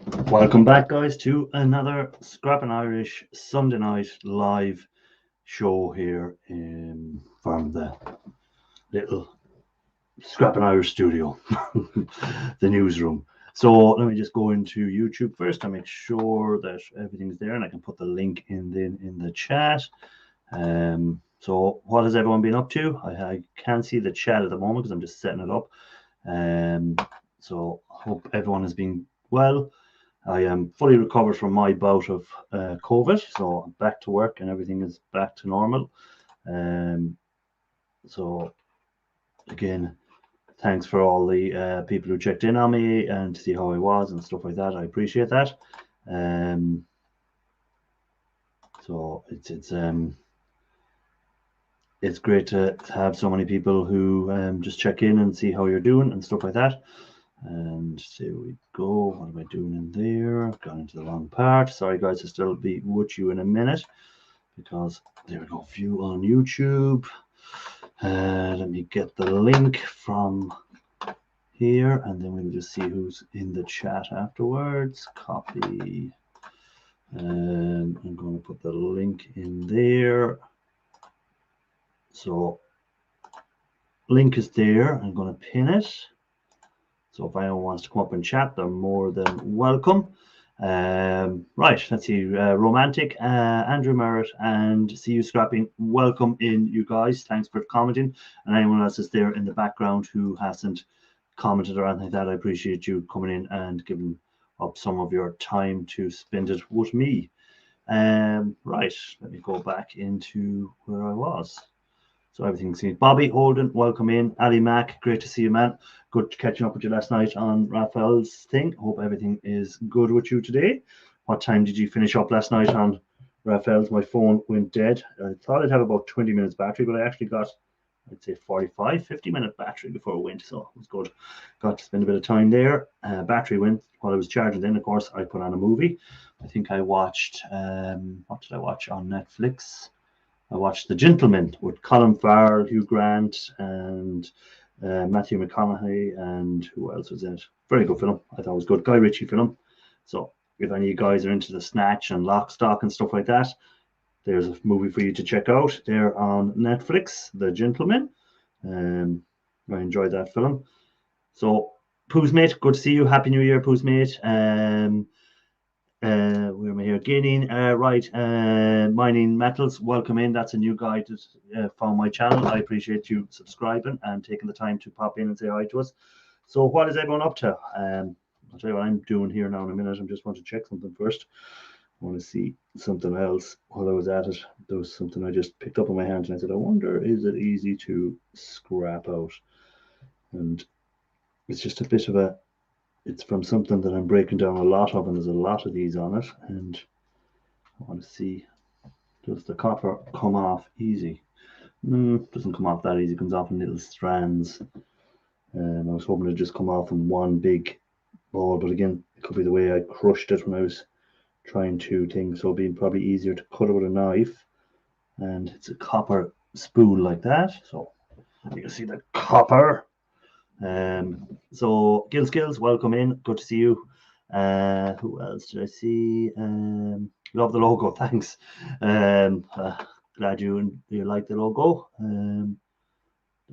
Welcome back, guys, to another Scrappin' Irish Sunday night live show here from the little Scrappin' Irish studio, the newsroom. So let me just go into YouTube first to make sure that everything's there, and I can put the link in the chat. So what has everyone been up to? I can't see the chat at the moment because I'm just setting it up. So hope everyone has been well. I am fully recovered from my bout of COVID, so I'm back to work and everything is back to normal. Um, so again, thanks for all the people who checked in on me and to see how I was and stuff like that. I appreciate that. Um, so it's great to have so many people who just check in and see how you're doing and stuff like that. And there we go. What am I doing in there? I've gone into the wrong part. Sorry, guys, I'll still be with you in a minute because there we go. View on YouTube. Let me get the link from here and then we'll just see who's in the chat afterwards. Copy. I'm going to put the link in there. So, link is there. I'm going to pin it. So if anyone wants to come up and chat, they're more than welcome. Right, let's see. Romantic, Andrew Merritt, and See You Scrapping. Welcome in, you guys. Thanks for commenting. And anyone else is there in the background who hasn't commented or anything like that, I appreciate you coming in and giving up some of your time to spend it with me. Right, let me go back into where I was. So everything seems. Bobby Holden, welcome in. Ali Mack, great to see you, man. Good catching up with you last night on Raphael's thing. Hope everything is good with you today. What time did you finish up last night on Raphael's? My phone went dead. I thought I'd have about 20 minutes battery, but I actually got, I'd say 45, 50-minute battery before it went, so it was good. Got to spend a bit of time there. Battery went while I was charging. Then, of course, I put on a movie. I think I watched, what did I watch on Netflix? I watched The Gentleman with Colin Farrell, Hugh Grant, and Matthew McConaughey, and who else was in it? Very good film. I thought it was good. Guy Ritchie film. So if any of you guys are into the Snatch and Lock, Stock and stuff like that, there's a movie for you to check out. There on Netflix, The Gentleman. I enjoyed that film. So, Pooh's Mate, good to see you. Happy New Year, Pooh's Mate. Where am I here? Gaining, right, Mining Metals, welcome in. That's a new guy that found my channel. I appreciate you subscribing and taking the time to pop in and say hi to us. So what is everyone up to? I'll tell you what I'm doing here now in a minute. I just want to check something first. I want to see something else while I was at it. There was something I just picked up in my hand and I said, I wonder, is it easy to scrap out? And it's just a bit of a, it's from something that I'm breaking down a lot of, and there's a lot of these on it. And I want to see, does the copper come off easy? Doesn't come off that easy. It comes off in little strands. I was hoping to just come off in one big ball, but again, it could be the way I crushed it when I was trying to think. So it'd be probably easier to cut it with a knife. And it's a copper spool like that. So you can see the copper. So Gil Skills, welcome in. Good to see you. Who else did I see? Love the logo. Thanks. Glad you like the logo.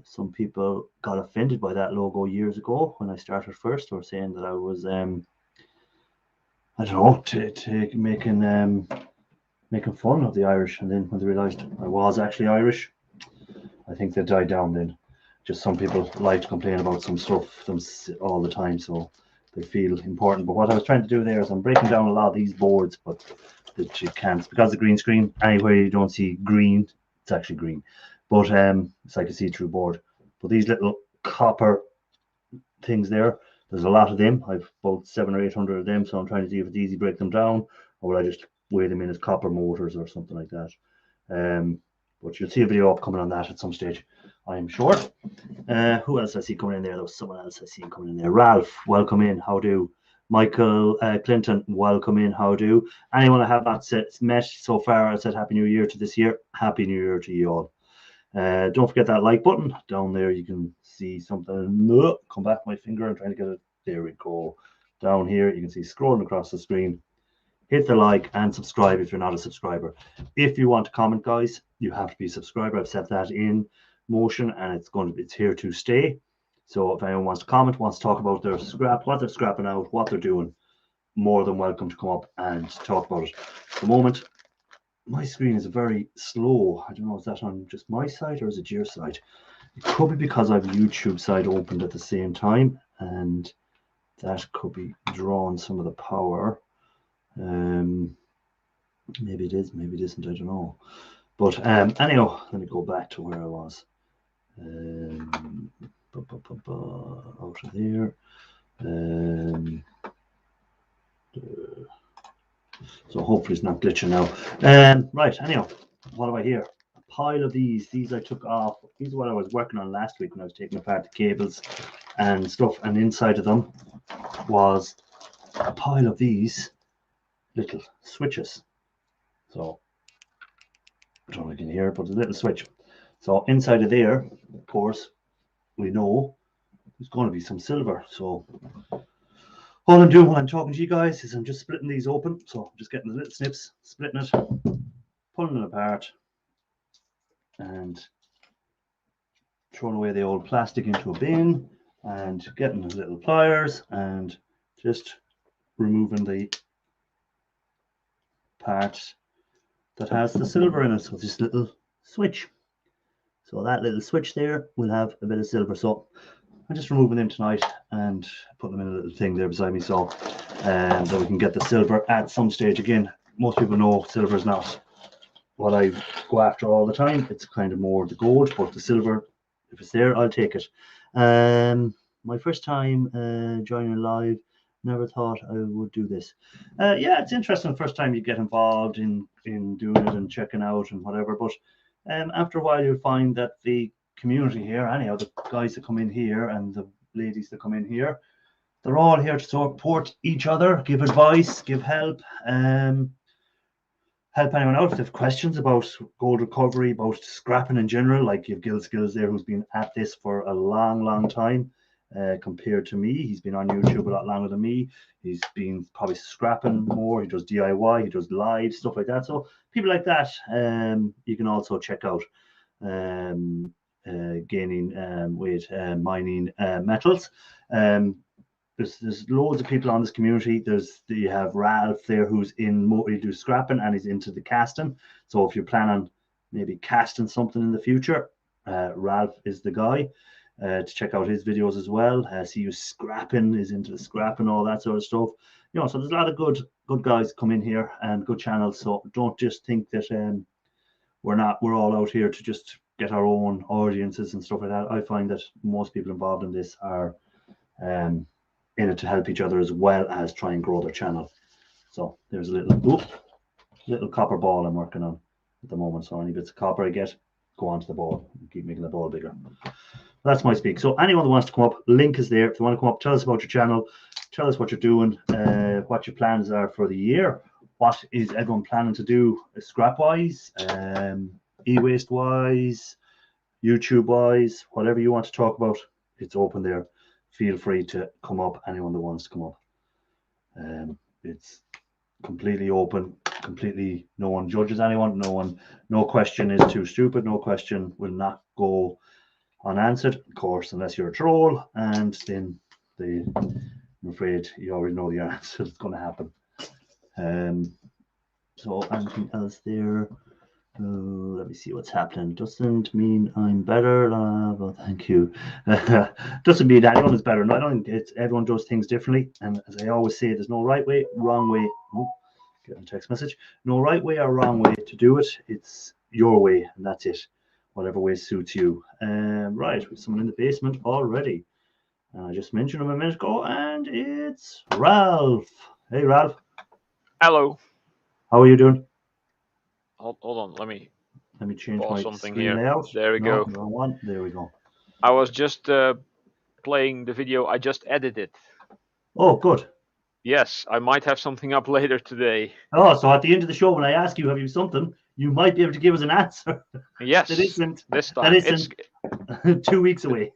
Some people got offended by that logo years ago when I started first. They were saying that I was, I don't know, making fun of the Irish. And then when they realised I was actually Irish, I think they died down then. Just some people like to complain about some stuff all the time, so they feel important. But what I was trying to do there is I'm breaking down a lot of these boards, but that you can't, because the green screen, anywhere you don't see green, it's actually green. But it's like a see-through board. But these little copper things there's a lot of them. I've about 700 or 800 of them, so I'm trying to see if it's easy to break them down, or will I just weigh them in as copper motors or something like that. But you'll see a video upcoming on that at some stage, I am sure. Who else I see coming in there? There was someone else I see coming in there. Ralph, welcome in. How do? Michael Clinton, welcome in. How do? Anyone I have not met so far, I said Happy New Year to this year. Happy New Year to you all. Don't forget that like button down there. You can see something. Come back my finger. I'm trying to get it. There we go. down here. You can see scrolling across the screen. Hit the like and subscribe if you're not a subscriber. If you want to comment, guys, you have to be a subscriber. I've set that in motion, and it's here to stay. So if anyone wants to comment, wants to talk about their scrap, what they're scrapping out, what they're doing, more than welcome to come up and talk about it. At the moment, my screen is very slow. I don't know, is that on just my side or is it your side? It could be because I have YouTube side opened at the same time, and that could be drawing some of the power. Maybe it is, maybe it isn't, I don't know. But anyhow, let me go back to where I was. Out of there. So hopefully it's not glitching now. Right, anyhow, what do I hear? A pile of these I took off. These are what I was working on last week when I was taking apart the cables and stuff, and inside of them was a pile of these little switches. So I don't know if you can hear it, but it's a little switch. So inside of there, of course, we know there's going to be some silver. So all I'm doing when I'm talking to you guys is I'm just splitting these open. So I'm just getting the little snips, splitting it, pulling it apart, and throwing away the old plastic into a bin, and getting the little pliers and just removing the part that has the silver in it. So this little switch. So that little switch there will have a bit of silver. So I'm just removing them tonight and putting them in a little thing there beside me, so that we can get the silver at some stage. Again, most people know silver is not what I go after all the time. It's kind of more the gold, but the silver, if it's there, I'll take it. My first time joining live, never thought I would do this. Yeah, it's interesting the first time you get involved in doing it and checking out and whatever, but after a while you'll find that the community here, anyhow, the guys that come in here and the ladies that come in here, they're all here to support each other, give advice, give help, help anyone out if they have questions about gold recovery, about scrapping in general. Like you have Gil Skills there, who's been at this for a long time compared to me. He's been on YouTube a lot longer than me. He's been probably scrapping more. He does DIY, he does live, stuff like that. So people like that, you can also check out. Gaining with mining metals. There's loads of people on this community. You have Ralph there, who's he do scrapping and he's into the casting. So if you plan on maybe casting something in the future, Ralph is the guy to check out his videos as well. See you scrapping, is into the scrapping, all that sort of stuff. You know, so there's a lot of good guys come in here and good channels. So don't just think that we're all out here to just get our own audiences and stuff like that. I find that most people involved in this are in it to help each other as well as try and grow their channel. So there's a little copper ball I'm working on at the moment. So any bits of copper I get, go onto the ball and keep making the ball bigger. That's my speak. So anyone that wants to come up, link is there. If you want to come up, tell us about your channel, tell us what you're doing, what your plans are for the year. What is everyone planning to do scrap wise, e-waste wise, YouTube wise, whatever you want to talk about, it's open there. Feel free to come up, anyone that wants to come up. It's completely open, completely, no one judges anyone, no question is too stupid, no question will not go unanswered, of course, unless you're a troll, and then I'm afraid you already know the answer that's going to happen. So anything else there? Let me see what's happening. Doesn't mean I'm better. Well, thank you. Doesn't mean anyone is better. No, I don't think everyone does things differently. And as I always say, there's no right way, wrong way. Oh, get a text message. No right way or wrong way to do it. It's your way, and that's it. Whatever way suits you. Right, with someone in the basement already. I just mentioned him a minute ago, and it's Ralph. Hey, Ralph. Hello. How are you doing? Hold on. Let me change my something screen here. layout. There we go. Wrong one. There we go. I was just playing the video I just edited. Oh, good. Yes, I might have something up later today. Oh, so at the end of the show, when I ask you, have you something, you might be able to give us an answer Yes, that isn't this time it's 2 weeks away.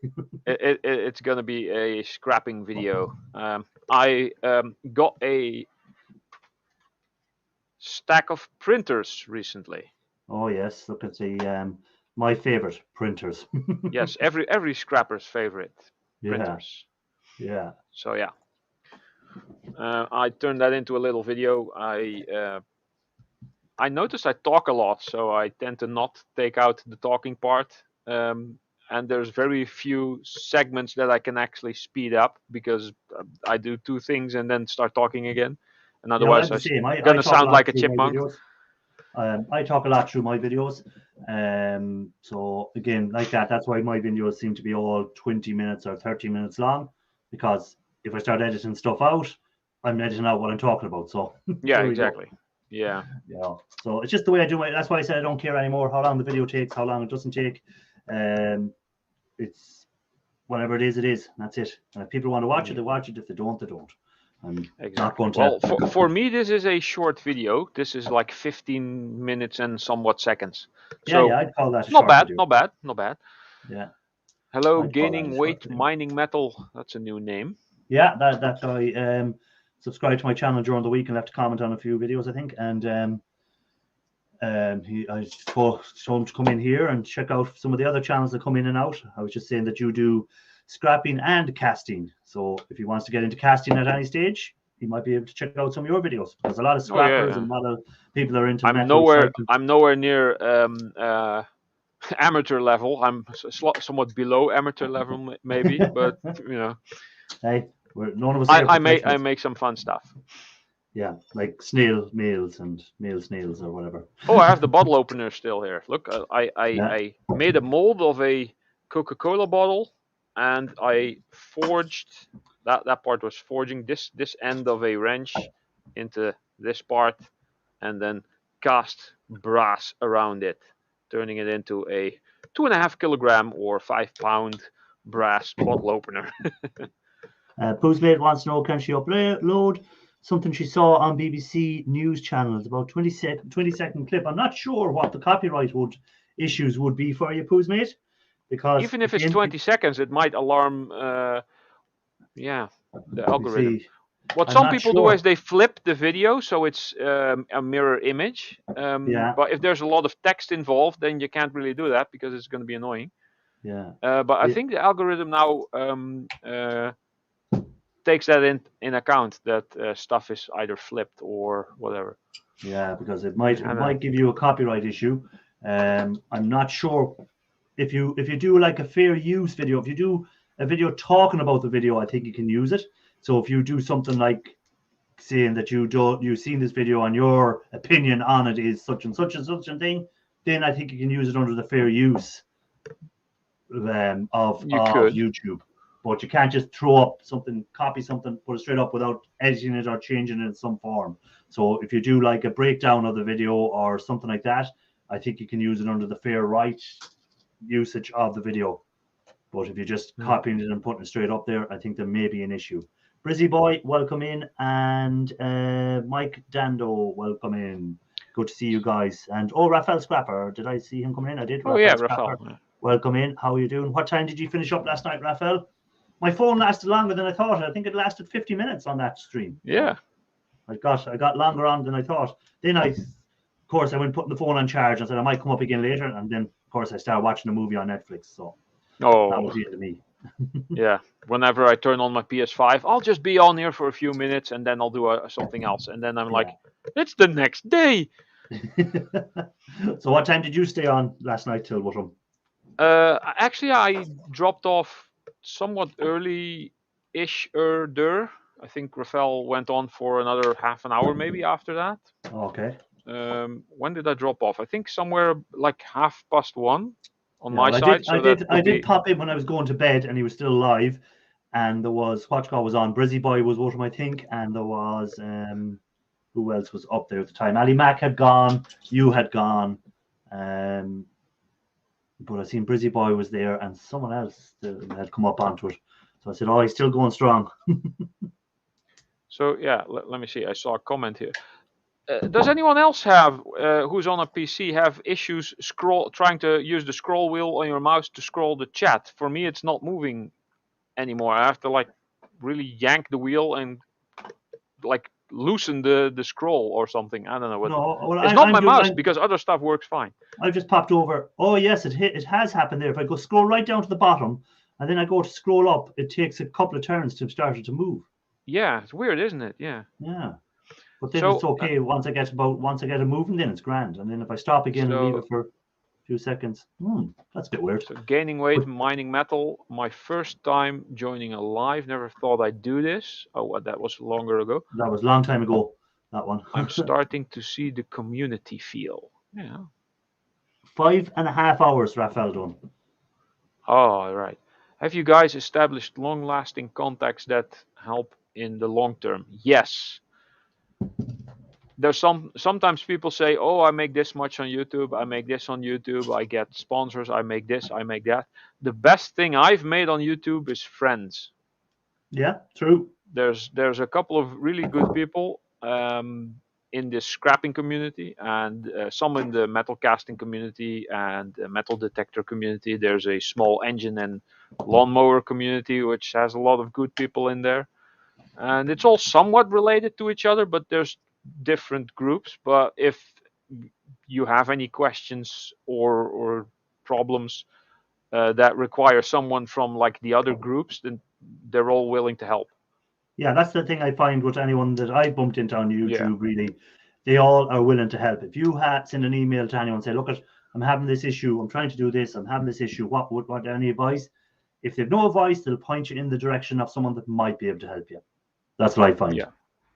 it's gonna be a scrapping video. I got a stack of printers recently. Oh yes, look at the my favorite printers. Yes, every scrapper's favorite Yeah, printers. yeah. So yeah, I turned that into a little video. I noticed I talk a lot, so I tend to not take out the talking part. And there's very few segments that I can actually speed up because I do two things and then start talking again, and Yeah, well, I'm otherwise the I'm same. I gonna talk a sound lot like a through my chipmunk. videos. I talk a lot through my videos. So again, like that, that's why my videos seem to be all 20 minutes or 30 minutes long, because if I start editing stuff out, I'm editing out what I'm talking about. So Yeah, there we go. exactly. Yeah. Yeah. So it's just the way I do it. That's why I said I don't care anymore how long the video takes, how long it doesn't take. It's whatever it is, it is. That's it. And if people want to watch it, they watch it. If they don't, they don't. I'm not Exactly. going to. Well, for me, this is a short video. This is like 15 minutes and somewhat seconds. Yeah, So I'd call that a not short bad, video. not bad, not bad. Yeah. Hello, I'd call that a Gaining short Weight video. Mining Metal. That's a new name. Yeah, that guy subscribed to my channel during the week and left a comment on a few videos, I think. And I told him to come in here and check out some of the other channels that come in and out. I was just saying that you do scrapping and casting. So if he wants to get into casting at any stage, he might be able to check out some of your videos, because a lot of scrappers and a lot of people are into metal. I'm nowhere near amateur level. I'm somewhat below amateur level, maybe, but you know. Hey, none of us I make some fun stuff. Yeah, like snail mails and mail snails or whatever. Oh, I have the bottle opener still here. Look, I made a mold of a Coca-Cola bottle, and I forged that part was forging this end of a wrench into this part, and then cast brass around it, turning it into a 2.5 kilogram or 5 pound brass bottle opener. Poosmate wants to know, can she upload something she saw on BBC News channels, about 20-second clip? I'm not sure what the copyright issues would be for you, Poosmate, because even if it's 20 seconds, it might alarm the algorithm. What some people do is they flip the video so it's a mirror image. But if there's a lot of text involved, then you can't really do that because it's going to be annoying. Yeah. But I think the algorithm now takes that in account, that stuff is either flipped or whatever. Yeah, because it might give you a copyright issue. I'm not sure if you do like a fair use video. If you do a video talking about the video, I think you can use it. So if you do something like saying that you've seen this video and your opinion on it is such and such and such a thing, then I think you can use it under the fair use of YouTube. But you can't just throw up something, copy something, put it straight up without editing it or changing it in some form. So if you do like a breakdown of the video or something like that, I think you can use it under the fair right usage of the video. But if you're just copying it and putting it straight up there, I think there may be an issue. Brizzy Boy, welcome in. And Mike Dando, welcome in. Good to see you guys. And Raphael Scrapper, did I see him coming in? I did. Raphael. Welcome in. How are you doing? What time did you finish up last night, Raphael? My phone lasted longer than I thought. I think it lasted 50 minutes on that stream. Yeah. I got longer on than I thought. Then of course, I went putting the phone on charge and said I might come up again later. And then, of course, I started watching a movie on Netflix. So that was the end of me. Yeah. Whenever I turn on my PS5, I'll just be on here for a few minutes and then I'll do something else. And then I'm like, it's the next day. So what time did you stay on last night till what? Actually, I dropped off somewhat early-ish there. I think Raphael went on for another half an hour maybe after that. Okay. When did I drop off? I think somewhere like 1:30 on my side. I did pop in when I was going to bed and he was still alive. And there was Watchcall was on. Brizzy Boy was with him, I think, and there was who else was up there at the time? Ali Mac had gone, you had gone, but I seen Brizzy Boy was there and someone else had come up onto it. So I said, "Oh, he's still going strong." So yeah, let me see. I saw a comment here. Does anyone else have who's on a PC have issues trying to use the scroll wheel on your mouse to scroll the chat? For me, it's not moving anymore. I have to like really yank the wheel and like loosen the scroll or something. I don't know what. No, well, It's not I'm my doing. mouse because other stuff works fine. I've just popped over. Oh yes, it has happened there. If I go scroll right down to the bottom, and then I go to scroll up, it takes a couple of turns to start it to move. Yeah, it's weird, isn't it? Yeah. Yeah, but then So it's okay. Once I get it moving, then it's grand. And then if I stop again and leave it for a few seconds, that's a bit weird. So gaining weight, mining metal. My first time joining a live. Never thought I'd do this. Oh, that was longer ago. That was a long time ago. That one. I'm starting to see the community feel. Yeah. 5.5 hours, Raphael done. Oh, right. Have you guys established long-lasting contacts that help in the long term? Yes. There's sometimes people say, oh, I make this much on YouTube, I make this on YouTube, I get sponsors, I make this, I make that. The best thing I've made on YouTube is friends. Yeah, true. There's a couple of really good people in this scrapping community, and some in the metal casting community and metal detector community. There's a small engine and lawnmower community which has a lot of good people in there, and it's all somewhat related to each other, but there's different groups. But if you have any questions or problems that require someone from like the other groups, then they're all willing to help. Yeah, that's the thing I find with anyone that I bumped into on YouTube. Really, they all are willing to help. If you send an email to anyone and say, look, I'm having this issue, I'm trying to do this, I'm having this issue, what any advice? If they've no advice, they'll point you in the direction of someone that might be able to help you. That's what I find. Yeah.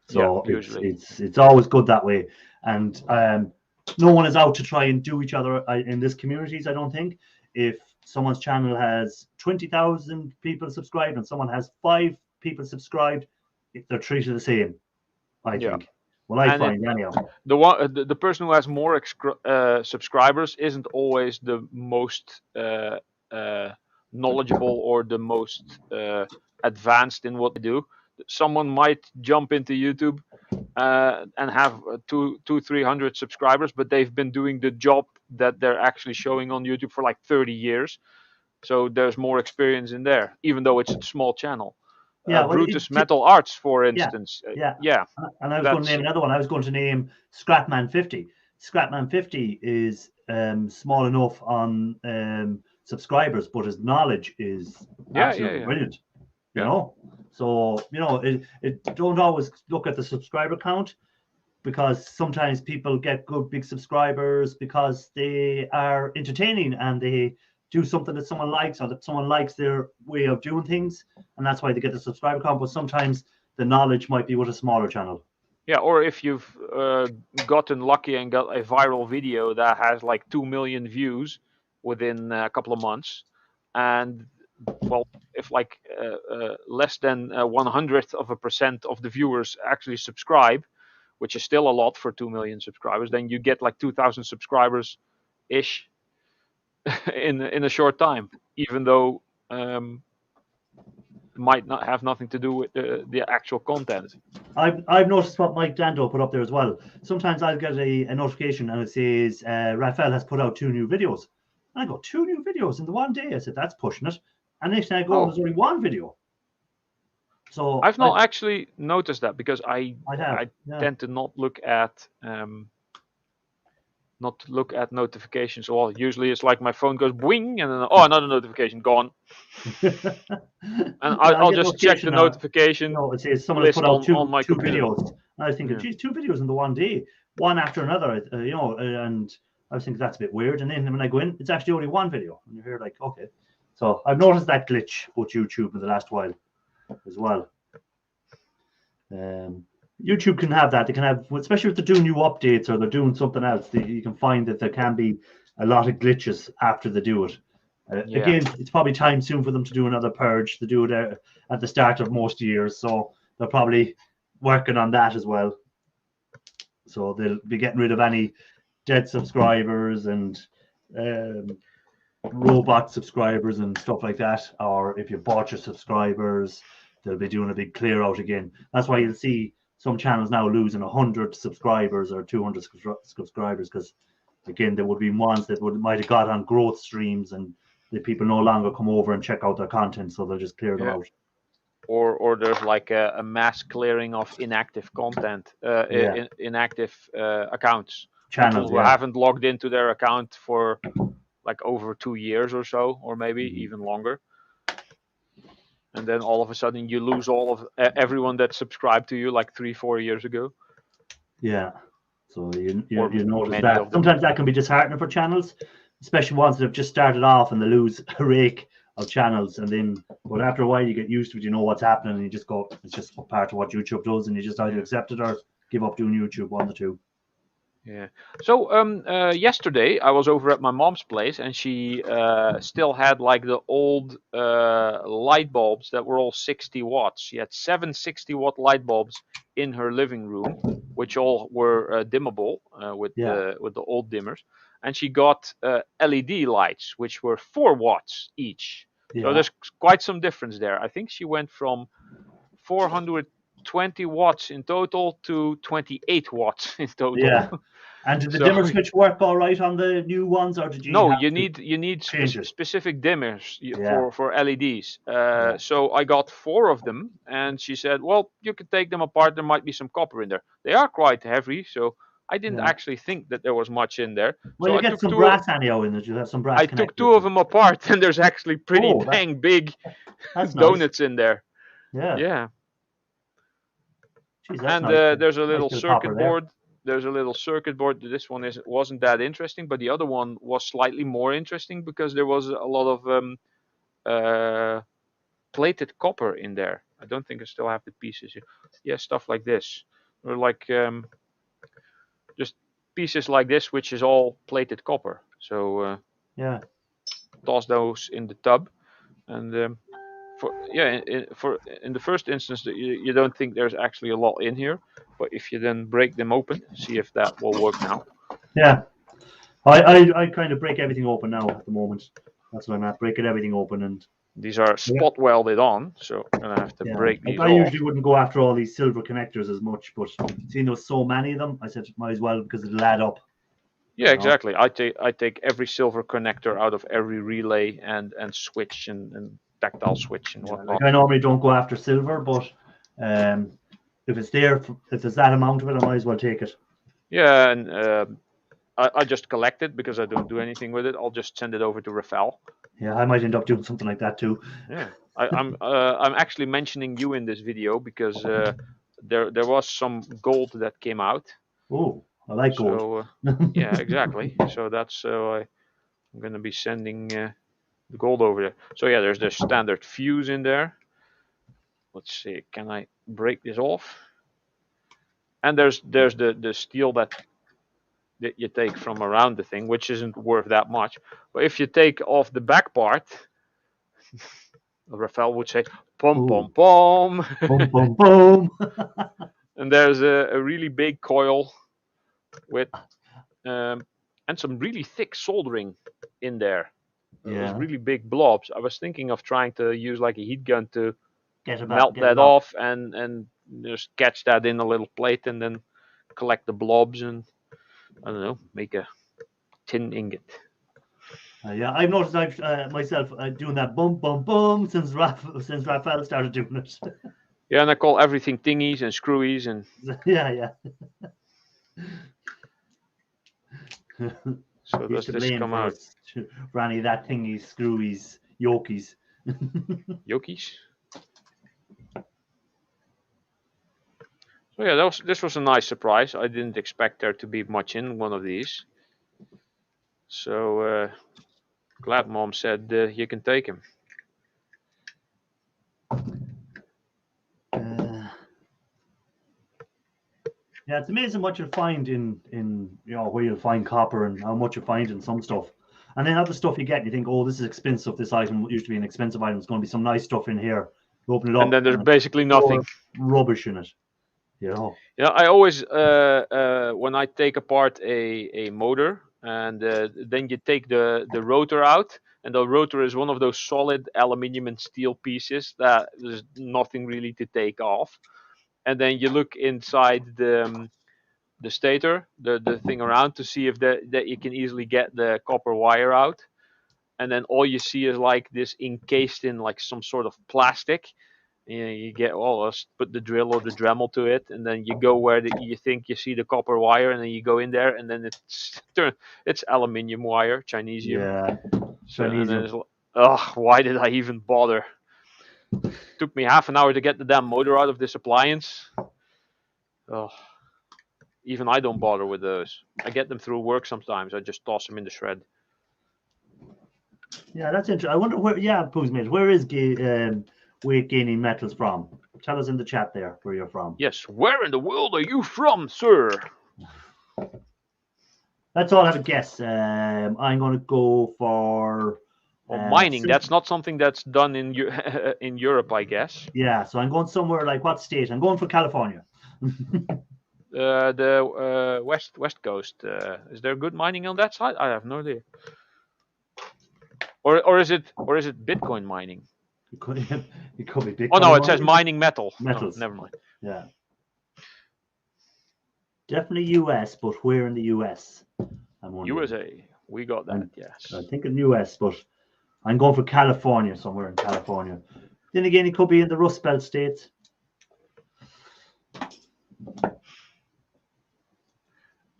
So it's always good that way. And no one is out to try and do each other in this communities, I don't think. If someone's channel has 20,000 people subscribed and someone has 5 people subscribed, if they're treated the same, I think. Well, I find anyhow. The person who has more subscribers isn't always the most knowledgeable or the most advanced in what they do. Someone might jump into YouTube and have 200-300 subscribers, but they've been doing the job that they're actually showing on YouTube for like 30 years. So there's more experience in there, even though it's a small channel. Yeah, Brutus Metal Arts, for instance. Yeah. And I was going to name another one. I was going to name Scrapman 50. Scrapman 50 is small enough on subscribers, but his knowledge is absolutely brilliant. You know, so it don't always look at the subscriber count, because sometimes people get good big subscribers because they are entertaining and they do something that someone likes, or that someone likes their way of doing things, and that's why they get the subscriber count. But sometimes the knowledge might be with a smaller channel. Yeah, or if you've gotten lucky and got a viral video that has like 2 million views within a couple of months, and well, if like less than 100% of the viewers actually subscribe, which is still a lot for 2 million subscribers, then you get like 2,000 subscribers ish in a short time, even though might not have nothing to do with the actual content. I've noticed what Mike Dando put up there as well. Sometimes I'll get a notification and it says Raphael has put out 2 new videos. And I go, 2 new videos in the one day? I said, that's pushing it. And next time I go, there's only 1 video. So I've not actually noticed that, because I tend to not look at notifications. Well, usually it's like my phone goes boing, and then another notification gone. And I'll just check the notification. No, it says someone has put out 2 videos. And I was thinking, geez, 2 videos in the one day, one after another, and I was thinking that's a bit weird. And then when I go in, it's actually only 1 video, and you're here like, okay. So I've noticed that glitch with YouTube in the last while as well. YouTube can have that. They can have, especially if they're doing new updates or they're doing something else, you can find that there can be a lot of glitches after they do it. Again, it's probably time soon for them to do another purge. They do it at the start of most years, so they're probably working on that as well. So they'll be getting rid of any dead subscribers and robot subscribers and stuff like that, or if you bought your subscribers, they'll be doing a big clear out again. That's why you'll see some channels now losing 100 subscribers or 200 subscribers, because again, there would be ones that might have got on growth streams, and the people no longer come over and check out their content, so they'll just clear them out. Or there's like a mass clearing of inactive content, inactive accounts. Channels who haven't logged into their account for like over 2 years or so, or maybe even longer. And then all of a sudden you lose all of everyone that subscribed to you like 3-4 years ago. Yeah. So you notice that. Sometimes that can be disheartening for channels, especially ones that have just started off and they lose a rake of channels, and then but after a while you get used to it, you know what's happening, and you just go, it's just part of what YouTube does, and you just either accept it or give up doing YouTube, one of the two. Yeah. So yesterday I was over at my mom's place, and she still had like the old light bulbs that were all 60 watts. She had 7 60-watt light bulbs in her living room, which all were dimmable with the old dimmers. And she got LED lights, which were 4 watts each. Yeah. So there's quite some difference there. I think she went from 420 watts in total to 28 watts in total. Yeah. And did the dimmer switch work all right on the new ones, or did you? No, you need specific dimmers for LEDs. So I got 4 of them, and she said, "Well, you could take them apart. There might be some copper in there. They are quite heavy, so I didn't actually think that there was much in there." Well, so you get some brass anyhow in it. You have some brass. I took 2 of them apart, and there's actually pretty dang big donuts in there. Yeah. Yeah. Jeez, and nice. There's a little circuit board. There's a little circuit board. This one wasn't that interesting, but the other one was slightly more interesting because there was a lot of plated copper in there. I don't think I still have the pieces here. Yeah, stuff like this. Or like just pieces like this, which is all plated copper. So toss those in the tub, and in the first instance, you don't think there's actually a lot in here. But if you then break them open, see if that will work now. Yeah, I kind of break everything open now at the moment. That's what I'm at, breaking everything open. And these are spot welded on, so I'm gonna have to break these off. I usually wouldn't go after all these silver connectors as much, but seeing there's so many of them, I said might as well, because it'll add up. Yeah, exactly. I take every silver connector out of every relay and switch and tactile switch and whatnot. Like I normally don't go after silver, but if it's there, if there's that amount of it, I might as well take it. Yeah, and I just collect it because I don't do anything with it. I'll just send it over to Rafael. Yeah, I might end up doing something like that too. Yeah, I'm actually mentioning you in this video because there was some gold that came out. Oh, I like gold. So, yeah, exactly. So that's I'm going to be sending the gold over there. So yeah, there's the standard fuse in there. Let's see, can I break this off? And there's the steel that you take from around the thing, which isn't worth that much. But if you take off the back part, Rafael would say, "Pom pom pom, pom pom pom." And there's a really big coil with and some really thick soldering in there. Those really big blobs. I was thinking of trying to use like a heat gun to melt that off and just catch that in a little plate and then collect the blobs and I don't know, make a tin ingot. Yeah, I've noticed I've myself doing that bum bum bum since Rafael started doing it. Yeah, and I call everything thingies and screwies and yeah. So does this come out? Ranny, that thingies, screwies, yokies. Yokies? So yeah, this was a nice surprise. I didn't expect there to be much in one of these. So glad Mom said you can take him. Yeah, it's amazing what you'll find in where you'll find copper and how much you find in some stuff. And then other stuff you get, you think, oh, this is expensive. This item used to be an expensive item. It's going to be some nice stuff in here. You open it up, and then there's basically nothing. Rubbish in it. You know. Yeah, I always when I take apart a motor, and then you take the rotor out, and the rotor is one of those solid aluminium and steel pieces that there's nothing really to take off. And then you look inside the stator, the thing around, to see if that you can easily get the copper wire out. And then all you see is like this encased in like some sort of plastic. You get put the drill or the Dremel to it, and then you go where you think you see the copper wire, and then you go in there, and then it's aluminium wire, Chinesium. Yeah. So, and then it's like, why did I even bother? Took me half an hour to get the damn motor out of this appliance. Oh, even I don't bother with those. I get them through work sometimes. I just toss them in the shred. Yeah, that's interesting. I wonder where. Yeah, Poosmate, where is weight gaining metals from? Tell us in the chat there where you're from. Yes, where in the world are you from, sir? Let's all have a guess. I'm going to go for mining. That's not something that's done in in Europe, I guess. Yeah, so I'm going somewhere like what state? I'm going for California. The west coast. Is there good mining on that side? I have no idea. Or is it Bitcoin mining? It could be Bitcoin. Oh no, it says mining metal. Metals. No, never mind. Yeah. Definitely US, but where in the US? USA. We got that, yes. I think in the US, but I'm going for California, somewhere in California. Then again, it could be in the Rust Belt states.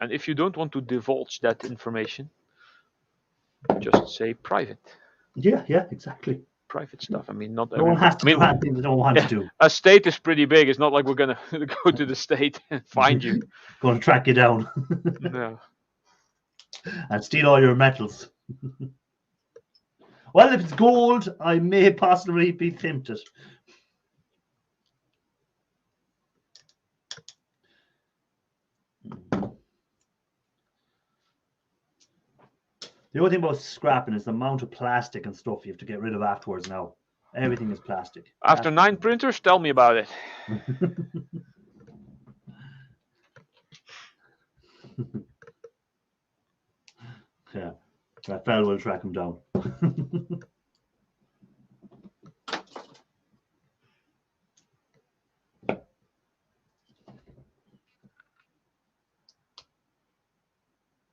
And if you don't want to divulge that information, just say private. Yeah, exactly. Private stuff. I mean, not no one has to do anything they don't want to do. A state is pretty big. It's not like we're going to go to the state and find you. Going to track you down. No. And steal all your metals. Well, if it's gold, I may possibly be tempted. The only thing about scrapping is the amount of plastic and stuff you have to get rid of afterwards now. Everything is plastic. After 9 printers, tell me about it. Yeah, that fella will track him down.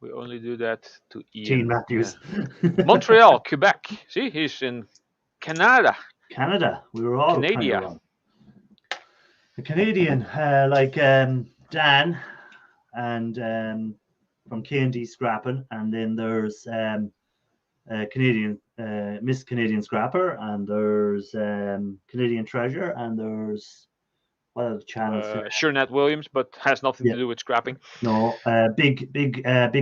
We only do that to Ian. Gene Matthews. Yeah. Montreal, Quebec. See, he's in Canada. Canada. We were all Canada. Kind of the Canadian, like Dan, and from K&D Scrapping, and then there's Canadian Miss Canadian Scrapper, and there's Canadian Treasure, and there's what other channels? Shernet Williams, but has nothing to do with scrapping. No, Big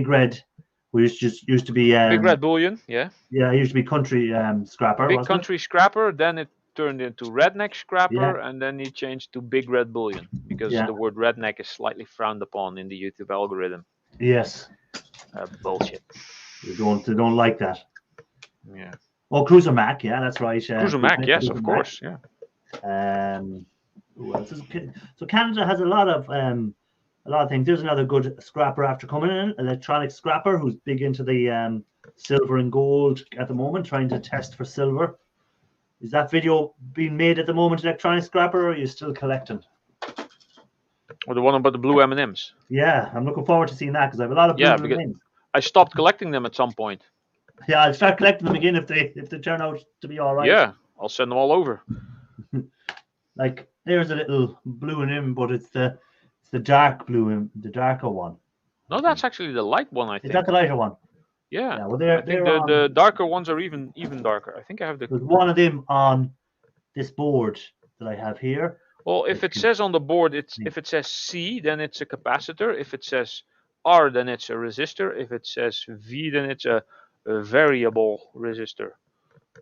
Red, who used to be Big Red Bullion, yeah. Yeah, he used to be Country Scrapper. Big Country Scrapper, then it turned into Redneck Scrapper, and then he changed to Big Red Bullion because the word redneck is slightly frowned upon in the YouTube algorithm. Yes. Bullshit. They don't like that. Yeah. Oh, Cruiser Mac, yeah, that's right. Cruiser Mac, yes, of course, yeah. Who else is, so Canada has a lot of things. There's another good scrapper after coming in, Electronic Scrapper, who's big into the silver and gold at the moment, trying to test for silver. Is that video being made at the moment, Electronic Scrapper, or are you still collecting? Or the one about the blue M&Ms? Yeah, I'm looking forward to seeing that because I have a lot of blue M&Ms. I stopped collecting them at some point. Yeah, I'll start collecting them again if they turn out to be all right. Yeah, I'll send them all over. Like there's a little blue M, but it's the dark blue M, the darker one. No, that's actually the light one, I think. Is that the lighter one? Yeah. Well, I think the darker ones are even darker. I think I have the. There's one of them on this board that I have here. Well, if it says on the board, if it says C, then it's a capacitor. If it says R, then it's a resistor. If it says V, then it's a variable resistor.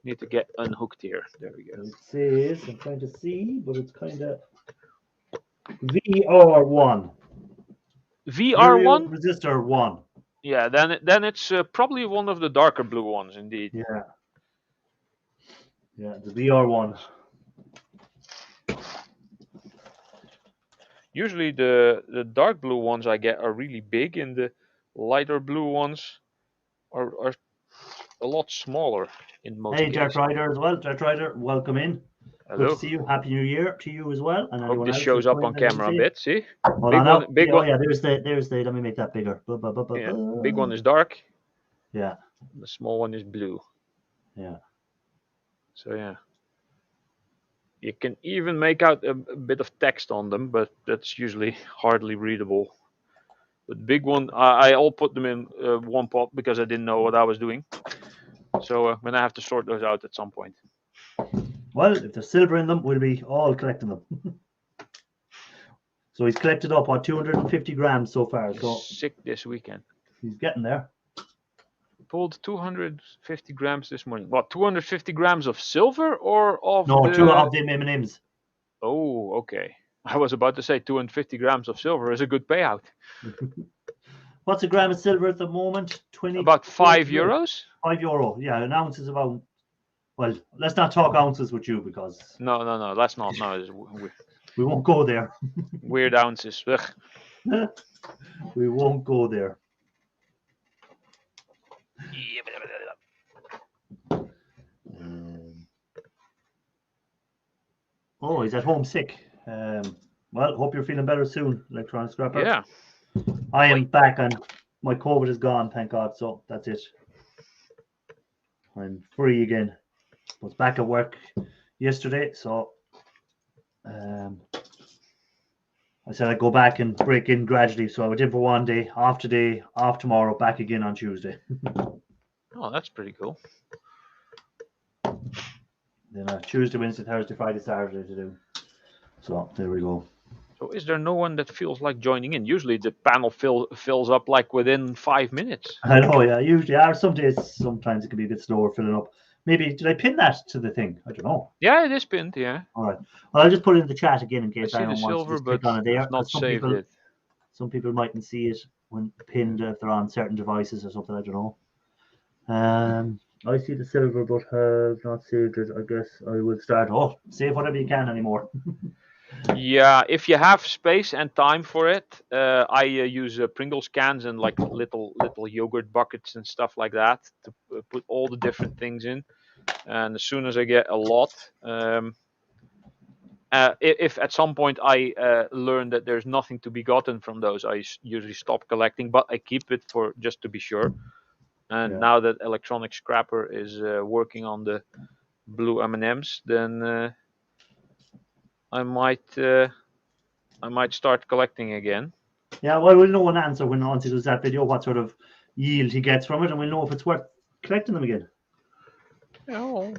Need to get unhooked here. There we go. It says, I'm trying to see, but it's kind of VR1. VR1? Resistor 1. Yeah, then it's probably one of the darker blue ones, indeed. Yeah. Yeah, the VR1. Usually the dark blue ones I get are really big, and the lighter blue ones are a lot smaller in most Hey, cases. Dirt Rider as well. Dirt Rider, welcome in. Hello. Good to see you. Happy New Year to you as well. And Hope this shows up on camera a bit. See, hold on now. Big one. Yeah, there's the. Let me make that bigger. Yeah, big one is dark. Yeah. The small one is blue. Yeah. So yeah, you can even make out a bit of text on them, but that's usually hardly readable. The big one, I all put them in one pot because I didn't know what I was doing. So I'm gonna have to sort those out at some point. Well, if there's silver in them, we'll be all collecting them. So he's collected up on 250 grams so far. So sick this weekend. He's getting there. Pulled 250 grams this morning. What, 250 grams of silver or of two of them M&Ms. Oh, okay. I was about to say 250 grams of silver is a good payout. What's a gram of silver at the moment? About €5. €5. Yeah, an ounce is about. Well, let's not talk ounces with you because. No. Let's not. No, we won't go there. Weird ounces. We won't go there. Oh, he's at home sick. Well, hope you're feeling better soon, Electronic Scrapper. Yeah. I am back and my COVID is gone, thank God. So that's it. I'm free again. I was back at work yesterday, so I said I'd go back and break in gradually. So I went in for one day, off today, off tomorrow, back again on Tuesday. Oh, that's pretty cool. Then Tuesday, Wednesday, Thursday, Friday, Saturday to do. So there we go. So is there no one that feels like joining in? Usually the panel fills up like within 5 minutes. I know, yeah. Usually, some days, sometimes it can be a bit slower filling up. Maybe, did I pin that to the thing? I don't know. Yeah, it is pinned, yeah. All right. Well, I'll just put it in the chat again in case anyone wants to click on it there. Not saved it. Some people mightn't see it when pinned if they're on certain devices or something, I don't know. I see the silver but have not saved it. I guess I will start. Oh, save whatever you can anymore. Yeah, if you have space and time for it, I use Pringles cans and like little yogurt buckets and stuff like that to put all the different things in. And as soon as I get a lot, if at some point I learn that there's nothing to be gotten from those, I usually stop collecting. But I keep it for just to be sure. And now that Electronic Scrapper is working on the blue M&Ms, then I might start collecting again. Yeah, well, we'll know an answer when Nancy does that video, what sort of yield he gets from it, and we'll know if it's worth collecting them again. Oh.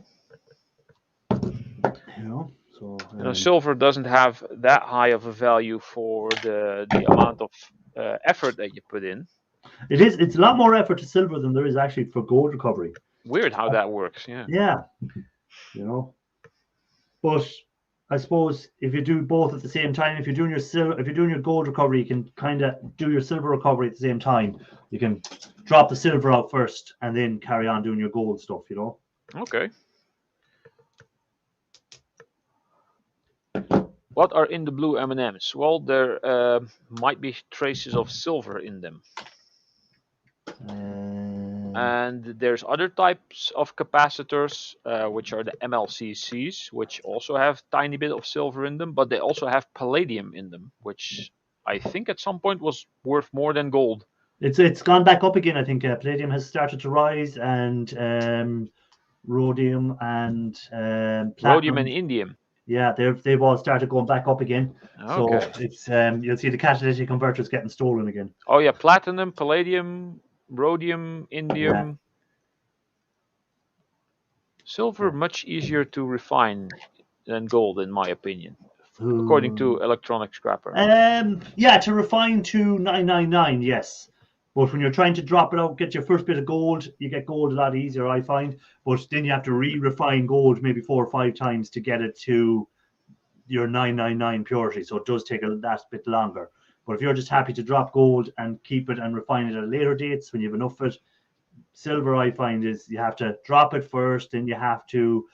So silver doesn't have that high of a value for the amount of effort that you put in. It's a lot more effort to silver than there is actually for gold recovery. Weird how that works. Yeah. Yeah. But I suppose if you do both at the same time, if you're doing your gold recovery, you can kind of do your silver recovery at the same time. You can drop the silver out first and then carry on doing your gold stuff, Okay. What are in the blue M&Ms? Well, there might be traces of silver in them. And there's other types of capacitors, which are the MLCCs, which also have tiny bit of silver in them, but they also have palladium in them, which I think at some point was worth more than gold. It's gone back up again. I think palladium has started to rise, and rhodium and platinum. Rhodium and indium. Yeah, they've all started going back up again. Okay. So it's you'll see the catalytic converters getting stolen again. Oh yeah, platinum, palladium, rhodium, indium. Yeah. Silver much easier to refine than gold, in my opinion, according to Electronic Scrapper. Yeah, to refine to 999, yes. But when you're trying to drop it out, get your first bit of gold, you get gold a lot easier, I find. But then you have to refine gold maybe 4 or 5 times to get it to your 999 purity. So it does take that bit longer. But if you're just happy to drop gold and keep it and refine it at later dates when you have enough of it, silver, I find, is you have to drop it first, then you have to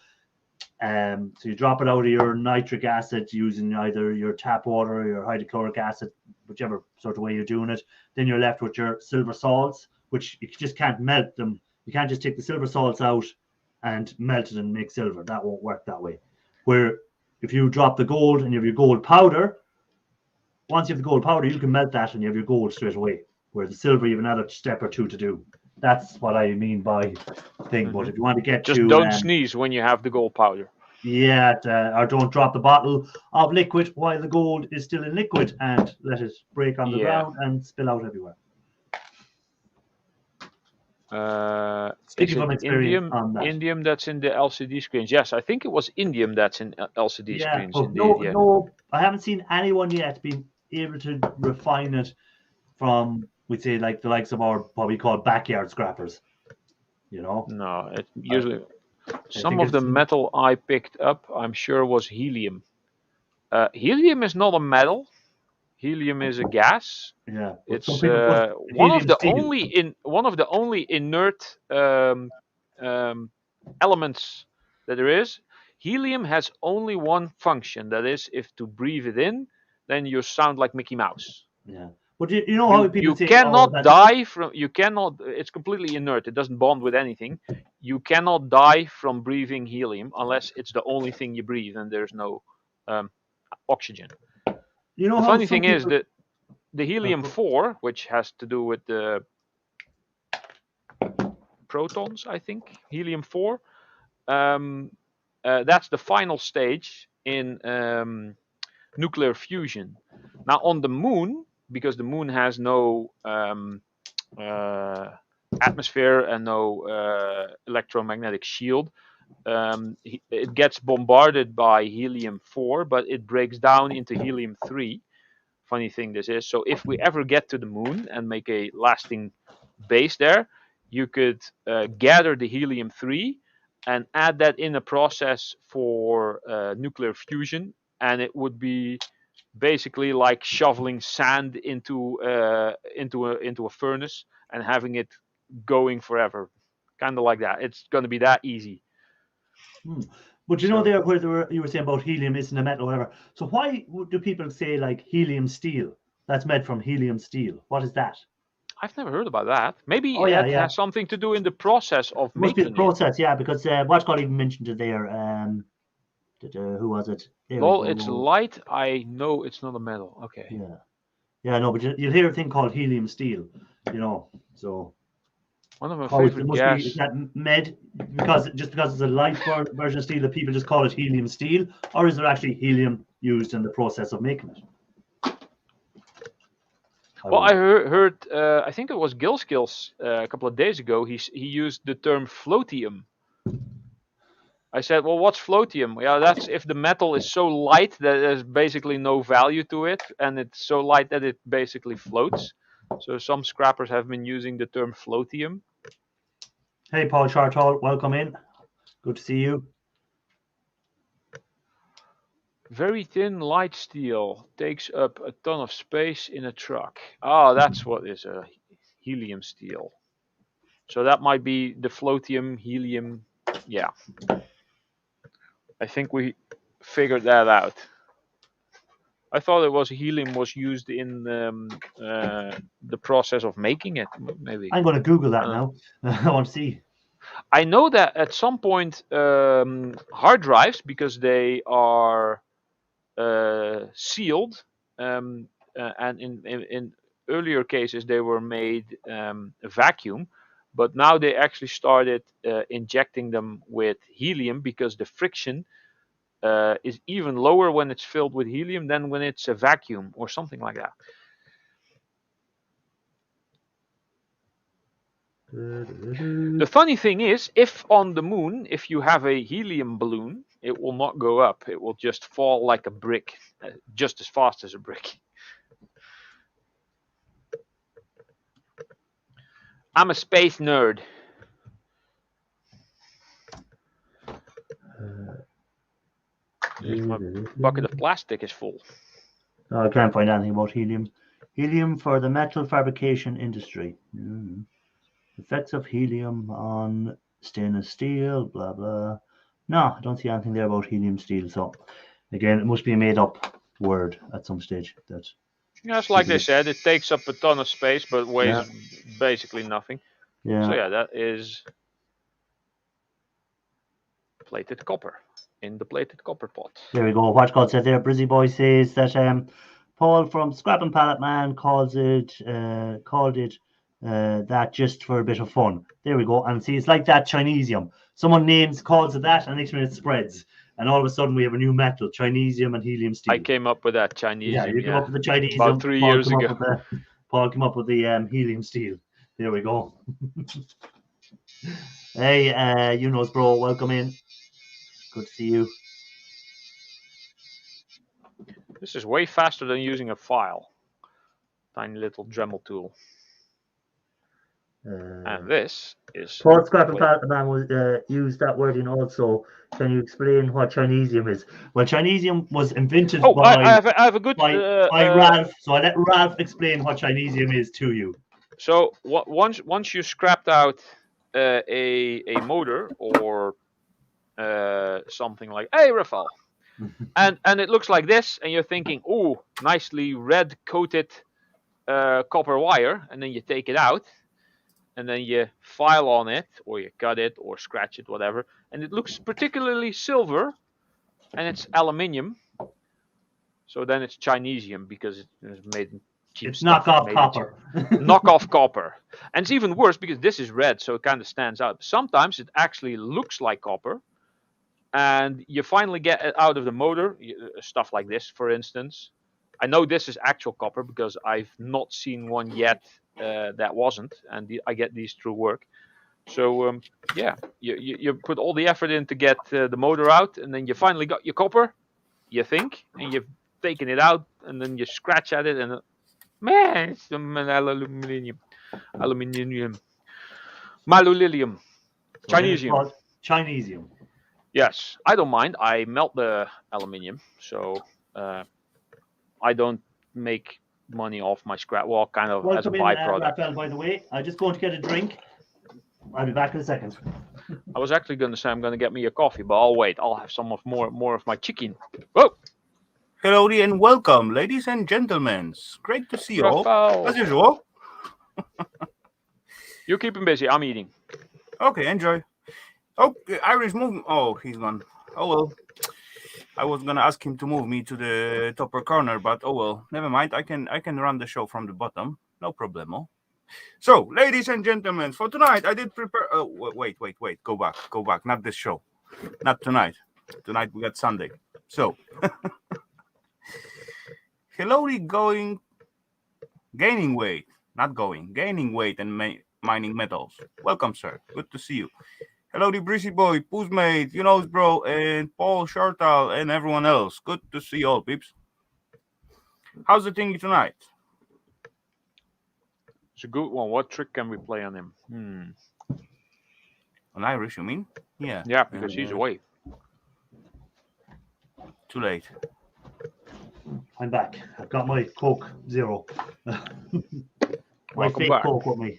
so you drop it out of your nitric acid using either your tap water or your hydrochloric acid, whichever sort of way you're doing it. Then you're left with your silver salts, which you just can't melt them. You can't just take the silver salts out and melt it and make silver. That won't work that way. Where if you drop the gold and you have your gold powder, once you have the gold powder, you can melt that and you have your gold straight away. Where the silver, you have another step or two to do. That's what I mean by thing. But if you want to get just don't sneeze when you have the gold powder. Yeah, or don't drop the bottle of liquid while the gold is still in liquid and let it break on the ground and spill out everywhere. Speaking from experience on that. Indium that's in the LCD screens. Yes, I think it was indium that's in LCD screens. But no, I haven't seen anyone yet being able to refine it from, we'd say, like the likes of our what we call backyard scrappers. You know? No, it usually some of the metal I picked up, I'm sure, was helium. Helium is not a metal. Helium is a gas. Yeah, it's one of the only inert elements that there is. Helium has only one function. That is, if to breathe it in, then you sound like Mickey Mouse. Yeah, but you know how people say, cannot die from. You cannot. It's completely inert. It doesn't bond with anything. You cannot die from breathing helium unless it's the only thing you breathe and there's no oxygen. You know, the funny thing is that the helium-4, which has to do with the protons, I think, helium-4, that's the final stage in nuclear fusion. Now, on the moon, because the moon has no atmosphere and no electromagnetic shield, it gets bombarded by helium-4, but it breaks down into helium-3. Funny thing this is. So if we ever get to the moon and make a lasting base there, you could gather the helium-3 and add that in a process for nuclear fusion, and it would be basically like shoveling sand into a furnace and having it going forever, kind of like that. It's going to be that easy. But you know, there where you were saying about helium isn't a metal or whatever. So why do people say like helium steel? That's made from helium steel. What is that? I've never heard about that. Maybe it has something to do in the process of making it. Must be the process, yeah, because Watchcall even mentioned it there. Who was it? Well, it's light. I know it's not a metal. Okay. Yeah. Yeah, no, but you'll hear a thing called helium steel, you know, so... One of my favorite gas. Is that med because it's a light version of steel that people just call it helium steel, or is there actually helium used in the process of making it? Well, I heard I think it was Gilskills a couple of days ago. He used the term floatium. I said, well, what's floatium? Yeah, that's if the metal is so light that there's basically no value to it, and it's so light that it basically floats. So some scrappers have been using the term floatium. Hey, Paul Chartall, welcome in. Good to see you. Very thin light steel takes up a ton of space in a truck. Oh, that's what is a helium steel. So that might be the floatium, helium. Yeah. I think we figured that out. I thought it was helium was used in the process of making it. Maybe I'm going to Google that now. I want to see. I know that at some point hard drives, because they are sealed, and in earlier cases they were made vacuum, but now they actually started injecting them with helium because the friction is even lower when it's filled with helium than when it's a vacuum or something like that. The funny thing is, if on the moon, if you have a helium balloon, it will not go up. It will just fall like a brick, just as fast as a brick. I'm a space nerd. My bucket of plastic is full. I can't find anything about helium. Helium for the metal fabrication industry. Effects of helium on stainless steel, blah, blah. No, I don't see anything there about helium steel. So, again, it must be a made-up word at some stage. Yes, like they said, it takes up a ton of space, but weighs basically nothing. Yeah. So yeah, that is plated copper in the plated copper pot. There we go. Watch God said there. Brizzy Boy says that Paul from Scrap and Pallet Man called it that just for a bit of fun. There we go. And see, it's like that Chinesium. Someone calls it that, and next minute it spreads. And all of a sudden we have a new metal, Chinesium and helium steel. I came up with that Chinesium. Yeah, you came up with the Chinesium. About 3 years ago. Paul came up with the helium steel. There we go. Hey, Yunus, bro, welcome in. Good to see you. This is way faster than using a file. Tiny little Dremel tool. And this is... Paul Scrap and Pallet Man will use that wording also. Can you explain what Chinesium is? Well, Chinesium was invented by... I have a good... by Ralph. So I let Ralph explain what Chinesium is to you. So once you scrapped out a motor or something like... Hey, Rafael! and it looks like this, and you're thinking, oh, nicely red coated copper wire, and then you take it out, and then you file on it, or you cut it, or scratch it, whatever, and it looks particularly silver, and it's aluminium. So then it's Chinesium because it is made in cheap It's stuff. knockoff copper. Knockoff copper. And it's even worse because this is red, so it kind of stands out. Sometimes it actually looks like copper, and you finally get it out of the motor, stuff like this, for instance. I know this is actual copper because I've not seen one yet that wasn't, and I get these through work. So yeah, you put all the effort in to get the motor out, and then you finally got your copper, you think, and you've taken it out, and then you scratch at it, and man, it's aluminium, malolilium, Chinesium. Chinesium. Yes, I don't mind. I melt the aluminium, so I don't make money off my scrap. Well, kind of as a byproduct. Raphael, by the way, I'm just going to get a drink. I'll be back in a second. I was actually going to say I'm going to get me a coffee, but I'll wait. I'll have some of more of my chicken. Whoa! Hello and welcome, ladies and gentlemen. Great to see you all, as usual. You keep him busy. I'm eating. Okay, enjoy. Oh, Irish move. Oh, he's gone. Oh well. I was gonna ask him to move me to the topper corner, but oh well. Never mind. I can run the show from the bottom. No problemo. So, ladies and gentlemen, for tonight I did prepare. Oh, wait. Go back. Not this show. Not tonight. Tonight we got Sunday. So, Hilary gaining weight and mining metals. Welcome, sir. Good to see you. Hello, the Breezy Boy, Poosmate, you know, bro, and Paul Shortal, and everyone else. Good to see you all, peeps. How's the thingy tonight? It's a good one. What trick can we play on him? On Irish, you mean? Yeah. Yeah, because he's away. Too late. I'm back. I've got my Coke Zero. My fake back. Coke with me.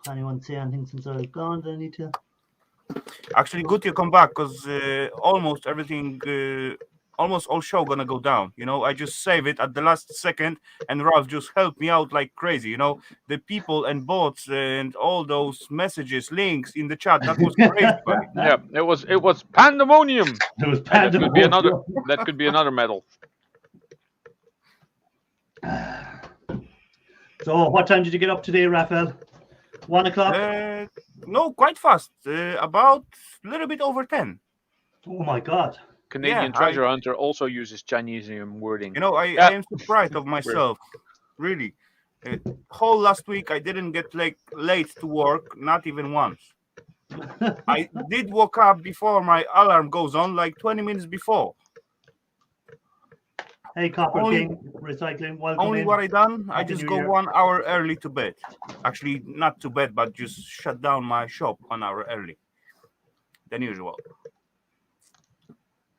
Anyone say anything since I've gone? Do I need to? Actually, good you come back because almost everything, almost all show gonna go down. You know, I just save it at the last second, and Ralph just helped me out like crazy. You know, the people and bots and all those messages, links in the chat. That was crazy, buddy. Yeah, it was pandemonium. It was pandemonium. That could be another medal. So, what time did you get up today, Raphael? 1 o'clock? No, quite fast. About a little bit over 10. Oh my God! Canadian Treasure Hunter also uses Chinesium wording. You know, I am surprised of myself. Really, whole last week I didn't get late to work, not even once. I did wake up before my alarm goes on, like 20 minutes before. Hey, Copper King Recycling, welcome only in. What I done, I Happy just New go Year. 1 hour early to bed. Actually, not to bed, but just shut down my shop 1 hour early than usual.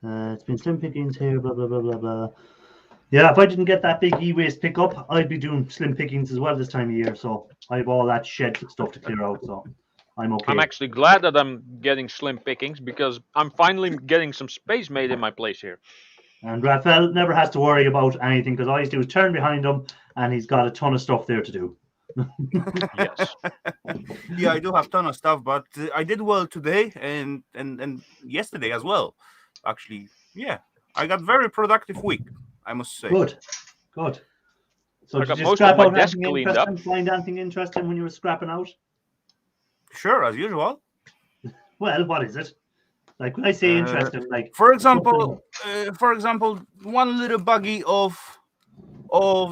It's been slim pickings here, blah, blah, blah, blah, blah. Yeah, if I didn't get that big e-waste pickup, I'd be doing slim pickings as well this time of year. So I have all that shed stuff to clear out, so I'm okay. I'm actually glad that I'm getting slim pickings because I'm finally getting some space made in my place here. And Raphael never has to worry about anything because all he's do is turn behind him and he's got a ton of stuff there to do. Yes. Yeah, I do have ton of stuff, but I did well today and yesterday as well. Actually, yeah, I got very productive week, I must say. Good. Good. So I did got you most scrap of my out desk anything cleaned up. interesting? Find anything interesting when you were scrapping out? Sure, as usual. Well, what is it? Like when I say interesting, like For example, one little buggy of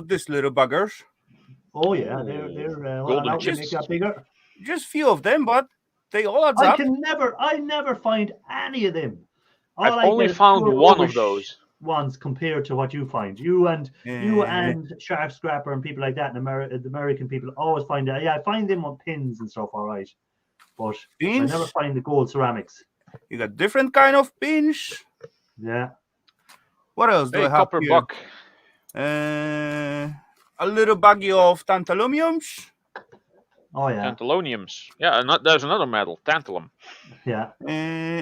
this little buggers. oh yeah, they're hold on, Golden now we chips. make that bigger. Just few of them, but they all adds up. I never find any of them. I've I only get is found pure one of rubbish those. ones compared to what you find. You and Sharp Scrapper and people like that, and the American people always find that. Yeah, I find them on pins and stuff, all right, but Pins? I never find the gold ceramics. You got different kind of pins. Yeah. What else do Hey, I have copper here? buck. A little baggie of tantalumiums. Oh yeah. Tantaloniums. Yeah, there's another metal, tantalum. Yeah.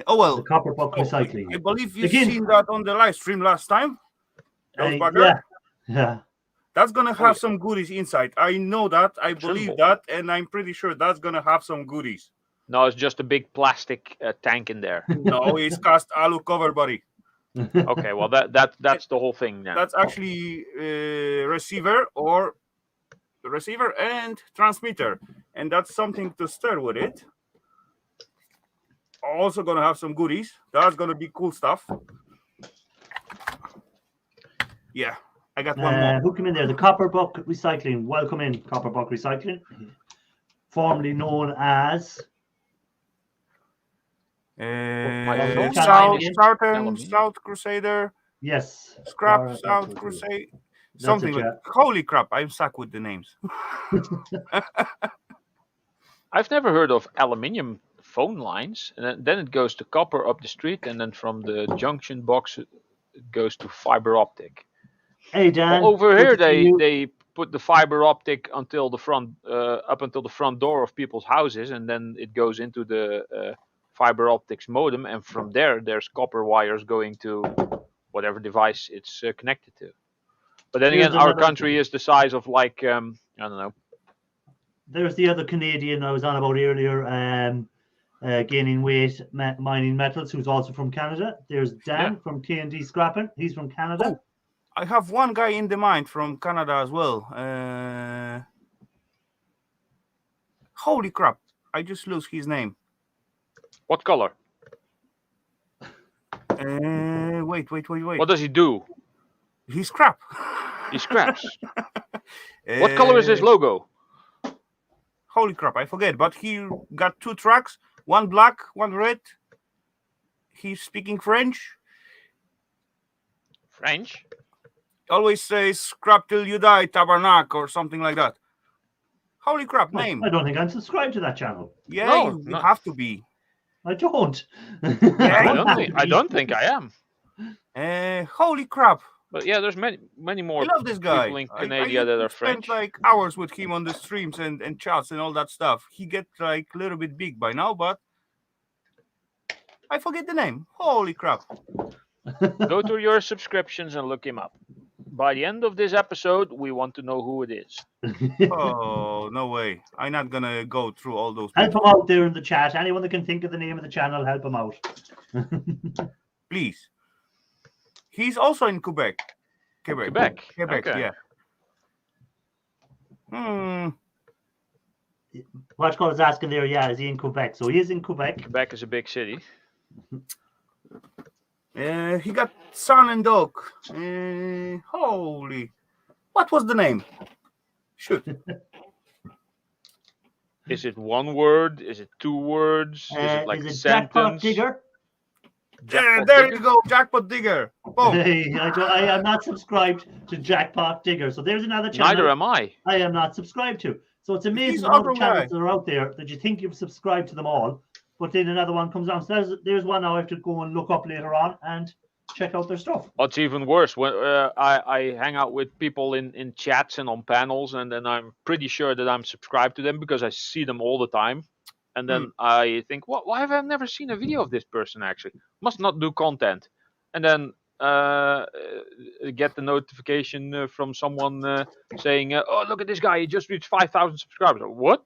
Oh well. The copper buck recycling. I believe you've Again. seen that on the live stream last time. Those buggers. Yeah. Yeah. That's gonna have some goodies inside. I know that. I believe that, and I'm pretty sure that's gonna have some goodies. No, it's just a big plastic tank in there. No, it's cast alu cover, buddy. Okay, well that's the whole thing now. That's actually receiver and transmitter, and that's something to stir with it. Also gonna have some goodies. That's gonna be cool stuff. Yeah, I got one more. Who came in there? The Copper Buck Recycling. Welcome in, Copper Buck Recycling, formerly known as South Crusader. Yes. Scrap South Crusade. Something like holy crap! I'm stuck with the names. I've never heard of aluminium phone lines, and then it goes to copper up the street, and then from the junction box it goes to fiber optic. Hey Dan. Well, over here they put the fiber optic until the front up until the front door of people's houses, and then it goes into the fiber optics modem, and from there's copper wires going to whatever device it's connected to. But then again, our country is the size of like I don't know. There's the other Canadian I was on about earlier, gaining weight, mining metals, who's also from Canada. There's Dan from K&D Scrapping. He's from Canada. Oh, I have one guy in the mind from Canada as well. Holy crap! I just lose his name. What color? Wait. What does he do? He scrap. He scraps. What color is his logo? Holy crap, I forget. But he got 2 tracks, one black, one red. He's speaking French. French? Always says scrap till you die, tabernacle, or something like that. Holy crap, name. I don't think I'm subscribed to that channel. Yeah, No, you have to be. I don't. I don't think I am. Holy crap. But yeah, there's many more I love this guy. people in Canada that are French. I spent like hours with him on the streams and chats and all that stuff. He gets like a little bit big by now, but I forget the name. Holy crap. Go to your subscriptions and look him up. By the end of this episode, we want to know who it is. Oh, no way. I'm not going to go through all those Help him out there in the chat. Anyone that can think of the name of the channel, help him out. Please. He's also in Quebec. Quebec, okay. Yeah. Watchcall is asking there, yeah, is he in Quebec? So he is in Quebec. Quebec is a big city. He got son and dog. Holy. What was the name? Shoot. Is it one word? Is it 2 words? Is it like a sentence? Jackpot Digger? There you go, Jackpot Digger. Boom. Hey, I am not subscribed to Jackpot Digger. So there's another channel. Neither am I. I am not subscribed to. So it's amazing how many channels that are out there that you think you've subscribed to them all, but then another one comes on. So there's one now I have to go and look up later on and check out their stuff. What's even worse, when I hang out with people in chats and on panels, and then I'm pretty sure that I'm subscribed to them because I see them all the time. And then I think, why have I never seen a video of this person actually? Must not do content. And then get the notification from someone saying, "Oh, look at this guy! He just reached 5,000 subscribers." What?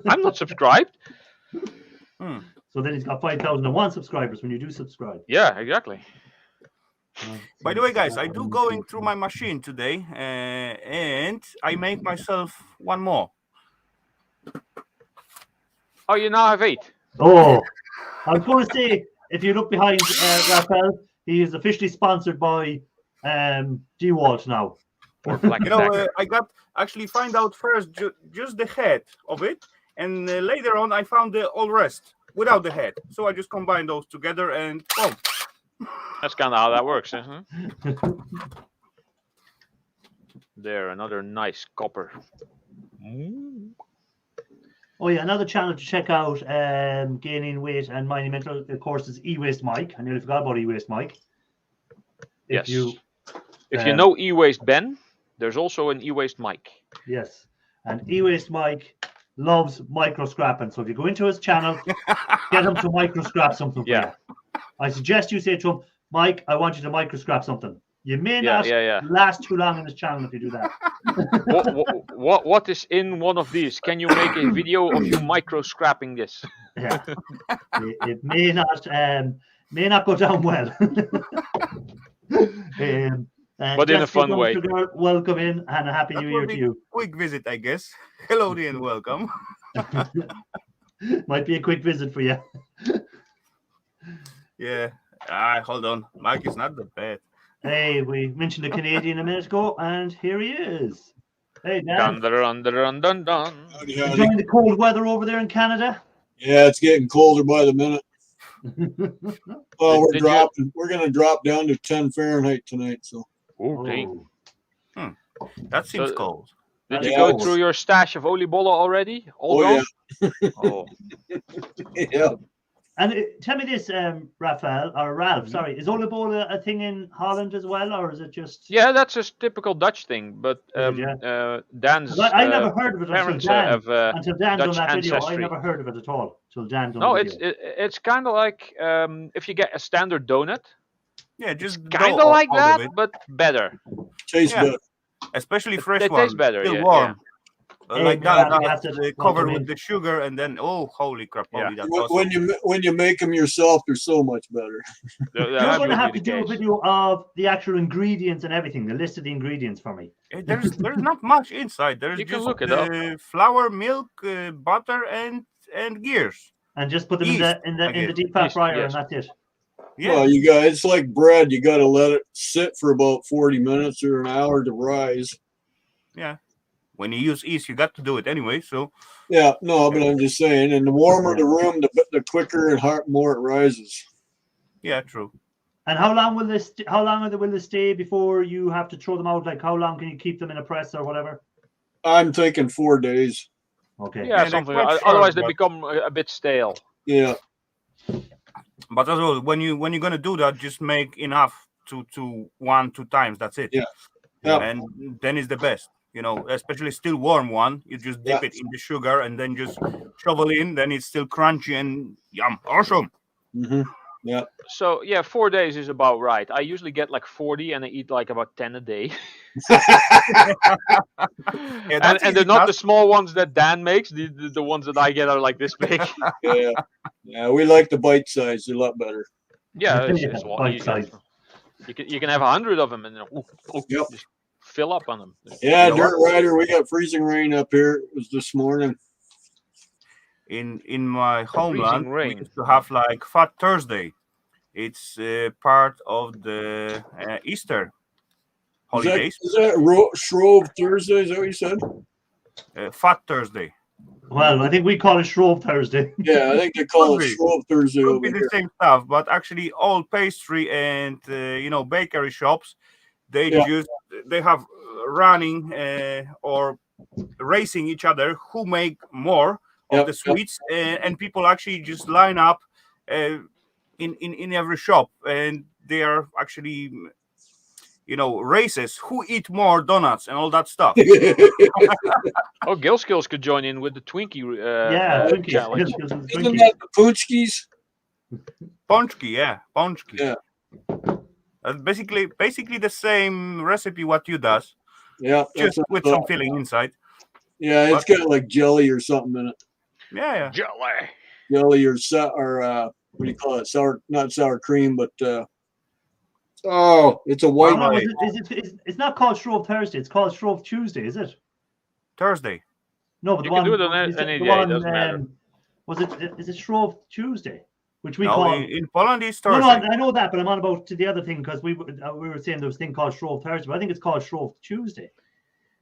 I'm not subscribed. So then he's got 5,001 subscribers when you do subscribe. Yeah, exactly. By the way, guys, I do going through my machine today, and I make myself one more. Oh, you now have 8. Oh, I was going to say, if you look behind Raphael, he is officially sponsored by DeWalt now. Or Black You know, I got actually find out first just the head of it, and later on I found the all rest without the head. So I just combined those together, and boom. That's kind of how that works, isn't it? There, another nice copper. Oh yeah, another channel to check out, gaining weight and mining mental, of course, is E-Waste Mike. I nearly forgot about E-Waste Mike. If you know E-Waste Ben, there's also an E-Waste Mike. Yes, and E-Waste Mike loves micro scrapping. So if you go into his channel, get him to micro scrap something for you. I suggest you say to him, Mike, I want you to micro scrap something. You may not last too long on his channel if you do that. What is in one of these? Can you make a video of you micro scrapping this? Yeah, it may not go down well. But in a fun way. Welcome in and a happy new year to you. Quick visit, I guess. Hello and welcome. Might be a quick visit for you. Yeah. Hold on. Mike is not that bad. Hey, we mentioned a Canadian a minute ago, and here he is. Hey, Dan. Dun. Howdy. Enjoying the cold weather over there in Canada? Yeah, it's getting colder by the minute. Well, we're going to drop down to 10 Fahrenheit tonight. So. That seems cold. Did you go through your stash of oliebollen already? All gone? Yeah. Oh. Yeah. And tell me this, Ralph, sorry, is oliebollen a thing in Holland as well, or is it just... Yeah, that's a typical Dutch thing, but Dan's I never heard of it parents until Dan Dutch done that video. ancestry. I never heard of it at all until Dan done No, the video. it's kind of like if you get a standard donut. Yeah, just kind of like that, but better. Tastes better. Especially fresh They one. taste better, Still yeah, warm. Like that, to covered with the sugar, and then holy crap! Yeah. That's awesome. When you make them yourself, they're so much better. You're going to have to do a video of the actual ingredients and everything, the list of the ingredients for me. There's not much inside. There's You can just look it up. flour, milk, butter, and gears. And just put them Yeast, in the deep fat fryer, yes. and that's it. Yeah. Well, you guys, it's like bread. You got to let it sit for about 40 minutes or an hour to rise. Yeah. When you use yeast, you got to do it anyway. So. Yeah, no, but I'm just saying, and the warmer the room, the quicker and more it rises. Yeah, true. And how long will this stay before you have to throw them out? Like, how long can you keep them in a press or whatever? I'm thinking 4 days. Okay. Yeah, something. Otherwise, they become a bit stale. Yeah. But as well, when you're gonna do that, just make enough to 1-2 times. That's it. Yeah. Yeah. And then it's the best. You know, especially still warm one. You just dip it in the sugar and then just shovel in. Then it's still crunchy and yum, awesome. Mm-hmm. Yeah. So yeah, 4 days is about right. I usually get like 40, and I eat like about 10 a day. And they're not the small ones that Dan makes. The ones that I get are like this big. Yeah. We like the bite size. They're a lot better. Yeah, it's bite size. You can have 100 of them and just fill up on them. Yeah, Dirt Rider. We got freezing rain up here. It was this morning. In my homeland, rain. we used to have like Fat Thursday. It's part of the Easter holidays. Is that Shrove Thursday? Is that what you said? Fat Thursday. Well, I think we call it Shrove Thursday. Yeah, I think they call it Shrove Thursday Could over be the here. same stuff, but actually, all pastry and bakery shops, they have running or racing each other who make more of the sweets, and people actually just line up in every shop, and they are actually races who eat more donuts and all that stuff. Oh, Gill Skills could join in with the Twinkie Twinkies. challenge. Isn't that the Punchkis? Ponchki, yeah, Ponchki. Yeah. Basically the same recipe what you does, Yeah, just that's with some filling inside. yeah. It's got like jelly or something in it. Yeah. Jelly. Jelly or what do you call it? Sour, not sour cream, but oh, it's a white. No, Right. it's not called Shrove Thursday. It's called Shrove Tuesday, is it? Thursday. No, but You the can one do it on any the day, one, doesn't matter. Was it? Is it Shrove Tuesday, which we No, call? in Poland it's No, Thursday. I know that, but I'm on about to the other thing because we were saying there was a thing called Shrove Thursday, but I think it's called Shrove Tuesday.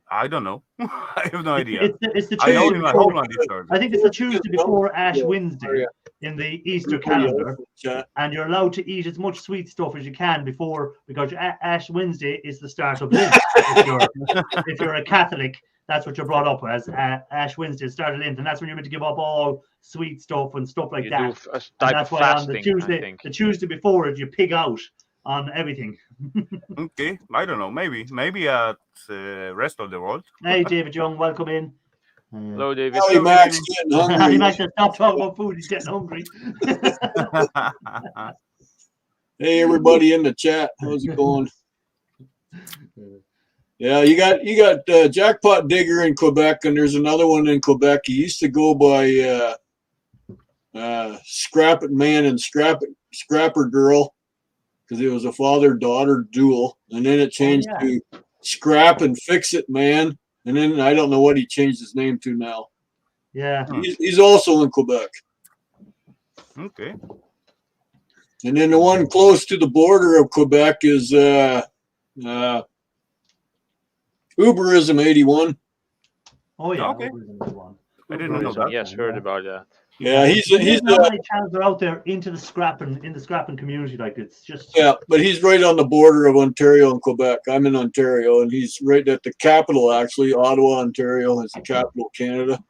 I don't know. I have no idea. It's the I know Tuesday in my before, homeland it's Thursday. I think it's the Tuesday before Ash Yeah. Wednesday in the Easter Everybody calendar, else in chat. and you're allowed to eat as much sweet stuff as you can before, because Ash Wednesday is the start of Lent. if you're a Catholic, that's what you're brought up as. Ash Wednesday started Lent, and that's when you're meant to give up all sweet stuff and stuff like You that. do a And type that's of why on fasting, the Tuesday before it, you pig out on everything. Okay, I don't know. Maybe at rest of the world. Hey, David Young, welcome in. Hello, David. Ellie Mac's getting He hungry. might just stop talking about food. He's getting hungry. Hey, everybody in the chat, how's it going? Yeah, you got Jackpot Digger in Quebec, and there's another one in Quebec. He used to go by Scrap It Man and Scrapper Girl because it was a father-daughter duel, and then it changed to Scrap and Fix It Man, and then I don't know what he changed his name to now. Yeah. He's also in Quebec. Okay. And then the one close to the border of Quebec is Uberism 81. Oh yeah. Okay. I didn't know that. Yes, heard about that. Yeah, he's how many channels are out there into the scrapping community. Like it's just yeah, but he's right on the border of Ontario and Quebec. I'm in Ontario, and he's right at the capital, actually. Ottawa, Ontario is the capital of Canada.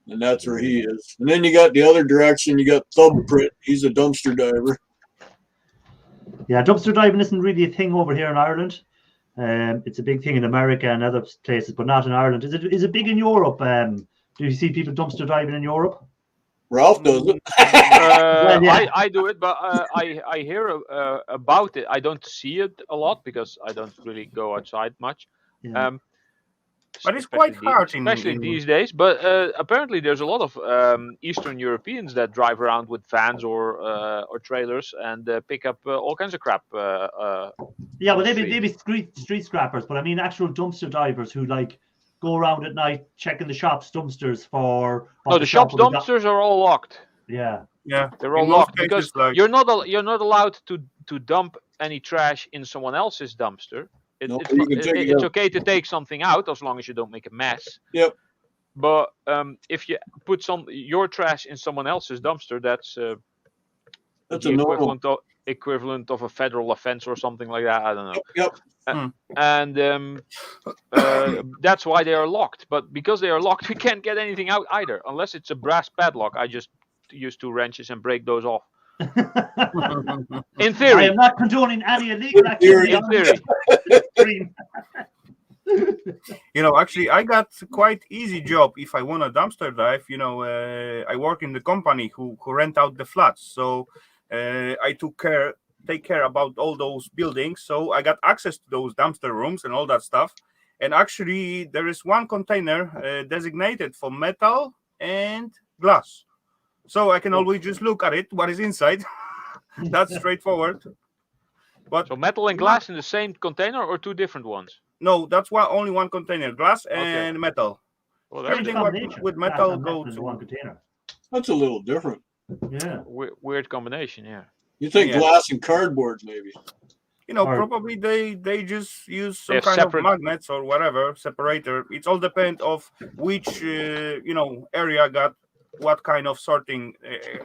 And that's where he is. And then you got the other direction, you got Thumbprint. He's a dumpster diver. Yeah, dumpster diving isn't really a thing over here in Ireland. It's a big thing in America and other places, but not in Ireland. Is it big in Europe? Do you see people dumpster diving in Europe? Ralph does it. I do it, but I hear about it. I don't see it a lot because I don't really go outside much. Yeah. But it's quite hard, especially these days. But apparently, there's a lot of Eastern Europeans that drive around with vans or trailers and pick up all kinds of crap. Yeah, well, they be street scrappers, but I mean actual dumpster divers who like go around at night checking the shops dumpsters for. No, the shops dumpsters are all locked. Yeah. Yeah, they're all locked because you're not allowed to dump any trash in someone else's dumpster. It's okay to take something out as long as you don't make a mess. Yep. But if you put your trash in someone else's dumpster, that's the equivalent of a federal offense or something like that. I don't know. Yep. And that's why they are locked. But because they are locked, we can't get anything out either, unless it's a brass padlock. I just use 2 wrenches and break those off. In theory. I am not condoning any illegal activity. In theory. Actually, I got quite easy job if I want a dumpster dive. I work in the company who rent out the flats, so I take care about all those buildings. So I got access to those dumpster rooms and all that stuff. And actually, there is one container designated for metal and glass. So I can always just look at it, what is inside. That's straightforward. But so metal and glass in the same container or 2 different ones? No, that's only one container, glass and metal. Well, everything with metal goes to one container. That's a little different. Yeah. Weird combination, yeah. You think glass and cardboard, maybe? Probably they just use some kind of magnets or whatever separator. It all depends of which area got what kind of sorting.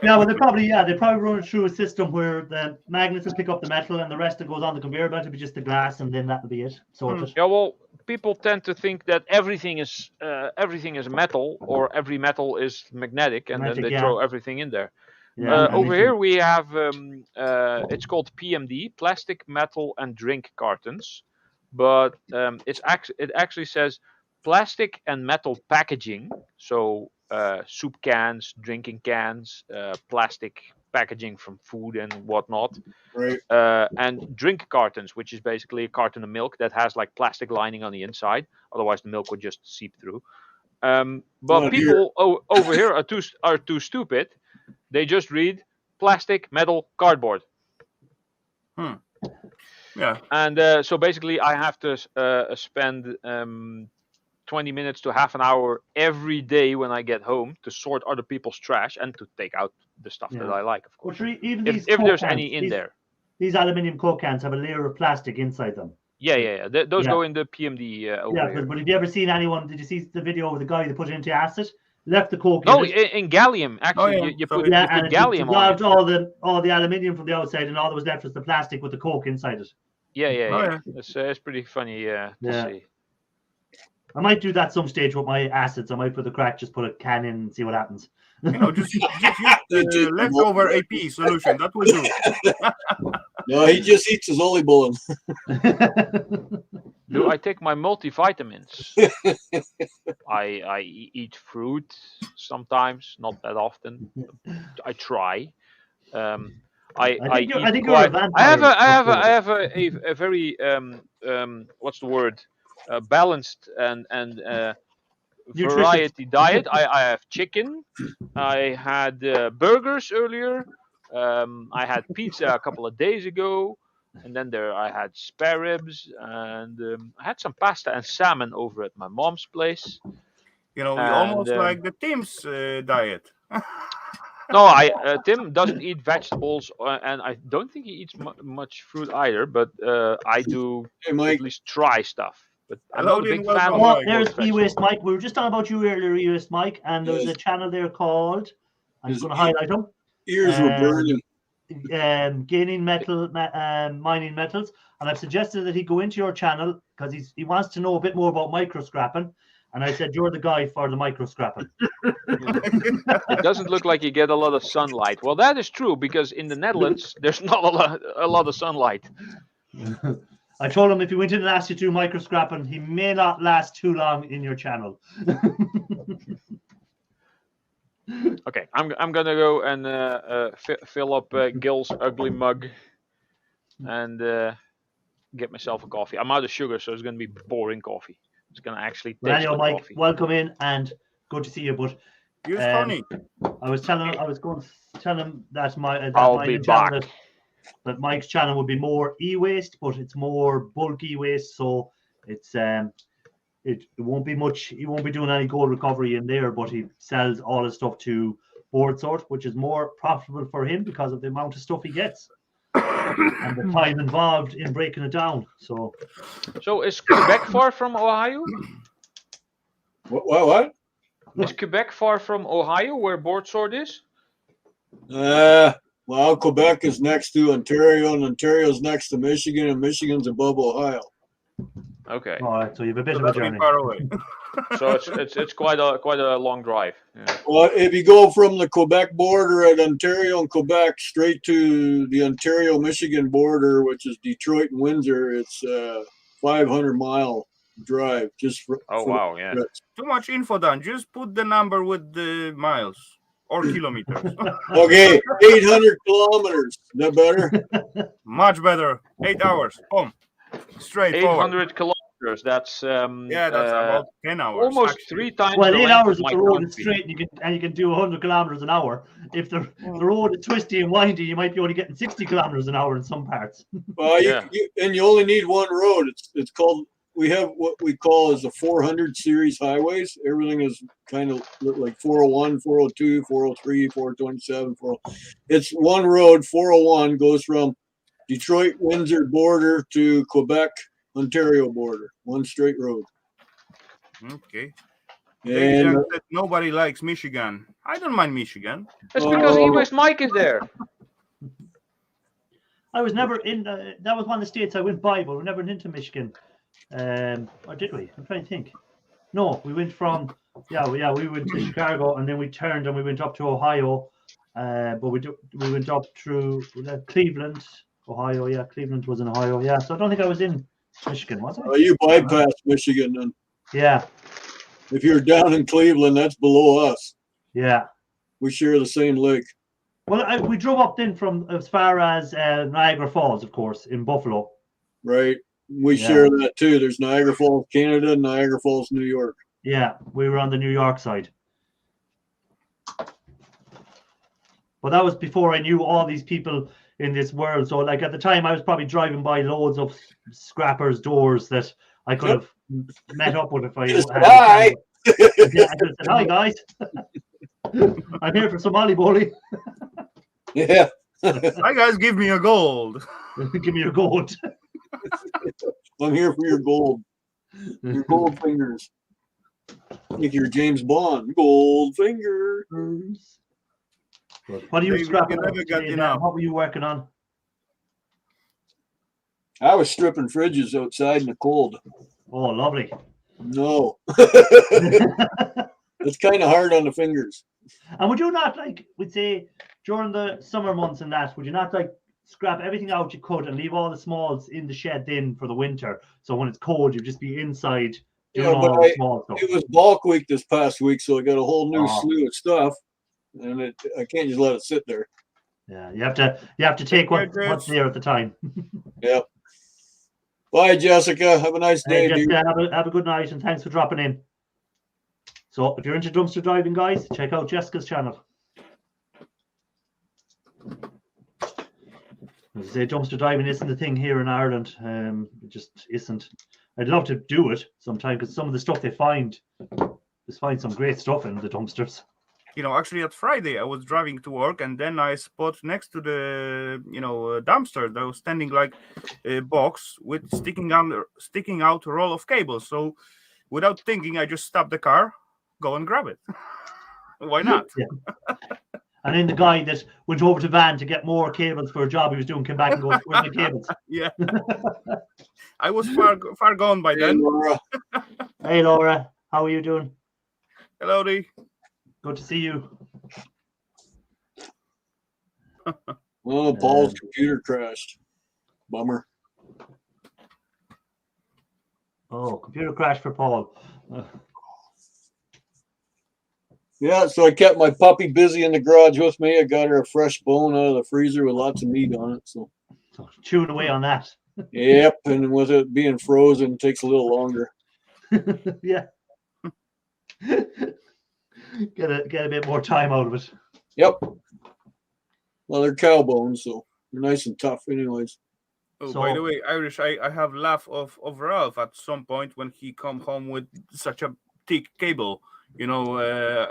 Yeah, well, they probably run it through a system where the magnets will pick up the metal and the rest that goes on the conveyor belt will be just the glass, and then that'll be it. Sorted. Yeah, well, people tend to think that everything is metal, or every metal is magnetic, and then they throw everything in there. Yeah, over here we have it's called PMD, plastic, metal, and drink cartons, but it actually says plastic and metal packaging. So soup cans, drinking cans, plastic packaging from food and whatnot, Right. and drink cartons, which is basically a carton of milk that has like plastic lining on the inside. Otherwise, the milk would just seep through. But Not here. people over here are too stupid. They just read plastic, metal, cardboard. Yeah. And so basically, I have to spend 20 minutes to half an hour every day when I get home to sort other people's trash and to take out the stuff that Yeah. I like, of Well, course. sure, even If these there's Coke any cans, in these, there. These aluminium Coke cans have a layer of plastic inside them. Yeah. Those Yeah. go in the PMD over Yeah, here. but have you ever seen anyone? Did you see the video of the guy that put it into acid? Left the Coke No, in it. in gallium, actually, yeah. you So put, Yeah, you and put it gallium on it. dissolved all the aluminium from the outside, and all that was left was the plastic with the Coke inside it. Yeah. Oh, yeah. It's pretty funny to Yeah. see. I might do that some stage with my acids. I might put the crack, just put a can in and see what happens. Just use the leftover AP solution. That will do. No, he just eats his Oli Bullen. Do I take my multivitamins? I eat fruit sometimes, not that often. I try. I think you're a vampire. I have a very what's the word, balanced and Nutritious. variety diet. I have chicken. I had burgers earlier. I had pizza a couple of days ago, and then I had spare ribs, and I had some pasta and salmon over at my mom's place. We almost like the Tim's diet. No, Tim doesn't eat vegetables, and I don't think he eats much fruit either. But I do Hey, Mike. at least try stuff. But I'm Hello, not a big Dean, fan welcome. of Oh, Mike. there's vegetables. E-Waste Mike. We were just talking about you earlier, E-Waste Mike, and there's Yes. a channel there called, I'm just His going to highlight them, ears were burning. Gaining Metal, Mining Metals. And I've suggested that he go into your channel because he wants to know a bit more about micro scrapping. And I said, you're the guy for the micro scrapping. It doesn't look like you get a lot of sunlight. Well, that is true because in the Netherlands there's not a lot of sunlight. I told him if he went in and asked you to do micro scrapping, he may not last too long in your channel. Okay, I'm gonna go and fill up Gil's ugly mug and get myself a coffee. I'm out of sugar, so it's gonna be boring coffee. It's gonna actually taste Well, anyway, like Mike, coffee. welcome in and good to see you. But Use honey. I was going to tell him that I'll be back. That Mike's channel would be more e-waste, but it's more bulk e-waste, so it's it won't be much. He won't be doing any gold recovery in there, but he sells all his stuff to Board Sort, which is more profitable for him because of the amount of stuff he gets and the time involved in breaking it down. So is Quebec far from Ohio? What? Is Quebec far from Ohio, where Board Sort is? Well, Quebec is next to Ontario, and Ontario's next to Michigan, and Michigan's above Ohio. Okay, all right, so you have a bit of a That'll be journey. far away. so it's quite a long drive. Yeah. Well, if you go from the Quebec border at Ontario and Quebec straight to the Ontario-Michigan border, which is Detroit and Windsor, it's a 500-mile drive. Oh wow, yeah. Too much info, Dan. Just put the number with the miles or kilometers. Okay, 800 kilometers. Is that better? Much better. 8 hours. Boom. Straight 800 kilometers. That's Yeah, that's about 10 hours. almost actually. 3 times. Well, the 8 length hours of if my the road is country. straight, and you can do 100 kilometers an hour. If the road is twisty and windy, you might be only getting 60 kilometers an hour in some parts. Well, Yeah. you only need one road. It's called. We have what we call as the 400 series highways. Everything is kind of like 401, 402, 403, 427, 40. It's one road. 401 goes from Detroit, Windsor border to Quebec, Ontario border. One straight road. Okay. And Nobody likes Michigan. I don't mind Michigan. It's because Oh. E-West Mike is there. I was never in. That was one of the states I went by, but we never went into Michigan. Or did we? I'm trying to think. No, we went from. We went to Chicago, and then we turned and we went up to Ohio. But we went up through Cleveland, Ohio. Yeah, Cleveland was in Ohio. Yeah, so I don't think I was in Michigan, was I? you bypass Michigan, and Yeah, if you're down in Cleveland, that's below us. yeah. We share the same lake. Well, we drove up then from as far as Niagara Falls, of course, in Buffalo. Right. We Yeah. share that too. There's Niagara Falls, Canada, and Niagara Falls, New York. Yeah, we were on the New York side. But that was before I knew all these people in this world. So, like at the time, I was probably driving by loads of scrappers' doors that I could have met up with if I Just had. hi. Yeah, I just said, hi guys. I'm here for Somali bowling. Yeah. Hi guys, give me a gold. Give me your gold. I'm here for your gold. Your gold fingers. Like your James Bond. Gold fingers. What are you David, scrapping? you never got today, enough. Dan? What were you working on? I was stripping fridges outside in the cold. Oh, lovely. No. It's kind of hard on the fingers. And would you not like, we'd say during the summer months and that, would you not like scrap everything out you could and leave all the smalls in the shed then for the winter? So when it's cold, you'd just be inside doing Yeah, but all the small stuff. It was bulk week this past week, so I got a whole new Oh. slew of stuff, and I can't just let it sit there. Yeah, you have to take what's there at the time. Yep. Bye, Jessica. Have a nice day, Hey, dude. Jessica, have a good night and thanks for dropping in. So if you're into dumpster driving, guys, check out Jessica's channel. As I say, dumpster driving isn't the thing here in Ireland. It just isn't. I'd love to do it sometime because some of the stuff they find, just find some great stuff in the dumpsters. You know, actually, at Friday, I was driving to work, and then I spot next to the dumpster that was standing like a box with sticking out a roll of cables. So, without thinking, I just stopped the car, go and grab it. Why not? Yeah. And then the guy that went over to Van to get more cables for a job he was doing came back and goes, "Where's my cables?" Yeah. I was far gone by Hey, then. Laura. Hey Laura, how are you doing? Hello, Dee. Good to see you. Oh, Paul's computer crashed. Bummer. Oh, computer crash for Paul. Yeah, so I kept my puppy busy in the garage with me. I got her a fresh bone out of the freezer with lots of meat on it. So, Chewing away on that. yep, and with it being frozen, it takes a little longer. Yeah. Get a bit more time out of it. Yep. Well, they're cow bones, so they're nice and tough, anyways. Oh, So- by the way, Irish, I have laugh of Ralph at some point when he come home with such a thick cable. You know,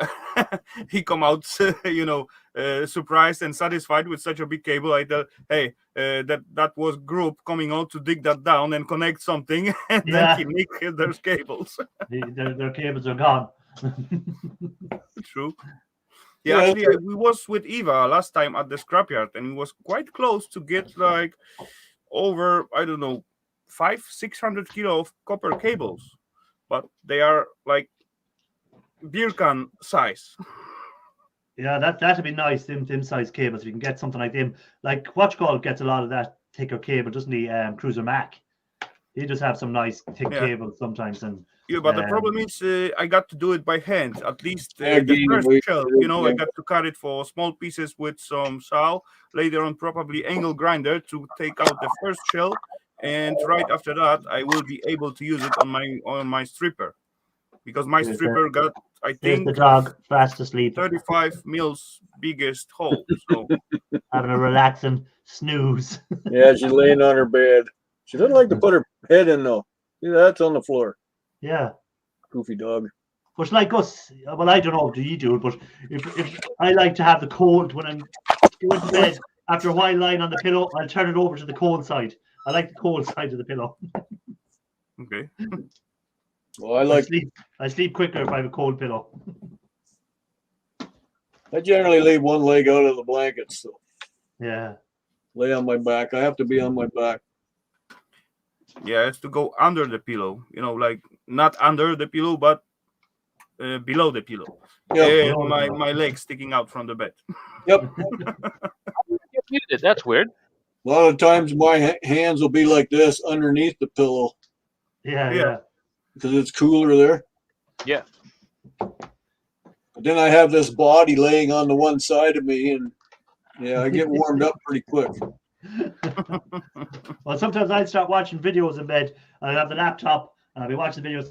he come out, surprised and satisfied with such a big cable. I tell, hey, that was group coming out to dig that down and connect something, and Yeah. then he nick their cables. Their cables are gone. True. Yeah, Yeah, actually, we was with Eva last time at the scrapyard, and we was quite close to get like over, I don't know, 500-600 kilo of copper cables, but they are like beer can size. Yeah, that'd be nice. Them size cables. If you can get something like them, like Watchcall gets a lot of that thicker cable, doesn't he? Cruiser Mac. He just have some nice thick Yeah. cables sometimes, and Yeah, but the Um, problem is I got to do it by hand. At least Yeah, the gain first weight, shell, I yeah. got to cut it for small pieces with some saw. Later on, probably angle grinder to take out the first shell, and right after that, I will be able to use it on my stripper, because my There's stripper got, I there's the think, dog fast asleep, 35 mils biggest hole. So having a relaxing snooze. Yeah, she's laying on her bed. She doesn't like to put her head in, though. See, that's on the floor. Yeah. Goofy dog. But like us, well, I don't know, do you do it? But if I like to have the cold when I'm going to bed, after a while lying on the pillow, I'll turn it over to the cold side. I like the cold side of the pillow. okay, Well, I sleep quicker if I have a cold pillow. I generally leave one leg out of the blanket, so Yeah. lay on my back. I have to be on my back. yeah, it's to go under the pillow. Like not under the pillow, but below the pillow. Yep. And my legs sticking out from the bed. Yep. You muted. That's weird. A lot of times my hands will be like this underneath the pillow Yeah. Yeah. because it's cooler there. Yeah. But then I have this body laying on the one side of me, and Yeah, I get warmed up pretty quick. Well, sometimes I'd start watching videos in bed, and I'd have the laptop, and I'd be watching the videos.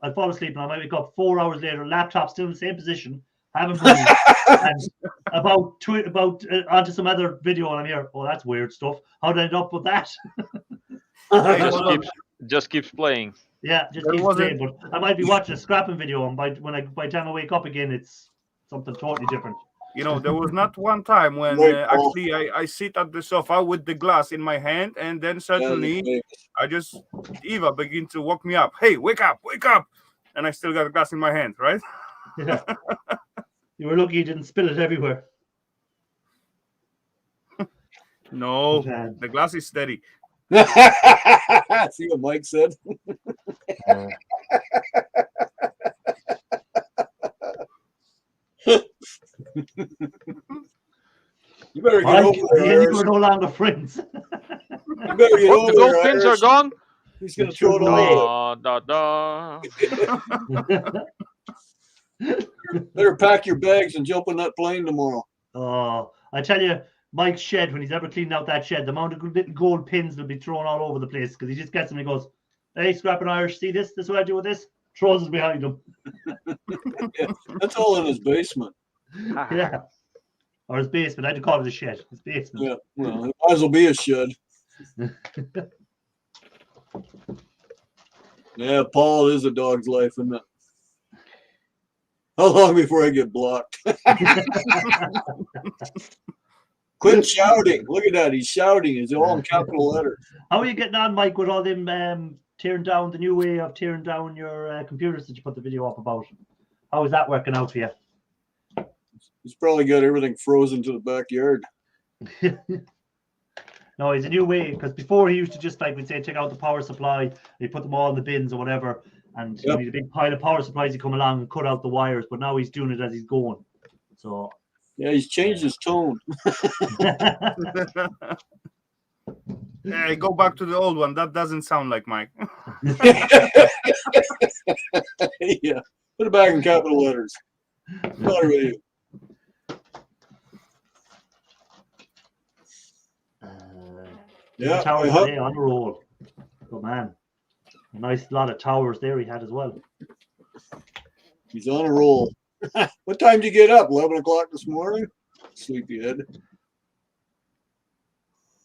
I'd fall asleep, and I might wake up 4 hours later, laptop still in the same position, haven't moved, and about onto some other video, and I'm here. Oh, that's weird stuff. How did I end up with that? Just keeps playing. Yeah, just There keep wasn't- playing. But I might be watching a scrapping video, and by the time I wake up again, it's something totally different. You know, there was not one time when Right, Paul. actually I sit at the sofa with the glass in my hand, and then suddenly Eva begin to wake me up. Hey, wake up, wake up! And I still got a glass in my hand, right? Yeah. You were lucky you didn't spill it everywhere. No, Man. the glass is steady. See what Mike said? You better get Mike, over there, you Irish. were no longer friends. You better get What, over the gold there, pins are Irish. gone? He's gonna throw it away. Da, da, da. Better pack your bags and jump on that plane tomorrow. Oh, I tell you, Mike's shed, when he's ever cleaned out that shed, the amount of little gold pins will be thrown all over the place because he just gets them and he goes, "Hey, Scrapping Irish, see this? This is what I do with this?" Throws it behind him. That's all in his basement. Yeah. Or his basement. I had to call it a shed. His basement. Yeah, well, it might as well be a shed. Yeah, Paul is a dog's life, isn't it? How long before I get blocked? Quit shouting. Look at that. He's shouting. It's all in capital letters. How are you getting on, Mike, with all them tearing down, the new way of tearing down your computers that you put the video up about? How is that working out for you? He's probably got everything frozen to the backyard. No, it's a new way, because before he used to just, like we'd say, take out the power supply, he put them all in the bins or whatever, and you need a big pile of power supplies to come along and cut out the wires, but now he's doing it as he's going. So Yeah, he's changed his tone. Hey, go back to the old one. That doesn't sound like Mike. Yeah, put it back in capital letters. Not really. Yeah, towers I hope- today on the roll. Good man. A nice lot of towers there he had as well. he's on a roll. What time did you get up? 11 o'clock this morning? Sleepyhead.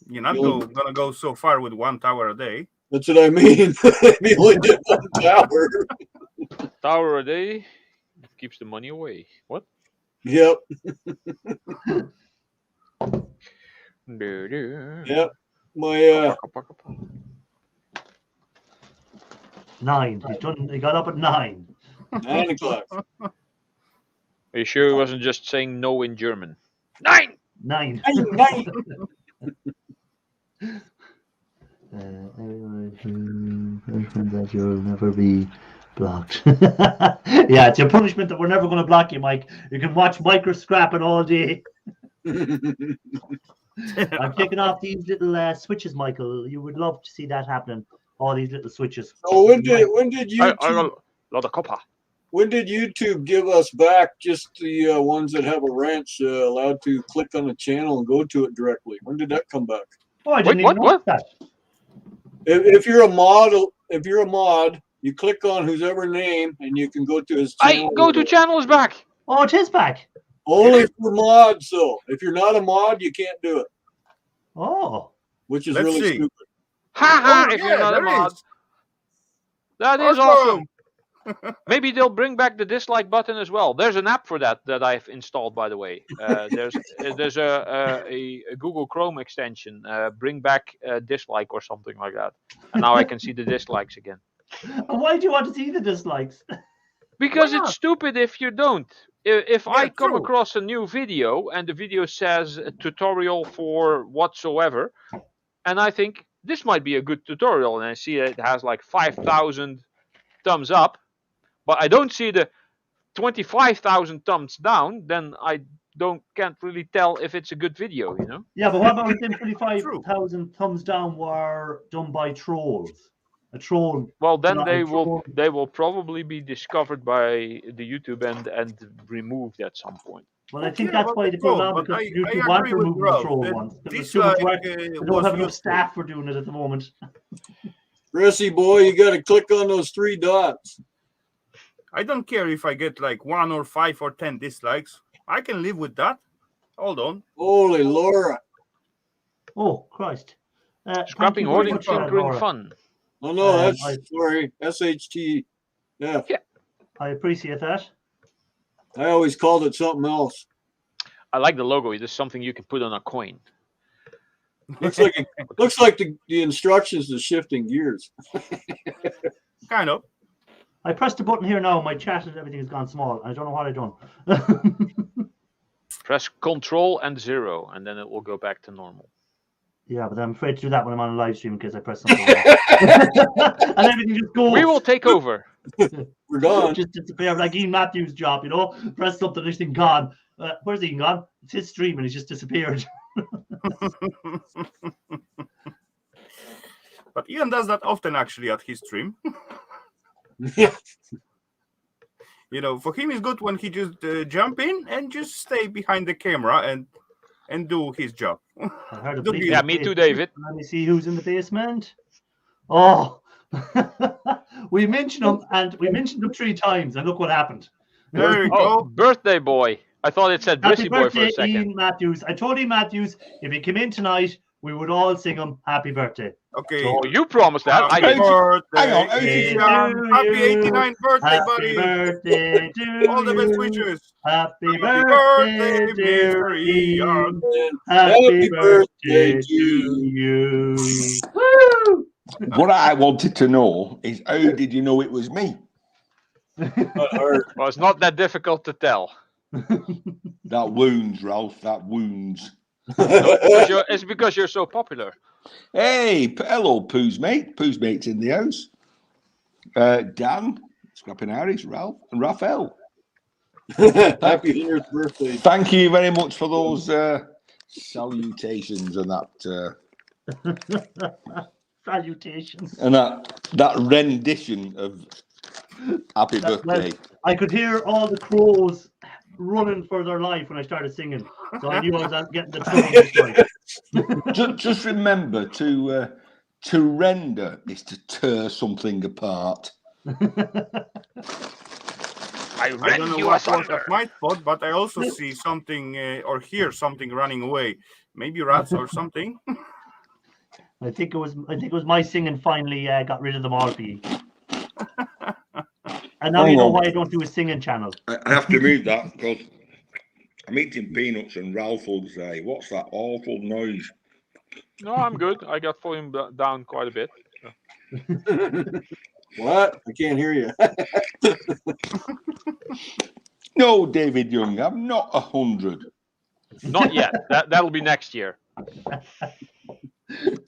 You're not You'll- gonna go so far with 1 tower a day. That's what I mean. He only did one tower. Tower a day keeps the money away. What? Yep. Do-do. Yep. My 9. He's done. He got up at 9. 9 o'clock. Are you sure he wasn't just saying no in German? 9! 9. 9. That you'll never be blocked. Yeah, it's your punishment that we're never going to block you, Mike. You can watch Micro Scrapping all day. I'm taking off these little switches, Michael. You would love to see that happening. All these little switches. So when did I YouTube got a lot of copper. when did YouTube give us back just the ones that have a ranch allowed to click on the channel and go to it directly? When did that come back? Oh, I didn't Wait, even what? know that. If you're a mod, you click on whose ever name and you can go to his channel. Go to channels back. Oh, it is back. Only for mods, though. If you're not a mod, you can't do it, Oh. which is Let's really see. stupid. Ha ha! Oh, If yeah, you're not a there mod. is. That is awesome. Maybe they'll bring back the dislike button as well. There's an app for that I've installed, by the way. There's a Google Chrome extension, bring back dislike or something like that. And now I can see the dislikes again. And why do you want to see the dislikes? Because Why not? it's stupid if you don't. If I Yeah, come true. across a new video and the video says a tutorial for whatsoever, and I think this might be a good tutorial, and I see it has like 5,000 thumbs up, but I don't see the 25,000 thumbs down, then I can't really tell if it's a good video, you know? Yeah, but what about if them 25,000 thumbs down were done by trolls? A troll. Well, then Not they a troll. will probably be discovered by the YouTube and removed at some point. Well, I Who think cares that's about why the they put it troll? on, But because I YouTube want agree to with remove the Ralph troll that ones. Because there's this too much like work. They don't was have enough useful. staff for doing it at the moment. Chrissy boy, you got to click on those 3 dots. I don't care if I get like 1 or 5 or 10 dislikes. I can live with that. Hold on. Holy Laura. Oh, Christ. Thank Scrapping you very hoarding, much for that, tinkering, Laura. fun. Oh no, that's I- sorry. SHT. Yeah, I appreciate that. I always called it something else. I like the logo. It is something you can put on a coin. Looks like the instructions to shifting gears. Kind of. I pressed the button here now. My chat and everything has gone small. I don't know what I've done. Press Control and 0, and then it will go back to normal. Yeah, but I'm afraid to do that when I'm on a live stream in case I press something wrong. And everything just goes. We will take over. We're done. Just disappear like Ian Matthews' job, you know? Press something, this thing gone. Where's Ian gone? It's his stream and he's just disappeared. But Ian does that often actually at his stream. Yeah. You know, for him it's good when he just jump in and just stay behind the camera and do his job. I heard a Don't bleep be- in Yeah, the me too, basement. David. Let me see who's in the basement. Oh, we mentioned him, and we mentioned him 3 times, and look what happened. There you Oh, go. birthday boy. I thought it said Happy Brissy boy for birthday, a second. Ian Matthews. I told Ian Matthews if he came in tonight, we would all sing him happy birthday. Okay. Oh, you promised that. I Happy didn't. birthday, Hang on, how did Ian. you- Happy 89th birthday, Happy buddy. birthday to All the best you. wishes. Happy Happy birthday, birthday, dear Mr. Ian. Ian. Happy birthday to you. Woo! What I wanted to know is how did you know it was me? Not hard. Well, it's not that difficult to tell. That wounds, Ralph. That wounds. It's because you're so popular. Hey, hello, Pooh's mate. Pooh's mate's in the house. Dan, Scrapping Harris, Ralph, and Raphael. Happy 100th birthday. Thank you very much for those salutations and Salutations. that rendition of Happy Birthday. I could hear all the crows running for their life when I started singing, so I knew I was getting the tone just right. Just remember to render is to tear something apart. I I don't rend know you what was asunder. at my spot, but I also see something or hear something running away. Maybe rats or something. I think it was my singing finally got rid of them all, P. And now you know why I don't do a singing channel. I have to move that because I'm eating peanuts and Ralph will say, "What's that awful noise?" No, I'm good. I got volume down quite a bit. What? I can't hear you. No, David Young, I'm not 100. Not yet. That'll be next year.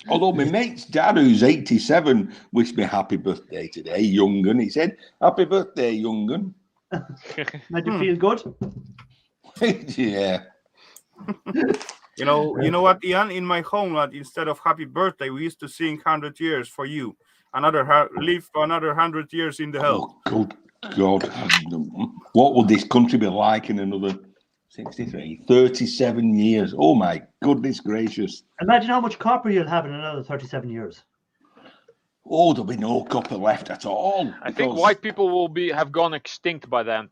Although my mate's dad, who's 87, wished me happy birthday today, Young'un. He said, "Happy birthday, Young'un." Made you feel good? Yeah. You know what, Ian? In my homeland, instead of happy birthday, we used to sing 100 years for you. Live for another 100 years in the hell. Oh, good God. What would this country be like in another 37 years? Oh, my goodness gracious. Imagine how much copper you'll have in another 37 years. Oh, there'll be no copper left at all. I think because- white people will have gone extinct by then.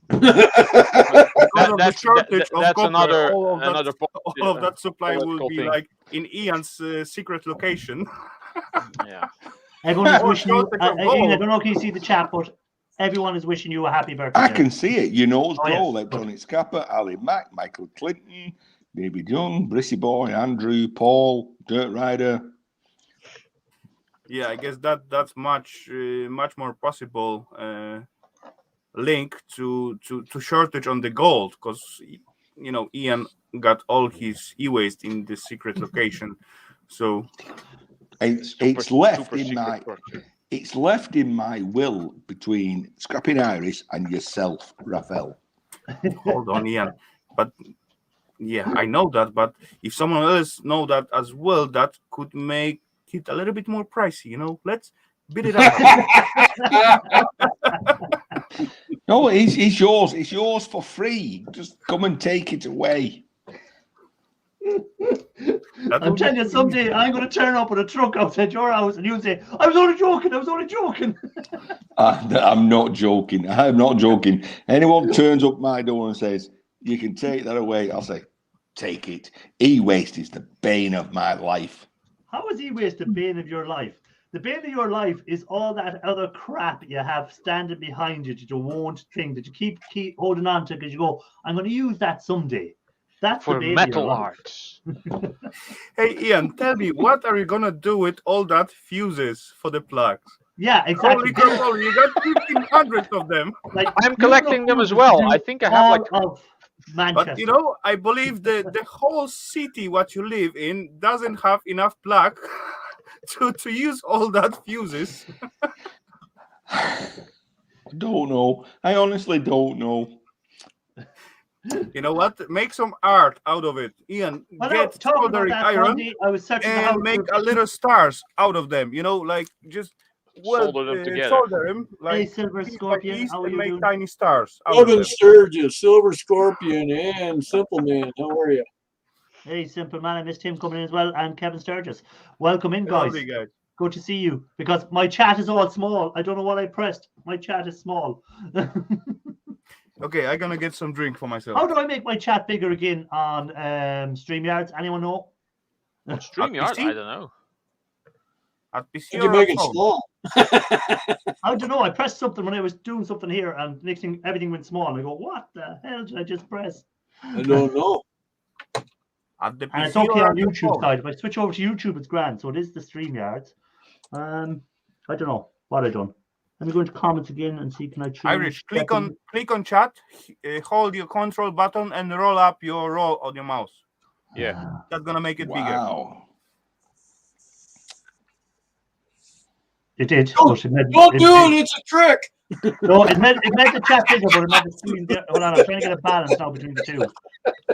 That's another point. All of that supply will political be thing. like in Ian's secret location. Yeah. Everyone is Oh, wishing you. shortage of Ian, I gold. don't know if you see the chat, but everyone is wishing you a happy birthday. I can see it. You know, Oh, yes. Joe, Electronic Scapper, Ali Mack, Michael Clinton, David Young, Brissy Boy, Andrew, Paul, Dirt Rider. Yeah, I guess that's much more possible link to shortage on the gold, because Ian got all his e-waste in the secret location. So It's left Super in secret my structure. it's left in my will between Scrapping Iris and yourself, Raphael. hold on, Ian. But yeah, I know that. But if someone else know that as well, that could make it a little bit more pricey. Let's bid it up. No, it's yours. It's yours for free. Just come and take it away. I'm telling you, someday I'm going to turn up with a truck outside your house and you'll say, I was only joking. I'm not joking. I'm not joking. Anyone turns up my door and says, you can take that away, I'll say, take it. E-waste is the bane of my life. How is e-waste the bane of your life? The bane of your life is all that other crap you have standing behind you that you won't think, that you keep holding on to because you go, I'm going to use that someday. That's For the bane metal of your arts. Hey, Ian, tell me, what are you going to do with all that fuses for the plugs? Yeah, exactly. Holy crap, you got 1,500 of them. Like, I'm collecting them as well. I think I have like of Manchester. But, you know, I believe the whole city what you live in doesn't have enough plug to use all that fuses. Don't know. I honestly don't know. You know what? Make some art out of it. Ian, get soldering iron I was searching and make a little stars out of them. You know, like just solder them together. Solder them like hey, Silver Scorpion, how are you make doing? tiny stars. Logan Sturgis, Silver Scorpion, and Simple Man. How are you? Hey, Simple Man, I missed him coming in as well, and Kevin Sturgis. Welcome in, guys. Good to see you, because my chat is all small. I don't know what I pressed. My chat is small. Okay, I'm gonna get some drink for myself. How do I make my chat bigger again on StreamYards? Anyone know? StreamYard? I don't know. You make it small. I don't know. I pressed something when I was doing something here, and next thing everything went small. And I go, what the hell did I just press? I don't know. And it's okay on YouTube side. If I switch over to YouTube, it's grand. So it is the StreamYards. I don't know what I done. Let me go into comments again and see, can I change? Irish, click on chat, hold your control button and roll up your roll on your mouse. Yeah. That's gonna make it bigger. Wow. It did. Don't do it, it's a trick. No, it made the chat bigger, but it made the screen get, hold on, I'm trying to get a balance now between the two.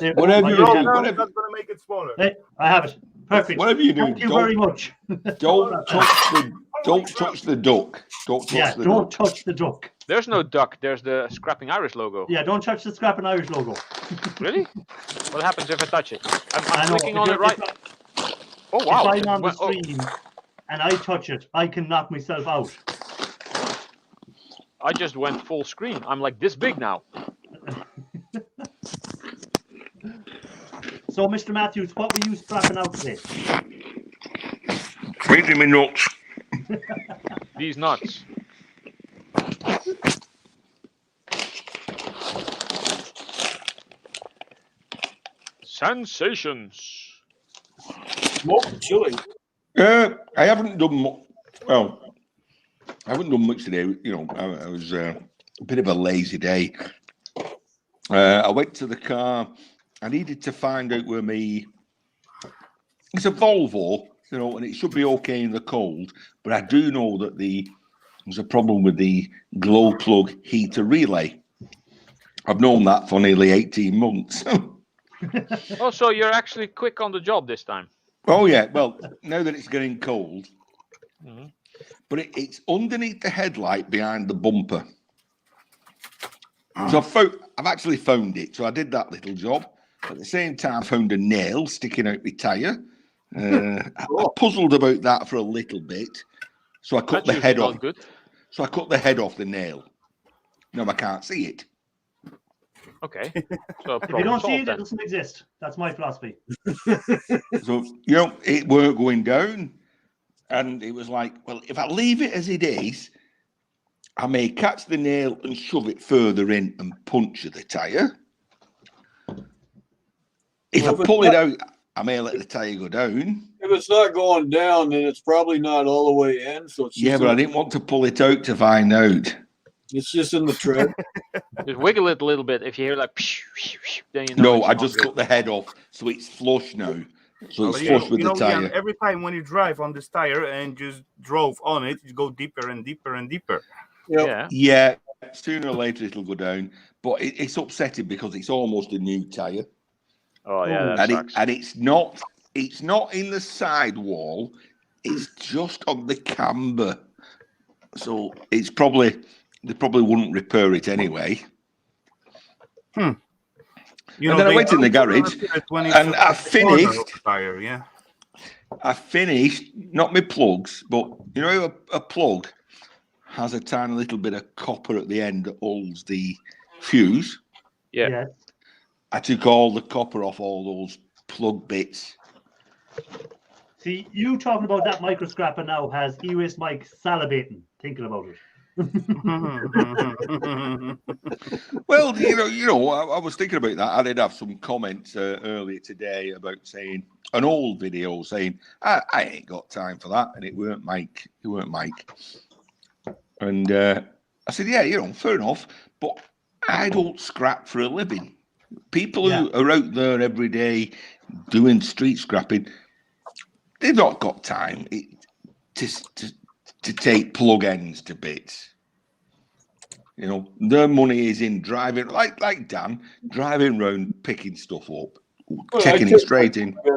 There, Whatever you do, that's gonna make it smaller. Hey, I have it. Perfect. Whatever you do, thank you very much. Don't touch the duck. Don't touch the duck. There's no duck. There's the Scrapping Irish logo. Yeah, don't touch the Scrapping Irish logo. Really? What happens if I touch it? I'm know, clicking on it right. Oh wow! If I'm on the stream and I touch it, I can knock myself out. I just went full screen. I'm like this big now. So, Mr. Matthews, what were you scrapping out today? Feeding me nuts. These nuts. Sensations. Smoked chili. I haven't done much. Well, I haven't done much today. You know, I was a bit of a lazy day. I went to the car. I needed to find out where it's a Volvo, you know, and it should be okay in the cold. But I do know that there's a problem with the glow plug heater relay. I've known that for nearly 18 months. Oh, so you're actually quick on the job this time. Oh, yeah. Well, now that it's getting cold. Mm-hmm. But it's underneath the headlight behind the bumper. So I've actually found it. So I did that little job. At the same time, I found a nail sticking out my tyre. I puzzled about that for a little bit. So I cut the head off. Good. So I cut the head off the nail. No, I can't see it. Okay. So if you don't see it, it doesn't exist. That's my philosophy. So, you know, it weren't going down. And it was like, well, if I leave it as it is, I may catch the nail and shove it further in and puncture the tyre. If I pull it out, I may let the tyre go down. If it's not going down, then it's probably not all the way in. So it's but I didn't want to pull it out to find out. It's just in the tread. Just wiggle it a little bit. If you hear like, then you know. No, I just cut the head off, so it's flush now. So it's flush with the tyre. Ian, every time when you drive on this tyre and just drove on it, you go deeper and deeper and deeper. Yep. Yeah. Sooner or later it'll go down, but it's upsetting because it's almost a new tyre. Oh yeah, and it's not in the sidewall. It's just on the camber, so it's probably they probably wouldn't repair it anyway. You And then I they went in the don't garage, repair it when it's and a I corner finished. of the tire, yeah. I finished, not my plugs, but you know, a plug has a tiny little bit of copper at the end that holds the fuse. Yeah. Yes. I took all the copper off all those plug bits. See, you talking about that micro scrapper now has Ewis Mike salivating, thinking about it. Well, I was thinking about that. I did have some comments earlier today about saying an old video saying I ain't got time for that, and it weren't Mike. And I said, yeah, fair enough, but I don't scrap for a living. People who are out there every day doing street scrapping, they've not got time to take plug ends to bits. Their money is in driving, like Dan, driving around, picking stuff up, taking it straight in. I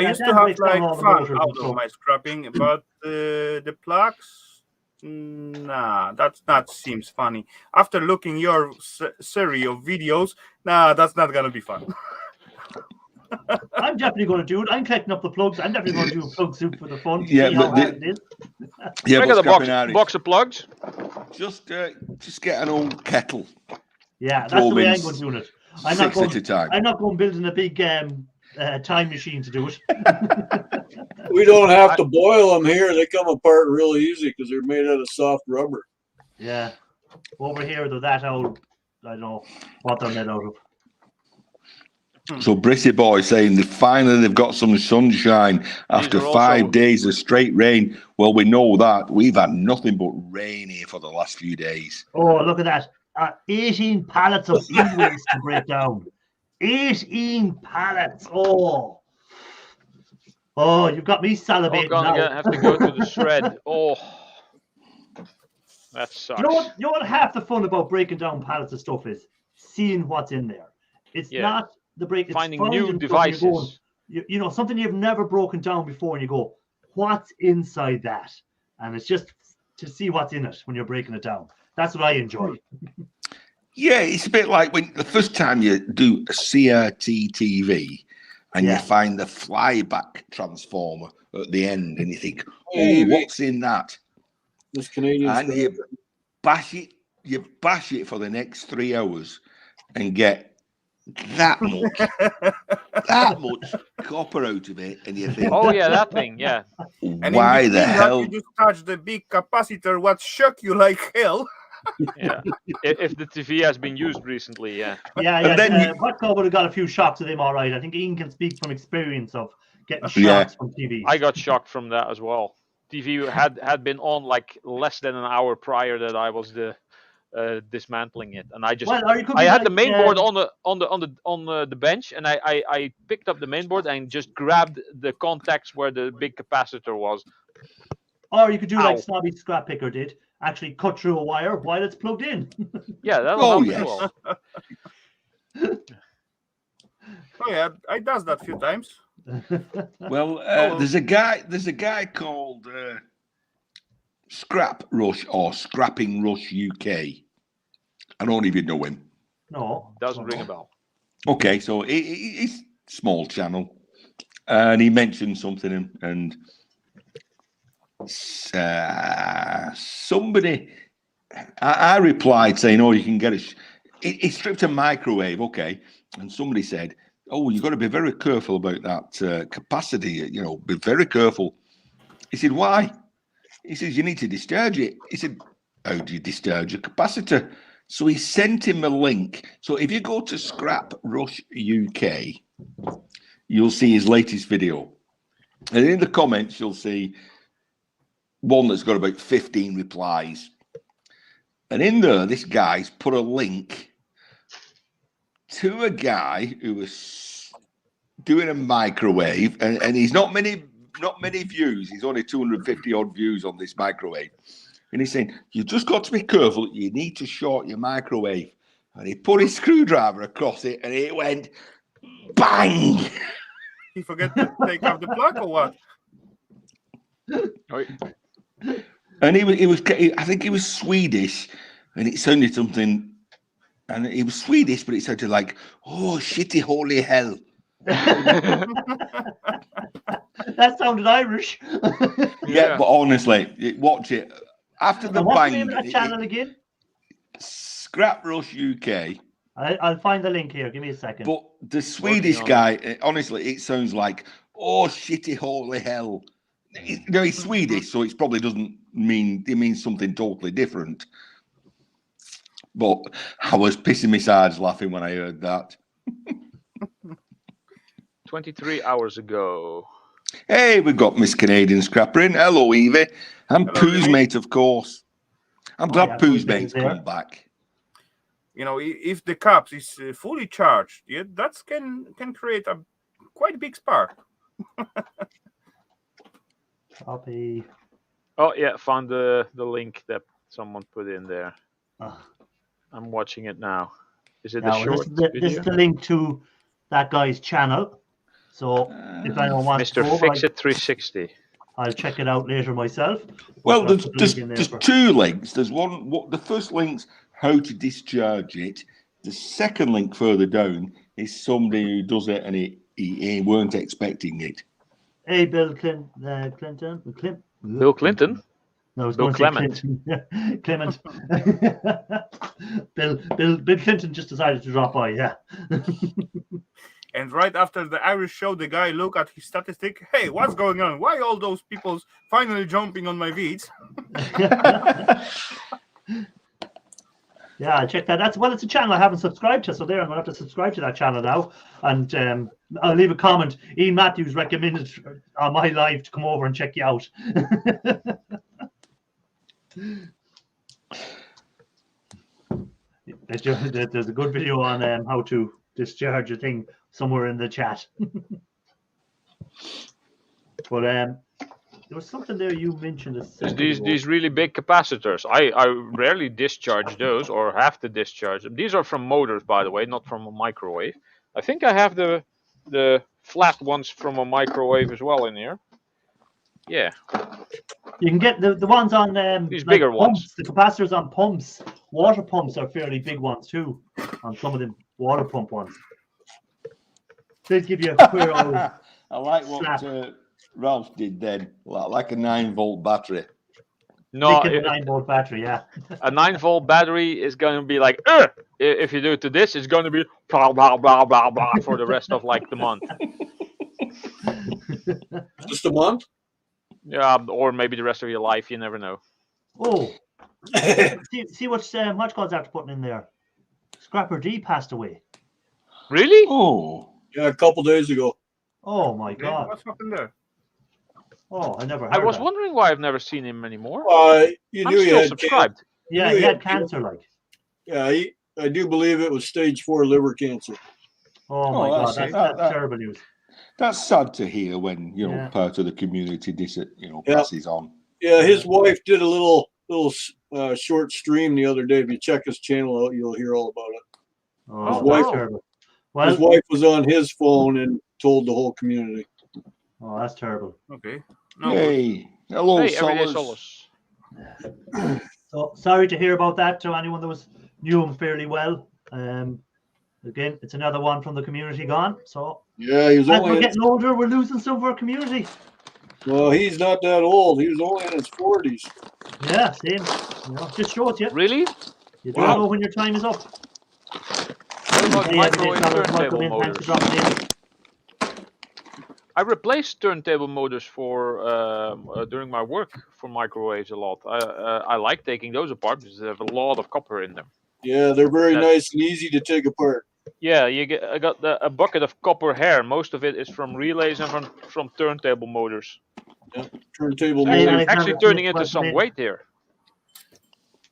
used to that have breaks down all the fun motors and out of stuff. my scrapping, but the plugs, nah, that seems funny. After looking your series of videos, nah, that's not gonna be fun. I'm definitely going to do it. I'm collecting up the plugs. I'm definitely going to do a plug soup for the fun to Yeah, see how but hard it is. Yeah, I but got scrapping a Irish, box of plugs. just get an old kettle. Yeah, that's Throw the way them I'm going to do it. I'm six not at a time. I'm not going building a big time machine to do it. We don't have to boil them here. They come apart really easy because they're made out of soft rubber. Yeah. Over here, they're that old. I don't know what they're made out of. So Brissy Boy saying they've got some sunshine after are also- 5 days of straight rain. Well, we know that. We've had nothing but rain here for the last few days. Oh, look at that. 18 pallets of e-waste to break down. 18 pallets. Oh, you've got me Oh, salivating now. have to go to the shred. Oh, that sucks. You know what half the fun about breaking down pallets of stuff is? Seeing what's in there. It's not the break. It's Finding new something devices. you're going, something you've never broken down before, and you go, what's inside that? And it's just to see what's in it when you're breaking it down. That's what I enjoy. Yeah, it's a bit like when the first time you do a CRT TV and you find the flyback transformer at the end, and you think, what's in that? This Canadian And you bash it for the next 3 hours and get that much copper out of it, and you think, Oh yeah, that thing. Yeah. And why in the between that, hell? you just touch the big capacitor, what shook you like hell. Yeah. If the TV has been used recently, yeah. Yeah. And then Watco would have got a few shocks of him, all right. I think Ian can speak from experience of getting Yeah. shocks from TV. I got shocked from that as well. TV had been on like less than an hour prior that I was dismantling it, and I just I had the main board on the bench, and I picked up the main board and just grabbed the contacts where the big capacitor was. Or you could do like Snobby Scrap Picker did, actually cut through a wire while it's plugged in. Yeah, that'll help as well. Oh yeah, I does that a few times. Well, there's a guy called Scrap Rush or Scrapping Rush UK. I don't even know him. No, doesn't ring a bell. Okay, so it's small channel, and he mentioned something, and somebody, I replied saying, "Oh, you can get he stripped a microwave, okay," and somebody said, "Oh, you've got to be very careful about that capacity. Be very careful." He said, "Why?" He says, "You need to discharge it." He said, "How do you discharge a capacitor?" So he sent him a link. So if you go to Scrap Rush UK, you'll see his latest video. And in the comments, you'll see one that's got about 15 replies. And in there, this guy's put a link to a guy who was doing a microwave, and he's not many views. He's only 250 odd views on this microwave. And he's saying, you've just got to be careful. You need to short your microwave. And he put his screwdriver across it, and it went bang. He forget to take off the plug or what? And I think he was Swedish, and it sounded something. And he was Swedish, but it sounded like, "Oh, shitty holy hell." That sounded Irish. Yeah, but honestly, watch it after the And what's the bang. name of that channel again? Scrap Rush UK. I'll find the link here. Give me a second. But the Swedish guy, honestly, it sounds like, "Oh, shitty holy hell." No, he's Swedish, so it probably doesn't mean, it means something totally different. But I was pissing my sides laughing when I heard that. 23 hours ago. Hey, we've got Miss Canadian Scrapper in. Hello, Evie. And Hello, Pooh's Evie. mate, of course. I'm glad yeah, Pooh's Pooh's mate's there. come back. You know, if the caps is fully charged, yeah, that can create a quite big spark. Copy. Oh yeah, found the link that someone put in there. Oh. I'm watching it now. Is it Now, a short this video? is the link to that guy's channel. So if anyone wants to Mr. go over, Fix It 360. I'll check it out later myself. Well, But I'll put the there's link in there there's for- two links. There's one. The first link's how to discharge it. The second link further down is somebody who does it and he weren't expecting it. Hey, Bill Clinton. Bill Clinton? No, I was Bill going to say Clement. Bill Clinton just decided to drop by. Yeah. And right after the Irish show, the guy look at his statistic. Hey, what's going on? Why all those people finally jumping on my vids? Yeah, check that. It's a channel I haven't subscribed to, so there I'm gonna have to subscribe to that channel now. And I'll leave a comment. Ian Matthews recommended on my live to come over and check you out. There's a good video on how to discharge a thing somewhere in the chat. But there was something there you mentioned. These really big capacitors. I rarely discharge those or have to discharge them. These are from motors, by the way, not from a microwave. I think I have the flat ones from a microwave as well in here. Yeah. You can get the ones on These like bigger pumps, ones. the capacitors on pumps. Water pumps are fairly big ones too. On some of the water pump ones, they give you a queer old I like what slap. Ralph did then, like a 9-volt battery. No, Stick in a 9-volt battery. Yeah. a 9-volt battery is going to be like, if you do it to this, it's going to be blah, blah, blah, blah, blah for the rest of like the month. Just a month? Yeah, or maybe the rest of your life. You never know. Oh, see what Hodgkins after putting in there. Scrapper D passed away. Really? Oh. Yeah, a couple days ago. Oh my Yeah, God. what's happened there? Oh, I never heard I was that. wondering why I've never seen him anymore. You I'm knew he still had subscribed. Yeah, he had cancer, like. Yeah, I do believe it was stage 4 liver cancer. Oh my God, that's- that's terrible news. That's sad to hear when Yeah. part of the community Yeah. passes on. Yeah, his wife did a little short stream the other day. If you check his channel out, you'll hear all about it. Oh, His wife- that's terrible. His Well, wife was on his phone and told the whole community. oh, that's terrible. Okay. No, Hey, hello, Hey, everyday Solus. solace. So sorry to hear about that to anyone that knew him fairly well. Again, it's another one from the community gone. So Yeah, he was as only. we're getting older, we're losing some of our community. Well, he's not that old. He was only in his 40s. Yeah, same. Just shows you. Really? You don't Wow. know when your time is up. What about Hey, microwave everyday fellas, welcome turntable in. Thanks for motors? dropping in. I replaced turntable motors for during my work for microwaves a lot. I like taking those apart because they have a lot of copper in them. Yeah, they're very Yeah. nice and easy to take apart. Yeah, I got a bucket of copper hair. Most of it is from relays and from turntable motors. Turntable Hey, motor. Alexander Actually Smith, turning into welcome some in. weight here.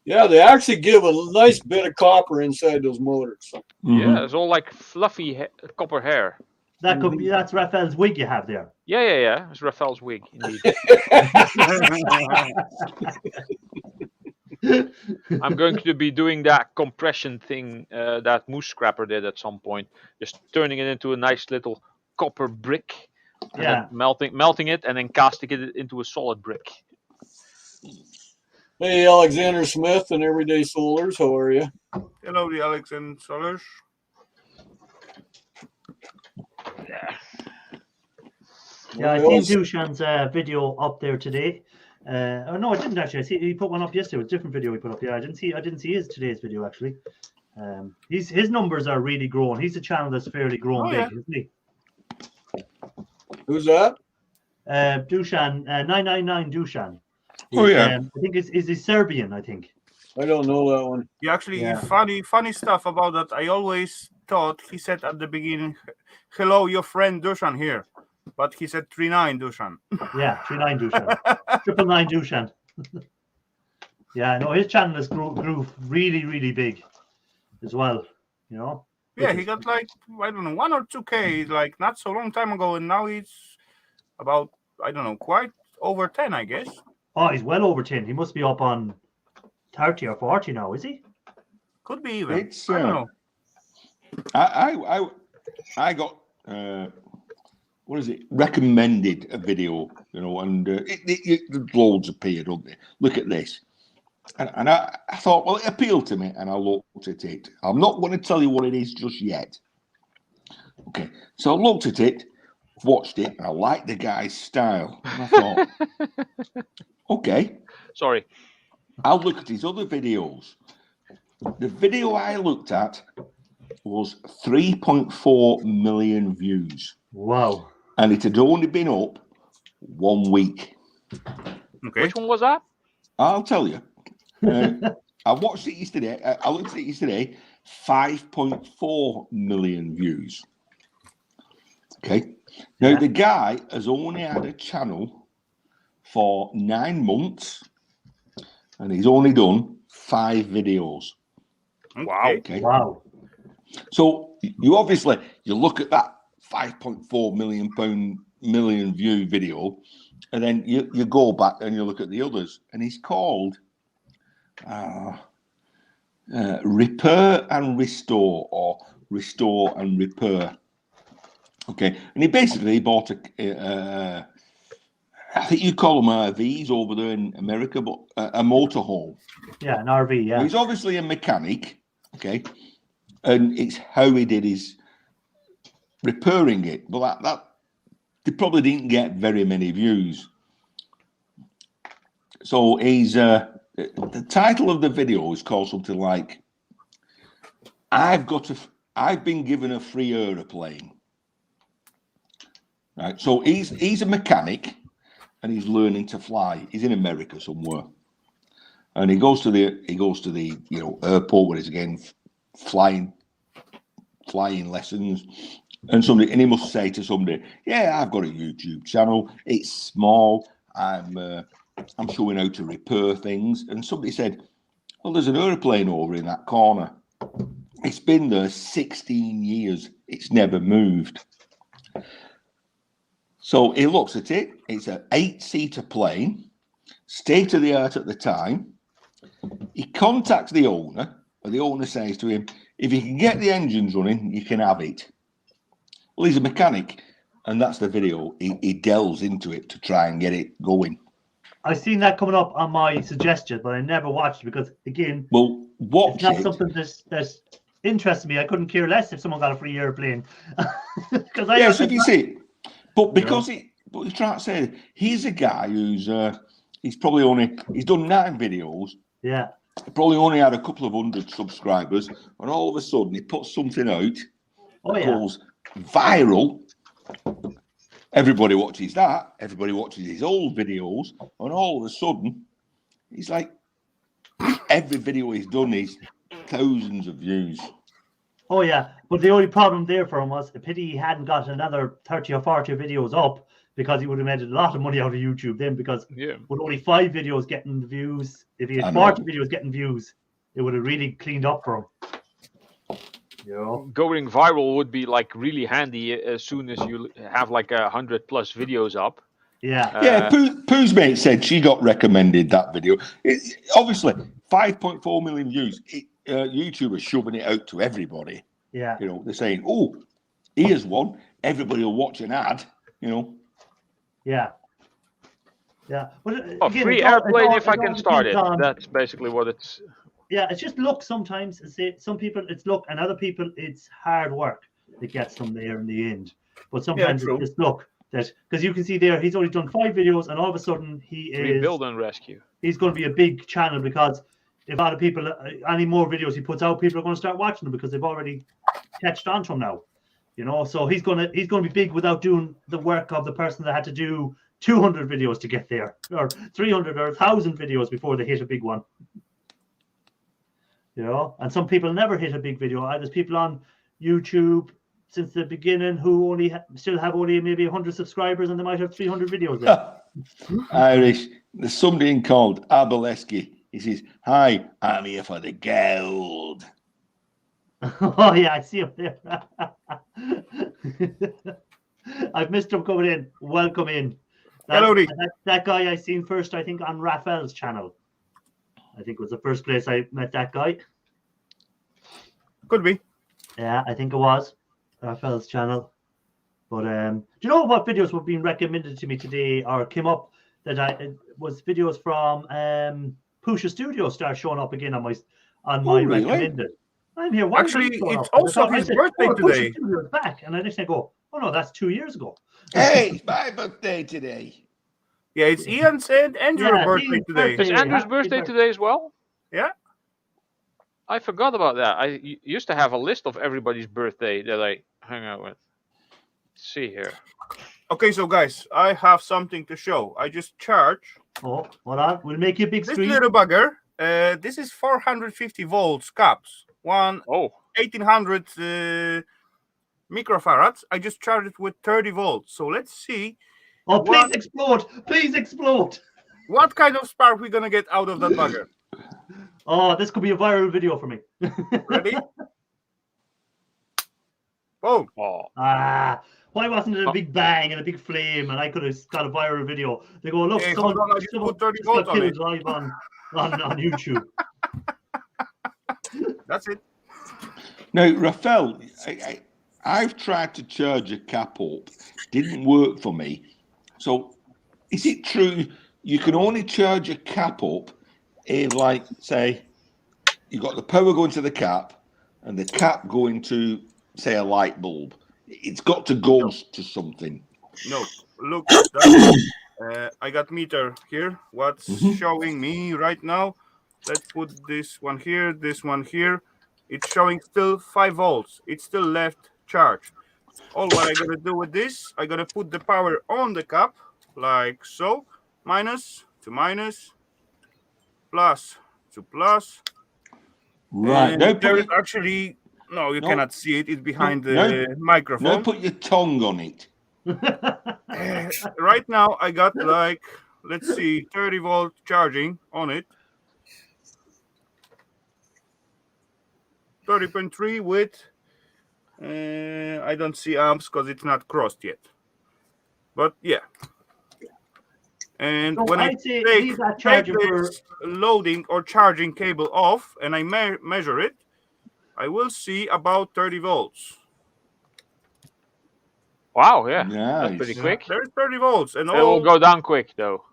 Yeah, they actually give a nice bit of copper inside those motors. Mhm. Yeah, it's all like fluffy copper hair. That could be that's Raphael's wig you have there. Yeah. It's Raphael's wig, indeed. I'm going to be doing that compression thing that Moose Scrapper did at some point, just turning it into a nice little copper brick, and Yeah. then melting it, and then casting it into a solid brick. Hey, Alexander Smith and Everyday Solars, how are you? Hello, the Alex and Solers. Yeah, I Well, seen was- Dushan's video up there today. Oh no, I didn't actually. I see he put one up yesterday. It was a different video he put up. Yeah, I didn't see his today's video actually. His numbers are really growing. He's a channel that's fairly grown Oh, big, yeah. isn't he? Who's that? Dushan 999 Dushan. Oh, yeah. I think is he Serbian? I think. I don't know that one. Yeah, actually, Yeah. funny stuff about that. I always thought he said at the beginning, "Hello, your friend Dushan here," but he said 39 Dushan. Yeah, 39 Dushan, 999 Dushan. Yeah, no, his channel has grew really big as well. You know. Yeah, he got like, I don't know, 1 or 2K like not so long time ago, and now he's about, I don't know, quite over 10, I guess. Oh, he's well over 10. He must be up on 30 or 40 now, is he? Could be even. It's, I don't know. I got what is it? Recommended a video, you know, and there's loads appeared, don't they? Look at this, and I thought, well, it appealed to me, and I looked at it. I'm not going to tell you what it is just yet. Okay, so I looked at it, watched it, and I liked the guy's style, and I thought, okay, Sorry. I'll look at his other videos. The video I looked at was 3.4 million views, Wow. and it had only been up 1 week. Okay. Which one was that? I'll tell you. I watched it yesterday. I looked at it yesterday. 5.4 million views. Okay. Now Yeah. the guy has only had a channel for 9 months, and he's only done 5 videos. Wow. Okay. Wow. So you obviously you look at that 5.4 million view video, and then you go back and you look at the others, and he's called Repair and Restore, or Restore and Repair. Okay, and he basically bought a I think you call them RVs over there in America, but a motorhome. Yeah, an RV, Now, yeah. he's obviously a mechanic, okay, and it's how he did his repairing it. But that they probably didn't get very many views. So he's the title of the video is called something like I've been given a free aeroplane. Right. So he's a mechanic and he's learning to fly. He's in America somewhere. And he goes to the airport where he's again flying lessons, and he must say to somebody, "Yeah, I've got a YouTube channel. It's small. I'm showing how to repair things." And somebody said, "Well, there's an airplane over in that corner. It's been there 16 years. It's never moved." So he looks at it. It's an 8-seater plane, state of the art at the time. He contacts the owner, and the owner says to him, "If you can get the engines running, you can have it." Well, he's a mechanic, and that's the video. He delves into it to try and get it going. I've seen that coming up on my suggestion, but I never watched it because, again, Well, it's watch not it. something that's interested me. I couldn't care less if someone got a free airplane. Because Yes, if you see it. But because but he's trying to say, he's a guy who's he's done 9 videos. Yeah. Probably only had a couple of 100 subscribers, and all of a sudden he puts something out Oh, yeah. goes viral. Everybody watches that. Everybody watches his old videos, and all of a sudden, he's like, every video he's done is thousands of views. Oh, yeah. But the only problem there for him was a pity he hadn't got another 30 or 40 videos up, because he would have made a lot of money out of YouTube then, because Yeah. with only 5 videos getting the views, if he I had know. 40 videos getting views, it would have really cleaned up for him. You know? Going viral would be like really handy as soon as you have like 100+ videos up. Yeah. Yeah, Pooh's mate said she got recommended that video. Obviously, 5.4 million views. YouTube is shoving it out to everybody. Yeah. You know, they're saying, "Oh, here's one. Everybody will watch an ad." You know. Yeah. Yeah. But Oh, again, free it's all- airplane if I it all can start it. depends on- That's basically what it's. Yeah, it's just luck sometimes. Some people it's luck, and other people it's hard work that gets them there in the end. But sometimes true. it's just luck that because you can see there he's only done 5 videos, and all of a sudden Rebuild and rescue. he's going to be a big channel because if a lot of people any more videos he puts out, people are going to start watching them because they've already catched on to him now. So he's going to be big without doing the work of the person that had to do 200 videos to get there, or 300 or 1,000 videos before they hit a big one. And some people never hit a big video. There's people on YouTube since the beginning who still have only maybe 100 subscribers, and they might have 300 videos there. Irish. There's somebody in called Abeleski. He says, "Hi, I'm here for the gold." Oh yeah, I see him there. I've missed him coming in. Welcome in. Hello, That guy I seen first, I think, on Raphael's channel. I think was the first place I met that guy. Could be. Yeah, I think it was Raphael's channel. But do you know what videos were being recommended to me today or came up that it was videos from Pusha Studio start showing up again on my Really? recommended. I'm here. Why Actually, is he showing it's up? And I also thought- I his said, birthday Pusha today. Studio is back, and I just go, oh no, that's 2 years ago. Hey, it's my birthday today. Yeah, it's Ian's and Andrew's Yeah, birthday Ian's today. birthday. Is Andrew's happy birthday birthday. today as well? Yeah. I forgot about that. I used to have a list of everybody's birthday that I hung out with. Let's see here. Okay, so guys, I have something to show. I just charged Oh, hold on. We'll make you a big this screen. little bugger. This is 450 volts caps. One Oh, 1800 microfarads. I just charged it with 30 volts. So let's see Oh, please What? explode. Please explode. what kind of spark we're gonna get out of that bugger. Oh, this could be a viral video for me. Ready? Boom. oh. Why wasn't it a big bang and a big flame and I could have got a viral video? They go, look, Hey, someone, hold on, I just someone put 30 just got volts on killed it. live on YouTube. That's it. Now, Raphael, I've tried to charge a cap up. Didn't work for me. So, is it true you can only charge a cap up if, like, say, you've got the power going to the cap and the cap going to, say, a light bulb? It's got to go to something. No, look at that. I got meter here. What's showing me right now? Let's put this one here, this one here. It's showing still 5 volts. It's still left charge. All what I gotta do with this, I gotta put the power on the cap, like so. Minus to minus, plus to plus. Right. And Now there is put, actually, no, you No. cannot see it. It's behind the No. microphone. now put your tongue on it. Right now I got like, let's see, 30 volt charging on it. 30.3 with I don't see amps because it's not crossed yet, but yeah. And So when I I'd say take leave that charger for this loading or charging cable off and I measure it, I will see about 30 volts. Wow, yeah. That's Nice. pretty quick. There's 30 volts, and It will all. go down quick, though.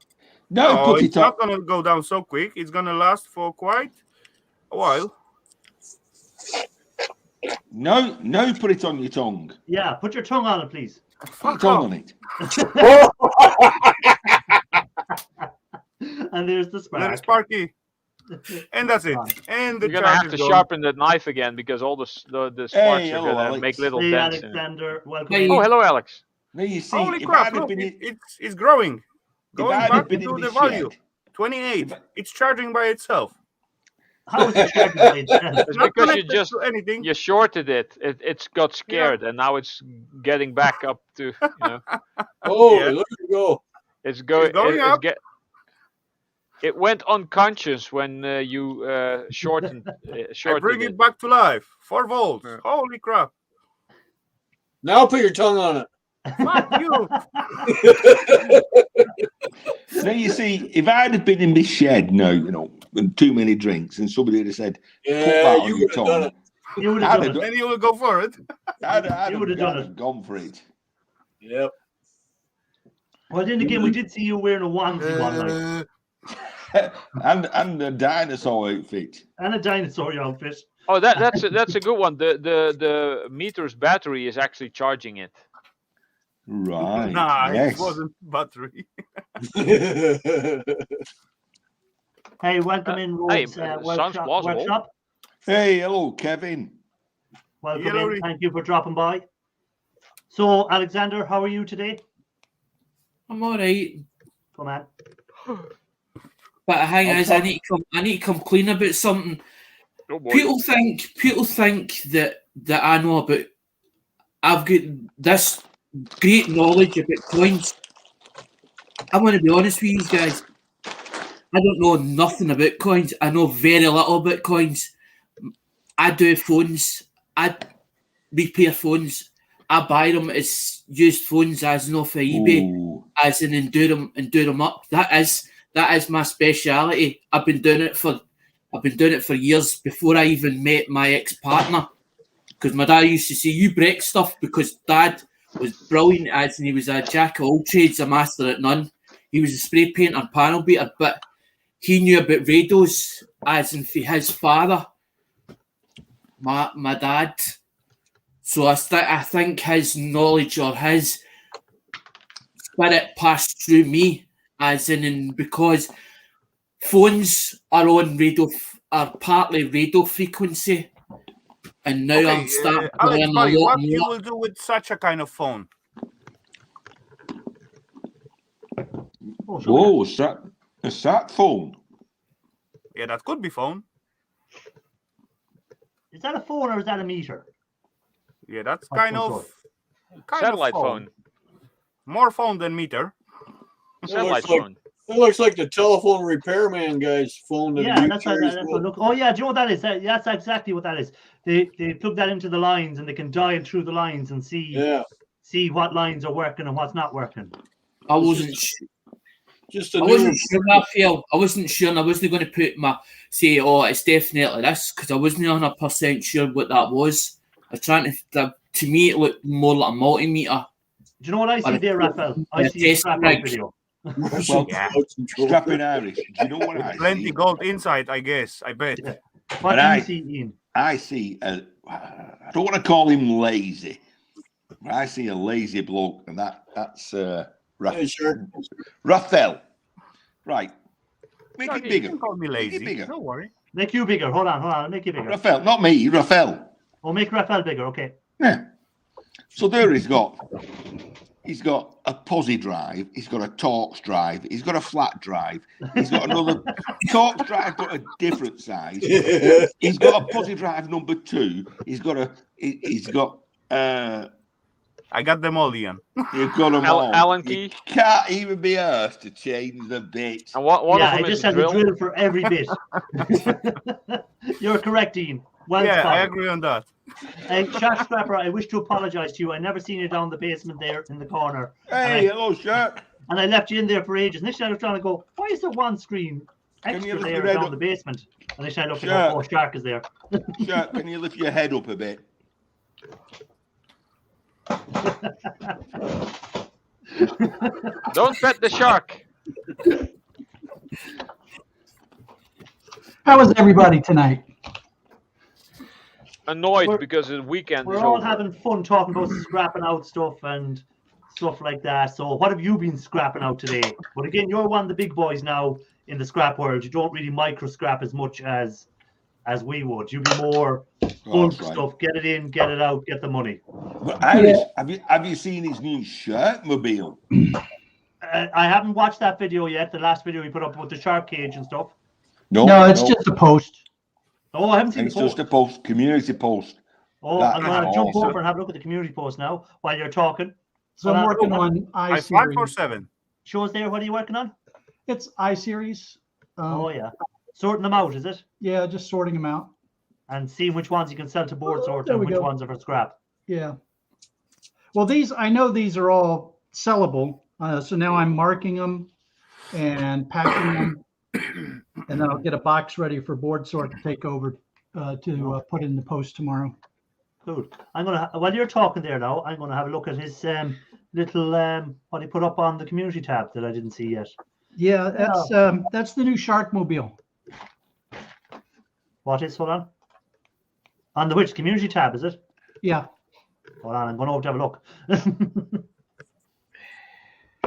No, No, put it's it not up. gonna go down so quick. It's gonna last for quite a while. No, put it on your tongue. yeah, put your tongue on it, please. Put your Fuck tongue off. on it. And there's the Little spark. Sparky, and that's it. And the You're gonna have charge to is gone. sharpen the knife again because all the sparks Hey, are hello, gonna Alex. make little Hey, dents in it. Alexander, welcome. Hey. in. Oh, hello, Alex. Now you see, Holy if crap! I'd have Look, been in, it's growing. if Going I'd back have been into in the this value. shed, 28. It's charging by itself. How is it charging by itself? It's Not because you connected just to anything. you shorted it. It's got scared and now it's getting back up to Oh, Yeah. look you go. it's going going it's up. it went unconscious when you shortened I shorted bring it. it back to life. 4 volts. Yeah. Holy crap! Now put your tongue on it. Fuck you! now you see, if I'd have been in this shed now, with too many drinks, and somebody had said, put Yeah, that on you your would have done tongue, it. You would I'd have have done it. Then you will go for it. I'd You would have done it. gone for it. Yep. Well, then again, we did see you wearing a onesie one night. and a dinosaur outfit. And a dinosaur outfit. Oh, that's a good one. The meter's battery is actually charging it. Right. Nah, yes. it wasn't battery. Hey, welcome in, Rhodes sounds workshop. plausible. Hey, hello, Kevin. Welcome Hello. in. Thank you for dropping by. So, Alexander, how are you today? I'm all right, Come on. but the thing I'll is, I need to come clean about something. Oh boy. People think that I know about. I've got this great knowledge about coins. I'm going to be honest with you guys. I don't know nothing about coins. I know very little about coins. I do phones. I repair phones. I buy them as used phones, as no for eBay, Ooh. as in and do them up. That is my speciality. I've been doing it for years before I even met my ex-partner. Because my dad used to say, "You break stuff," because Dad was brilliant, as in he was a jack of all trades, a master at none. He was a spray painter and panel beater, but he knew about radios, as in for his father, my dad. So I think his knowledge or his spirit passed through me, as in because phones are on radio, are partly radio frequency, and now I'm starting to Alex, learn a buddy, lot what you more. will do with such a kind of phone? Oh, so Whoa, a sat phone. Yeah, that could be phone. is that a phone or is that a meter? Yeah, that's Oh, kind so of kind Satellite of phone. More phone than meter. Satellite looks like- phone. It looks like the telephone repairman guy's phone. That Yeah, he that's what carries that with. look. Oh yeah, do you know what that is? That's exactly what that is. They plug that into the lines and they can dial through the lines and Yeah, see what lines are working and what's not working. I wasn't sure. just a I new. wasn't sure, Raphael. I wasn't sure, and I wasn't going to say, "Oh, it's definitely this," because I wasn't 100% sure what that was. I was trying to me, it looked more like a multimeter. Do you know what I see Or there, Raphael? I a see a test scrap rig. video. Well, Yeah. Strapping Irish. Do you know what I Plenty see? gold inside, I guess. I bet. Yeah. What And do I- you see, Ian? I see I don't want to call him lazy, but I see a lazy bloke, and that's Hey, sure. Raphael. Right. Make No, it you bigger. can call me Make lazy. it bigger. Don't worry. Make you bigger. Hold on. I'll make you bigger. Raphael, not me, Raphael. Oh, make Raphael bigger. Okay. Yeah. So there he's got a posi drive, he's got a Torx drive, he's got a flat drive, he's got another Torx drive but a different size. He's got a posi drive number 2. He's got I got them all, Ian. you've got them all. Allen You key. can't even be asked to change the bits. And one yeah, of I them is just a had drill. a drill for every bit. You're correct, Ian. Well Yeah, I spotted. agree on that. Shark Scrapper, I wish to apologise to you. I never seen you down the basement there in the corner. Hey, hello, Shark. And I left you in there for ages. Initially, I was trying to go, why is there one screen you extra lift there your head down up? the basement? And initially, I looked Sure. at, oh, Shark is there. Shark, can you lift your head up a bit? Don't pet the shark. How was everybody tonight? Annoyed We're- because the weekend We're is all over. having fun talking about scrapping out stuff and stuff like that. So, what have you been scrapping out today? But again, you're one of the big boys now in the scrap world. You don't really micro scrap as much as we would. You be more Oh, bulk that's right. stuff. Get it in, get it out, get the money. But Iris, have you seen his new shirt mobile? I haven't watched that video yet. The last video we put up with the shark cage and stuff. No, it's just a post. Oh, I haven't seen It's the just post. a post, community post. Oh, that I'm is going to jump awesome. over and have a look at the community post now while you're talking. So I'm Well, working on I fought for iSeries. 7. Shows there. What are you working on? It's iSeries. Oh, yeah. Sorting them out, is it? Yeah, just sorting them out. And seeing which ones you can sell to board sorts There and we which go. ones are for scrap. Yeah. Well, I know these are all sellable. So now I'm marking them and packing them. And then I'll get a box ready for board sort to take over to put in the post tomorrow. Cool. I'm gonna while you're talking there now, I'm gonna have a look at his little what he put up on the community tab that I didn't see yet. Yeah, that's the new Sharkmobile. What is? Hold on. On the which community tab is it? Yeah. Hold on, I'm going over to have a look.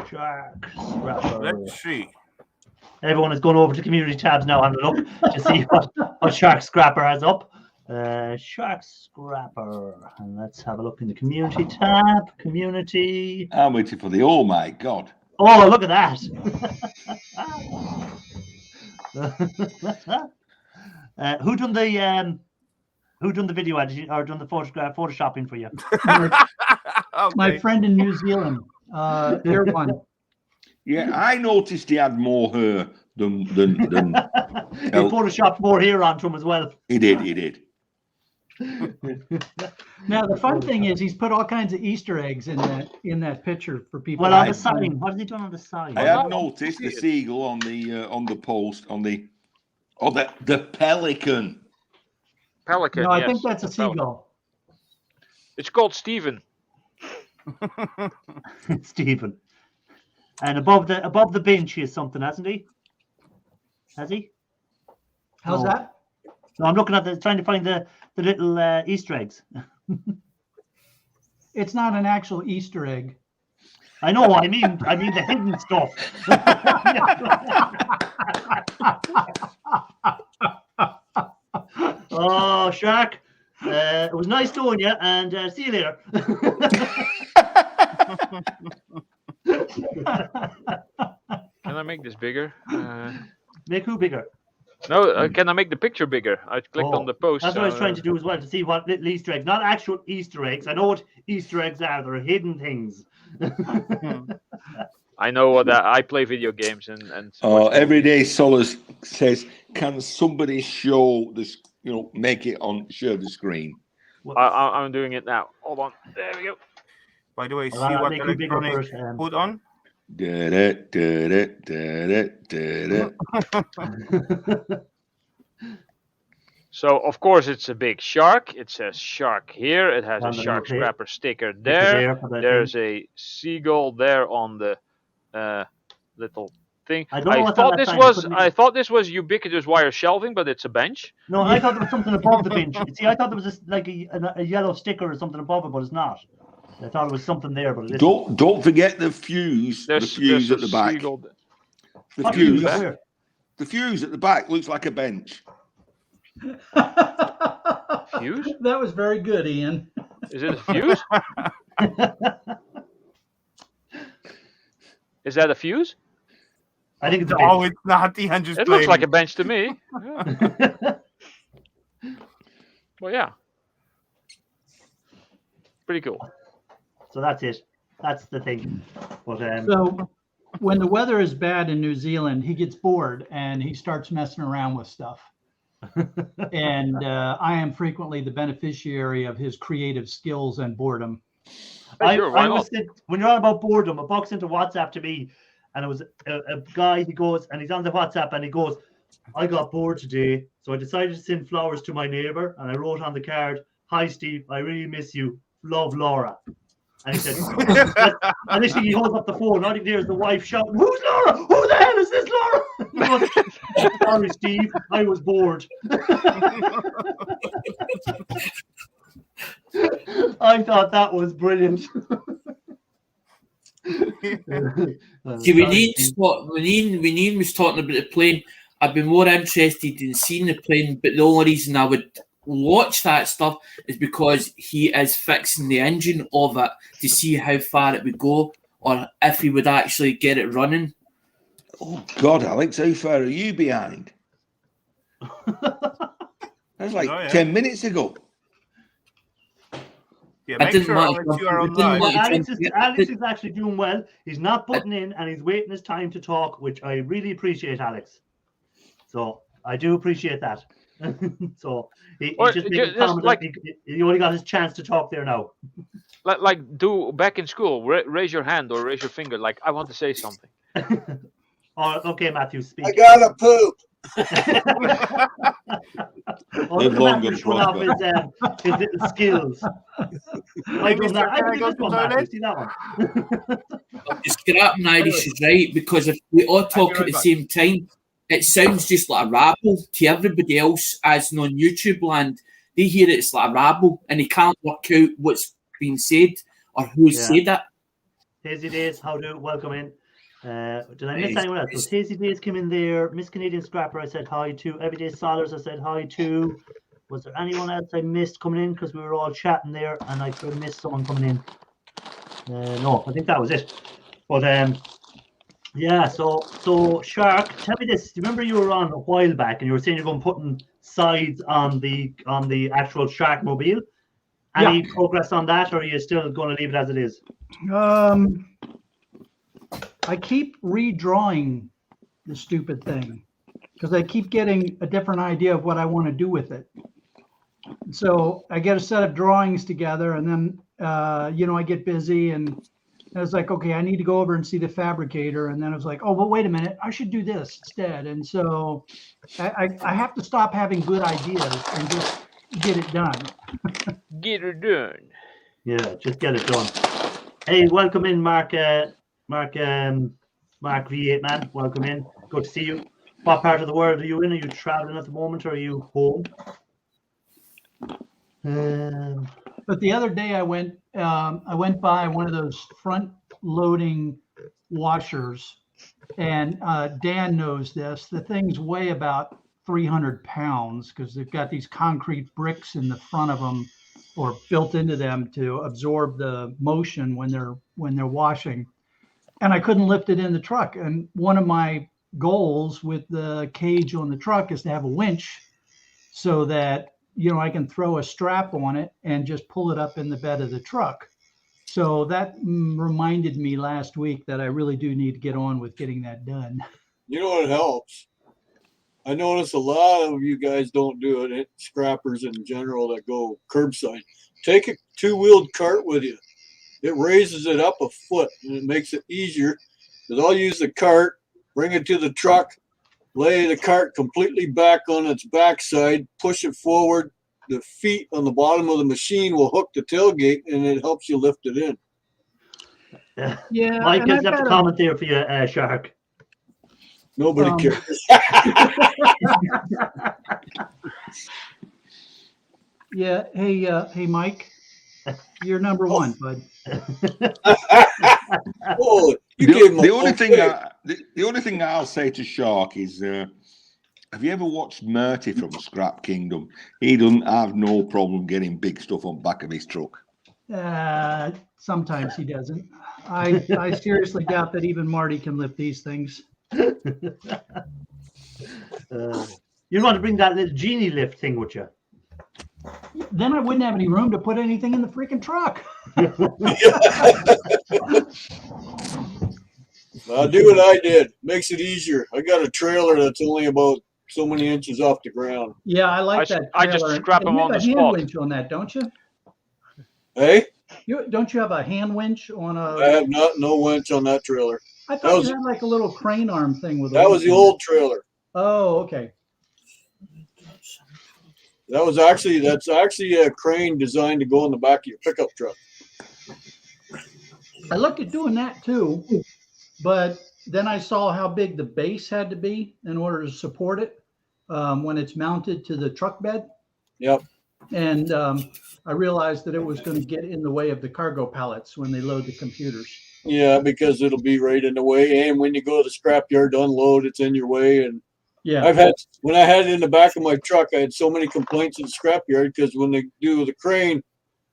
Shark Scrapper. Let's see. Everyone is going over to community tabs now having a look to see what Shark Scrapper has up. Shark Scrapper. And let's have a look in the community tab. Community. I'm waiting for the. Oh my God. Oh, look at that. Who done the video editing or done the photoshopping for you? My friend in New Zealand. Air One. Yeah, I noticed he had more hair than He photoshopped more hair onto him as well. He did. Now the fun thing is he's put all kinds of Easter eggs in that picture for people. Well, on the sign. What has he done on the sign? I have noticed the seagull on the post on the pelican. Pelican. No, I yes, think that's a the pelican. seagull. It's called Stephen. Stephen. And above the bench he has something, hasn't he? Has he? How's No. that? No, I'm looking at trying to find the little Easter eggs. It's not an actual Easter egg. I know. I mean the hidden stuff. Oh, Shark. It was nice knowing you, and see you later. Can I make this bigger? Make who bigger? No, can I make the picture bigger? I clicked on the post. That's what I was trying to do as well, to see what little Easter eggs, not actual Easter eggs. I know what Easter eggs are. They're hidden things. I know what I play video games and. Every day Solas says, "Can somebody show this? Make it share the screen." I'm doing it now. Hold on. There we go. By the way, see I'll what make you bigger electronic first, put on. So of course it's a big shark. It says shark here. It has a Shark Scrapper sticker there. There's a seagull there on the little thing. I don't know I what's thought on that this sign. was I thought this was ubiquitous wire shelving, but it's a bench. No, I thought there was something above the bench. See, I thought there was a yellow sticker or something above it, but it's not. I thought it was something there, but it isn't. Don't forget the fuse. There's the fuse a at the back. seagull. The What fuse. where? The fuse at the back looks like a bench. Fuse? That was very good, Ian. Is it a fuse? Is that a fuse? I think it's a Oh, bench. it's not. Ian just It looks playing. like a bench to me. Yeah. Well, yeah. Pretty cool. So that's it. That's the thing. But So when the weather is bad in New Zealand, he gets bored and he starts messing around with stuff. And I am frequently the beneficiary of his creative skills and boredom. Sure, why not? When you're on about boredom, a box into WhatsApp to me, and it was a guy. He goes and he's on the WhatsApp and he goes, "I got bored today, so I decided to send flowers to my neighbor, and I wrote on the card, 'Hi Steve, I really miss you. Love, Laura.'" And he said, and then he holds up the phone. All you can hear is the wife shouting, "Who's Laura? Who the hell is this Laura?" He goes, "Sorry, Steve, I was bored." I thought that was brilliant. See, when Ian was talking about the plane, I'd be more interested in seeing the plane, but the only reason I would watch that stuff is because he is fixing the engine of it to see how far it would go or if he would actually get it running. Oh God, Alex, how far are you behind? That's like 10 minutes ago. Yeah, I make didn't sure want Alex, to- you are I on didn't live. want- Alex is actually doing well. He's not putting in and he's waiting his time to talk, which I really appreciate, Alex. So I do appreciate that. So he Or just, just like he only got his chance to talk there now. Like do back in school, raise your hand or raise your finger. Like I want to say something. Oh, okay, Matthew, speak. I gotta poop. Oh, Live look long at and Matthew showing off his little skills. I Hey, done Mr. that. I Can I did go this to one, the Matthew. toilet? See that one? The scrapping Irish is right, because if we all talk at right the back. same time, it sounds just like a rabble to everybody else. As on YouTube land, they hear it's like a rabble and they can't work out what's being said or who's Yeah. said it. Hazy Days, how do welcome in. Did I miss It's- anyone else? Does Hazy Days come in there? Miss Canadian Scrapper, I said hi to. Everyday Solars, I said hi to. Was there anyone else I missed coming in? Because we were all chatting there and I could have missed someone coming in. No, I think that was it. But yeah, so Shark, tell me this. Do you remember you were on a while back and you were saying you're going putting sides on the actual Shark mobile? Any progress on that, or are you still going to leave it as it is? I keep redrawing the stupid thing because I keep getting a different idea of what I want to do with it. So I get a set of drawings together, and then I get busy, and I was like, okay, I need to go over and see the fabricator. And then I was like, oh, but wait a minute, I should do this instead. And so I have to stop having good ideas and just get it done. Get her done. Yeah, just get it done. Hey, welcome in, Mark V8 man. Welcome in. Good to see you. What part of the world are you in? Are you traveling at the moment, or are you home? But the other day I went by one of those front loading washers, and Dan knows this. The things weigh about 300 pounds because they've got these concrete bricks in the front of them or built into them to absorb the motion when they're washing. And I couldn't lift it in the truck. And one of my goals with the cage on the truck is to have a winch so that I can throw a strap on it and just pull it up in the bed of the truck. So that reminded me last week that I really do need to get on with getting that done. You know what helps? I notice a lot of you guys don't do it, scrappers in general that go curbside. Take a two-wheeled cart with you. It raises it up a foot and it makes it easier. Because I'll use the cart, bring it to the truck, lay the cart completely back on its backside, push it forward. The feet on the bottom of the machine will hook the tailgate and it helps you lift it in. Yeah, Mike and has I've left got a comment there for you, Shark. Nobody cares. Yeah. Hey, Mike, you're number one, bud. Oh, you gave him The a only okay. thing the only thing I'll say to Shark is, have you ever watched Murty from Scrap Kingdom? He doesn't have no problem getting big stuff on back of his truck. Sometimes he doesn't. I seriously doubt that even Marty can lift these things. You want to bring that little genie lift thing with you? Then I wouldn't have any room to put anything in the freaking truck. I'll do what I did. Makes it easier. I got a trailer that's only about so many inches off the ground. Yeah, I like that. I just trailer. scrap And them you on have the a hand spot. winch on that, don't you? Hey, Don't you have a hand winch on a? I have no winch on that trailer. I thought you had like a little crane arm thing with. That was the old trailer. Oh, okay. That's actually a crane designed to go in the back of your pickup truck. I looked at doing that too, but then I saw how big the base had to be in order to support it when it's mounted to the truck bed. Yep. And I realized that it was going to get in the way of the cargo pallets when they load the computers. Yeah, because it'll be right in the way. And when you go to the scrapyard to unload, it's in your way. And Yeah. when I had it in the back of my truck, I had so many complaints at the scrapyard because when they do the crane,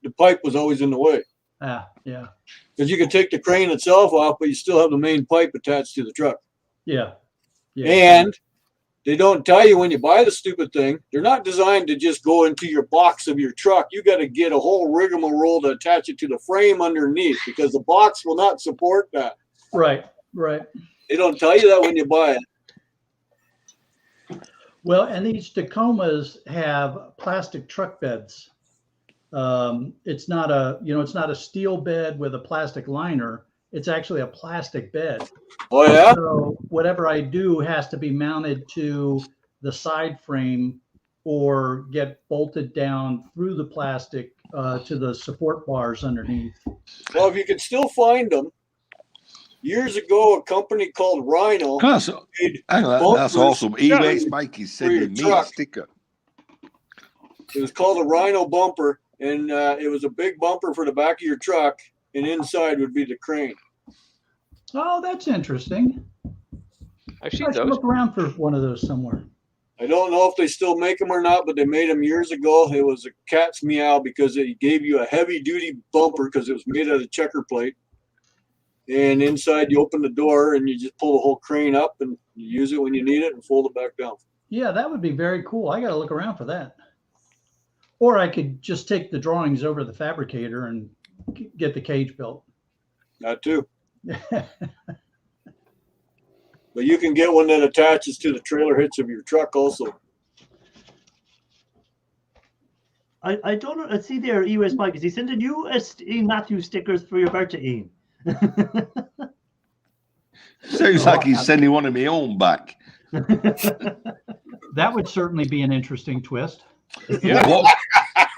the pipe was always in the way. Yeah. Because you can take the crane itself off, but you still have the main pipe attached to the truck. Yeah. And they don't tell you when you buy the stupid thing, they're not designed to just go into your box of your truck. You got to get a whole rigmarole to attach it to the frame underneath because the box will not support that. Right. They don't tell you that when you buy it. Well, and these Tacomas have plastic truck beds. It's not a steel bed with a plastic liner. It's actually a plastic bed. Oh, yeah? So whatever I do has to be mounted to the side frame or get bolted down through the plastic to the support bars underneath. Well, if you can still find them, years ago, a company called Rhino That's, made hang on, that's bumpers awesome. E-Waste Mike is for your sending me a truck. sticker. It was called a Rhino bumper, and it was a big bumper for the back of your truck, and inside would be the crane. Oh, that's interesting. I've I seen should those. look around for one of those somewhere. I don't know if they still make them or not, but they made them years ago. It was a cat's meow because it gave you a heavy duty bumper because it was made out of checker plate. And inside you open the door and you just pull the whole crane up and you use it when you need it and fold it back down. Yeah, that would be very cool. I got to look around for that. Or I could just take the drawings over to the fabricator and get the cage built. That too. But you can get one that attaches to the trailer hitch of your truck also. I don't know. Let's see there, E-Waste Mike. Is he sending you Ian Matthews stickers for your birthday, Ian? Sounds like he's sending one of my own back. That would certainly be an interesting twist. Yeah.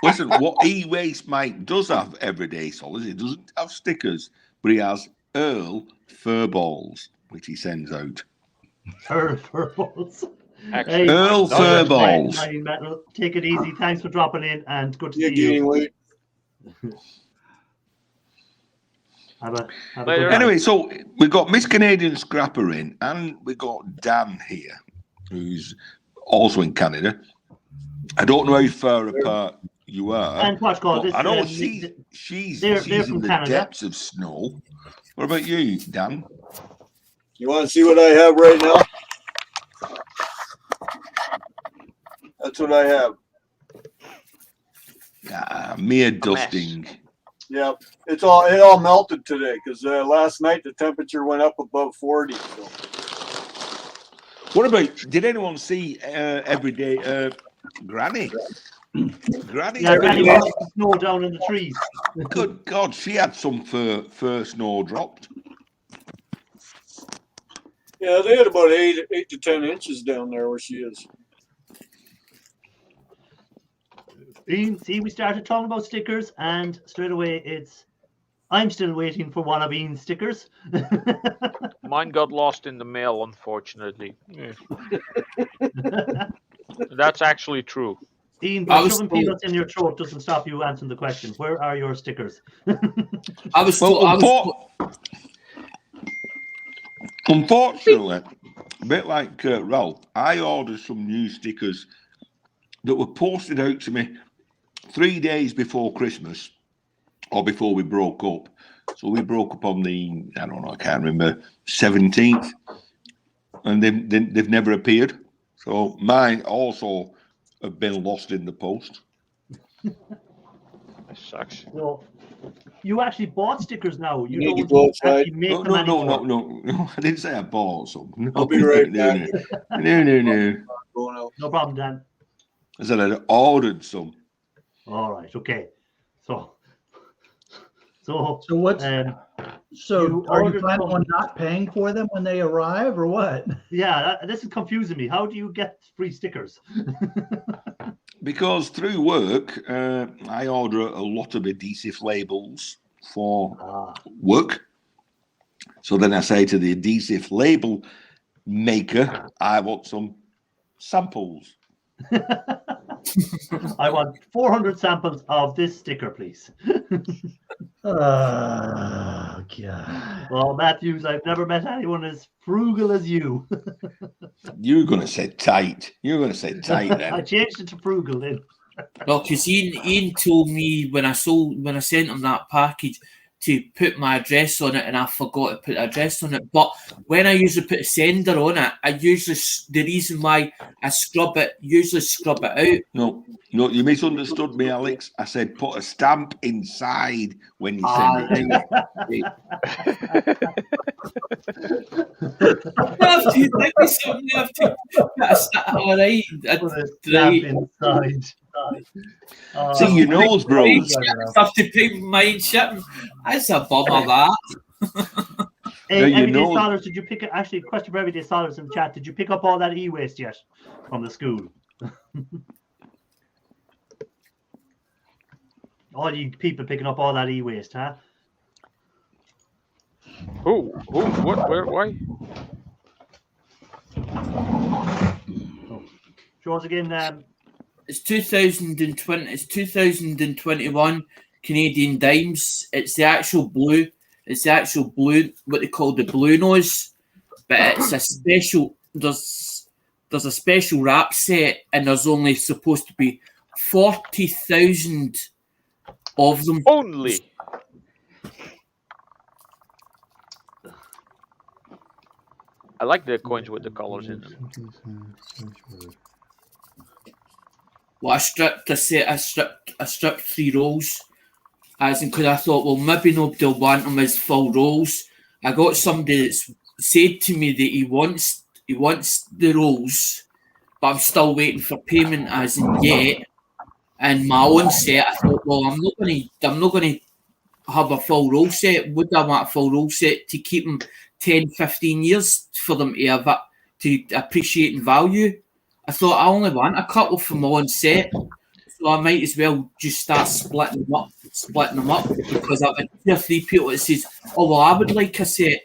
Listen, what E-Waste Mike does have every day, Sol, is he doesn't have stickers, but he has Earl fur balls, which he sends out. Fur balls. Excellent. Earl fur balls. Metal. Take it easy. Thanks for dropping in, and good to You're see you. gaining weight. Have a Later. good night. Anyway, so we've got Miss Canadian Scrapper in, and we've got Dan here, who's also in Canada. I don't know how far apart you are. And watch God, but this, I know they're she's they're in from the Canada. depths of snow. What about you, Dan? You want to see what I have right now? That's what I have. Mere dusting. Yeah, it all melted today because last night the temperature went up above 40. So. What about? Did anyone see everyday Granny? Granny. Yeah, Granny wants the snow down in the trees. Good God, she had some fur snow dropped. Yeah, they had about 8 to 10 inches down there where she is. Ian, see, we started talking about stickers, and straight away I'm still waiting for one of Ian's stickers. Mine got lost in the mail, unfortunately. Yeah. That's actually true. Ian, I but was shoving told- peanuts in your throat doesn't stop you answering the question. Where are your stickers? I was Well, told, I was told- unfortunately, a bit like Ralph, I ordered some new stickers that were posted out to me 3 days before Christmas, or before we broke up. So we broke up on the, I don't know, I can't remember, 17th, and they've never appeared. So mine also have been lost in the post. That sucks. So, you actually bought stickers now. You You need to don't go outside. actually make No, them anymore. no. I didn't say I bought some. No, I'll be right no, back. No. Going out. No problem, Dan. I said I ordered some. All right, okay. So So what's um, so? you Are you ordered planning some- on not paying for them when they arrive, or what? yeah, this is confusing me. How do you get free stickers? Because through work, I order a lot of adhesive labels for work. So then I say to the adhesive label maker, I want some samples. I want 400 samples of this sticker, please. Oh God! Well, Matthews, I've never met anyone as frugal as you. You're going to say tight. You're going to say tight I then. changed it to frugal then. well, because Ian told me when I sent him that package to put my address on it, and I forgot to put the address on it. But when I usually put a sender on it, the reason why I scrub it out. No, you misunderstood me, Alex. I said put a stamp inside when you send it out. All right. Put a stamp inside. See, your nose, bro. Have to pay my shipping. That's a bummer, that. Hey, Yeah, you Everyday know- Scholars, did you pick it? Actually, question for Everyday Scholars in the chat. Did you pick up all that e-waste yet from the school? All you people picking up all that e-waste, huh? Who? What? Where? Why? Show us again. It's 2020. It's 2021 Canadian dimes. It's the actual blue. It's the actual blue. What they call the blue nose, but it's a special. There's a special wrap set, and there's only supposed to be 40,000 of them. Only. I like the coins with the colors in them. Well, I stripped a set. I stripped 3 rolls, as in because I thought, well, maybe nobody will want them as full rolls. I got somebody that's said to me that he wants the rolls, but I'm still waiting for payment as in yet. And my own set, I thought, well, I'm not going to have a full roll set. Would I want a full roll set to keep them 10, 15 years for them to have to appreciate in value? I thought I only want a couple from my own set, so I might as well just start splitting them up because I've had 2 or 3 people that says, oh well, I would like a set.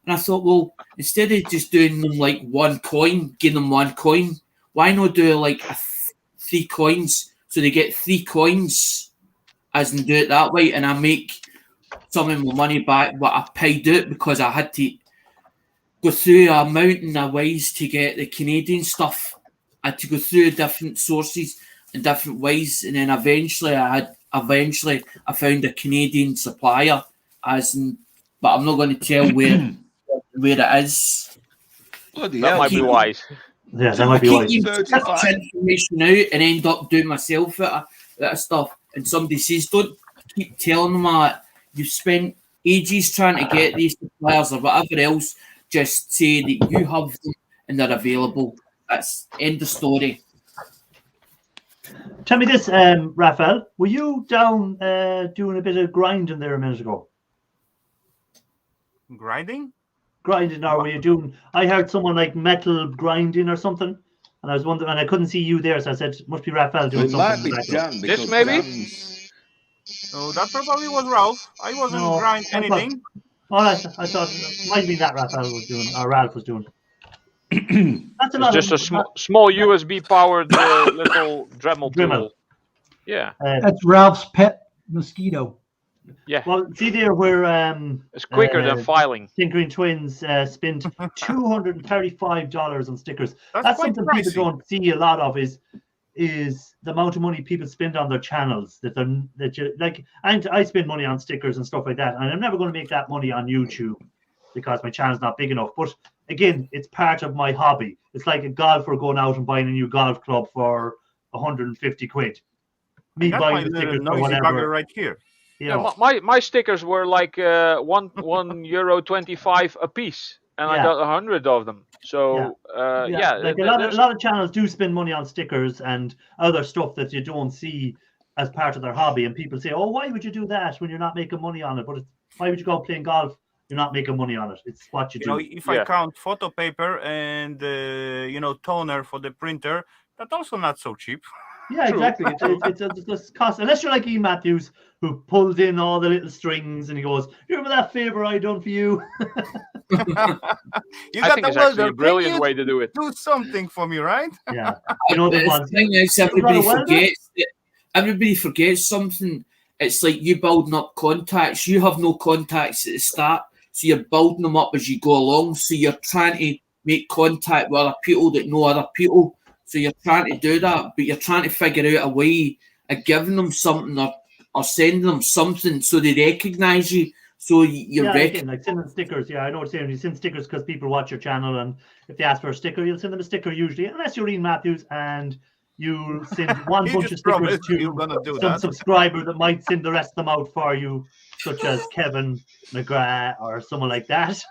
And I thought, well, instead of just doing them like 1 coin, give them 1 coin, why not do like 3 coins so they get 3 coins, as in do it that way, and I make some of my money back what I paid out because I had to go through a mountain of ways to get the Canadian stuff. I had to go through different sources in different ways, and then eventually I found a Canadian supplier, but I'm not going to tell where it is. Bloody That hell. might be wise. Yeah, that might be I wise. keep information out and end up doing myself that stuff. And somebody says, don't keep telling them that you've spent ages trying to get these suppliers or whatever else. Just say that you have them and they're available. That's end of story. Tell me this, Raphael. Were you down doing a bit of grinding there a minute ago? Grinding? Grinding, or were you doing? I heard someone like metal grinding or something, and I was wondering, and I couldn't see you there, so I said, must be Raphael doing It something. might be in the background. Dan. This because maybe? Dan's- Oh, that probably was Ralph. I wasn't No, grind I thought- anything. All right, I thought it might be that Raphael was doing, or Ralph was doing. That's a It's lot just of, a small USB powered little Dremel Dremel. tool. Yeah, That's Ralph's pet mosquito. yeah. Well, see there where It's quicker than filing. Tinkering Twins spent $235 on stickers. That's quite something pricey. people don't see a lot of is the amount of money people spend on their channels. I spend money on stickers and stuff like that, and I'm never going to make that money on YouTube because my channel's not big enough. But again, it's part of my hobby. It's like a golfer going out and buying a new golf club for 150 quid. Me That's my buying the little stickers for noisy bugger whatever. right here. You Yeah, know. my stickers were like €1.25 a piece, and I Yeah. got 100 of them. So yeah, like a lot of channels do spend money on stickers and other stuff that you don't see as part of their hobby, and people say, "Oh, why would you do that when you're not making money on it?" But why would you go out playing golf? You're not making money on it. It's what you You do. know, if I Yeah. count photo paper and toner for the printer, that's also not so cheap. Yeah, True. exactly. It's cost. Unless you're like E. Matthews, who pulls in all the little strings and he goes, "You remember that favor I done for you?" You I got think the it's actually welder. a Can brilliant you way to do it. do something for me, right? Yeah, you know the The ones. thing is, everybody forgets something. It's like you building up contacts. You have no contacts at the start, so you're building them up as you go along. So you're trying to make contact with other people that know other people. So you're trying to do that, but you're trying to figure out a way of giving them something or sending them something so they recognise you. So you're Yeah, recognized. again, like sending stickers. Yeah, I know what you're saying. You send stickers because people watch your channel, and if they ask for a sticker, you'll send them a sticker usually, unless you're Ian Matthews and you send one You bunch just of stickers promised you're to gonna do some that. subscriber that might send the rest of them out for you, such as Kevin McGrath or someone like that.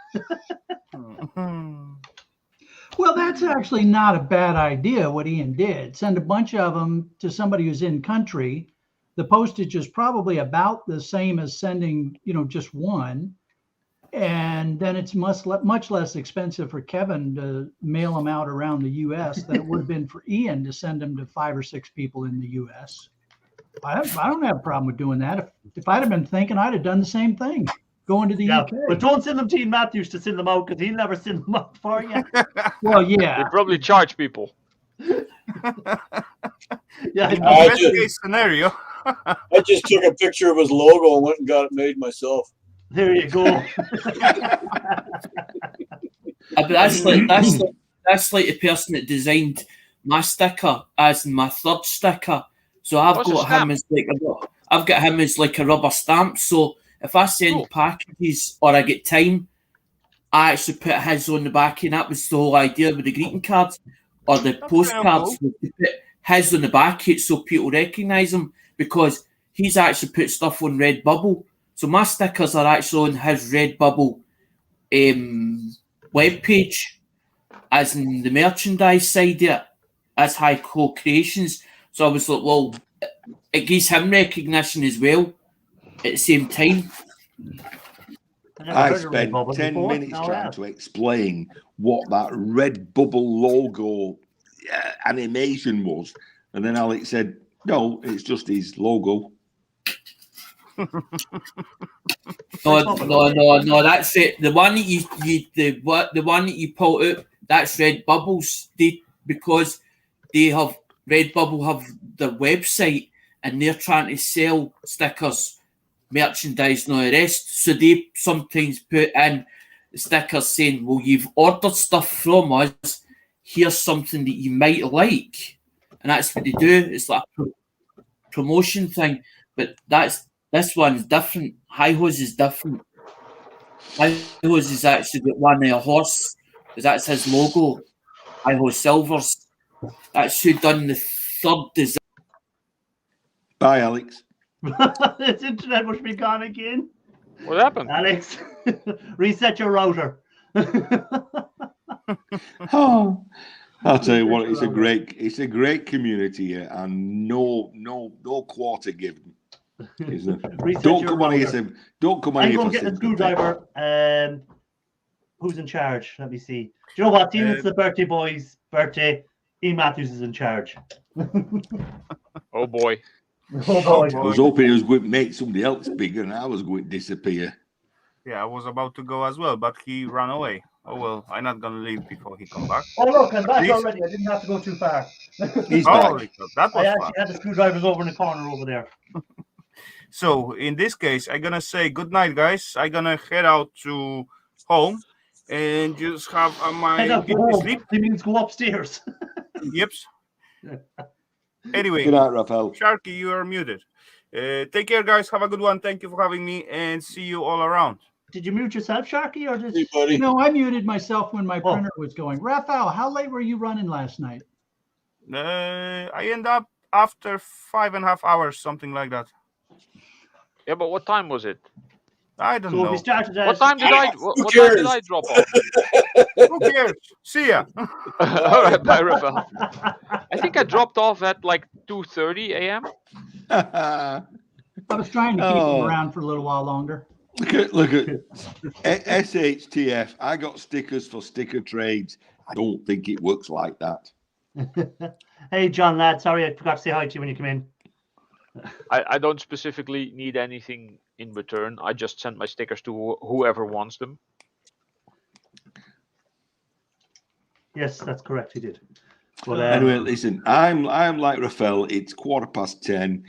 Well, that's actually not a bad idea what Ian did. Send a bunch of them to somebody who's in country. The postage is probably about the same as sending, just one. And then it's much less expensive for Kevin to mail them out around the U.S. than it would have been for Ian to send them to 5 or 6 people in the U.S. I don't have a problem with doing that. If I'd have been thinking, I'd have done the same thing. Going to the Yeah, UK. but don't send them to Ian Matthews to send them out because he'll never send them out for you. Well, They yeah. probably charge people. Yeah, In the I best just- case scenario. I just took a picture of his logo and went and got it made myself. there you go. But that's like the person that designed my sticker as my third sticker. So I've What's a got him stamp? as I've got him as like a rubber stamp. So if I send Cool. packages or I get time, I actually put his on the back, and that was the whole idea with the greeting cards or the That's postcards. kinda was to put his on the back of it so people recognise him, because he's actually put stuff on Redbubble. So my stickers are actually on his Redbubble webpage, as in the merchandise side of it, as High Co Creations. So I was like, well, it gives him recognition as well at the same time. never I heard of spent Redbubble 10 before. minutes Now I trying have. to explain what that Redbubble logo animation was. And then Alex said, no, it's just his logo. No, that's it. The one that the one that you pull out, that's Redbubble's. Because they have Redbubble have their website and they're trying to sell stickers, merchandise, and all the rest. So they sometimes put in stickers saying, well, you've ordered stuff from us, here's something that you might like. And that's what they do. It's like a promotion thing. But this one's different. High Hose is different. High Hose has actually got one of a horse, because that's his logo. High Hose Silvers. That's who done the third design. Bye, Alex. This internet must be gone again. What happened? Alex, reset your router. Oh, I'll tell you what, it's a great community here, and no quarter given. Isn't it? Reset Don't your come on here. router. Don't come on I'm here going for to get the sympathy. screwdriver. Who's in charge? Let me see. Do you know what? Seeing it's the birthday boy's birthday, Ian Matthews is in charge. Oh boy. Oh boy. I was hoping he was going to make somebody else bigger, and I was going to disappear. Yeah, I was about to go as well, but he ran away. Oh well, I'm not gonna leave before he come back. Oh look, I'm back Please. already. I didn't have to go too far. He's Oh, back. that I was actually fun. had the screwdrivers over in the corner over there. So in this case, I'm gonna say good night, guys. I'm gonna head out to home and just have my Head up beauty home. sleep. He means go upstairs. Yep. Anyway, Good night, Raphael. Sharky, you are muted. Take care, guys. Have a good one. Thank you for having me, and see you all around. Did you mute yourself, Sharky, or did Hey, buddy. No, I muted myself when my Oh. printer was going. Raphael, how late were you running last night? I end up after 5.5 hours, something like that. Yeah, but what time was it? I don't so? know. We started at What time did I? Who What time did cares? I drop off? Who cares? See ya. All right, bye, Raphael. I think I dropped off at like 2:30 a.m. I was trying to keep Oh. him around for a little while longer. Look at SHTF. I got stickers for sticker trades. I don't think it works like that. Hey, John, lad. Sorry, I forgot to say hi to you when you come in. I don't specifically need anything in return. I just send my stickers to whoever wants them. Yes, that's correct. He did. But Anyway, listen, I'm like Raphael. It's 10:15.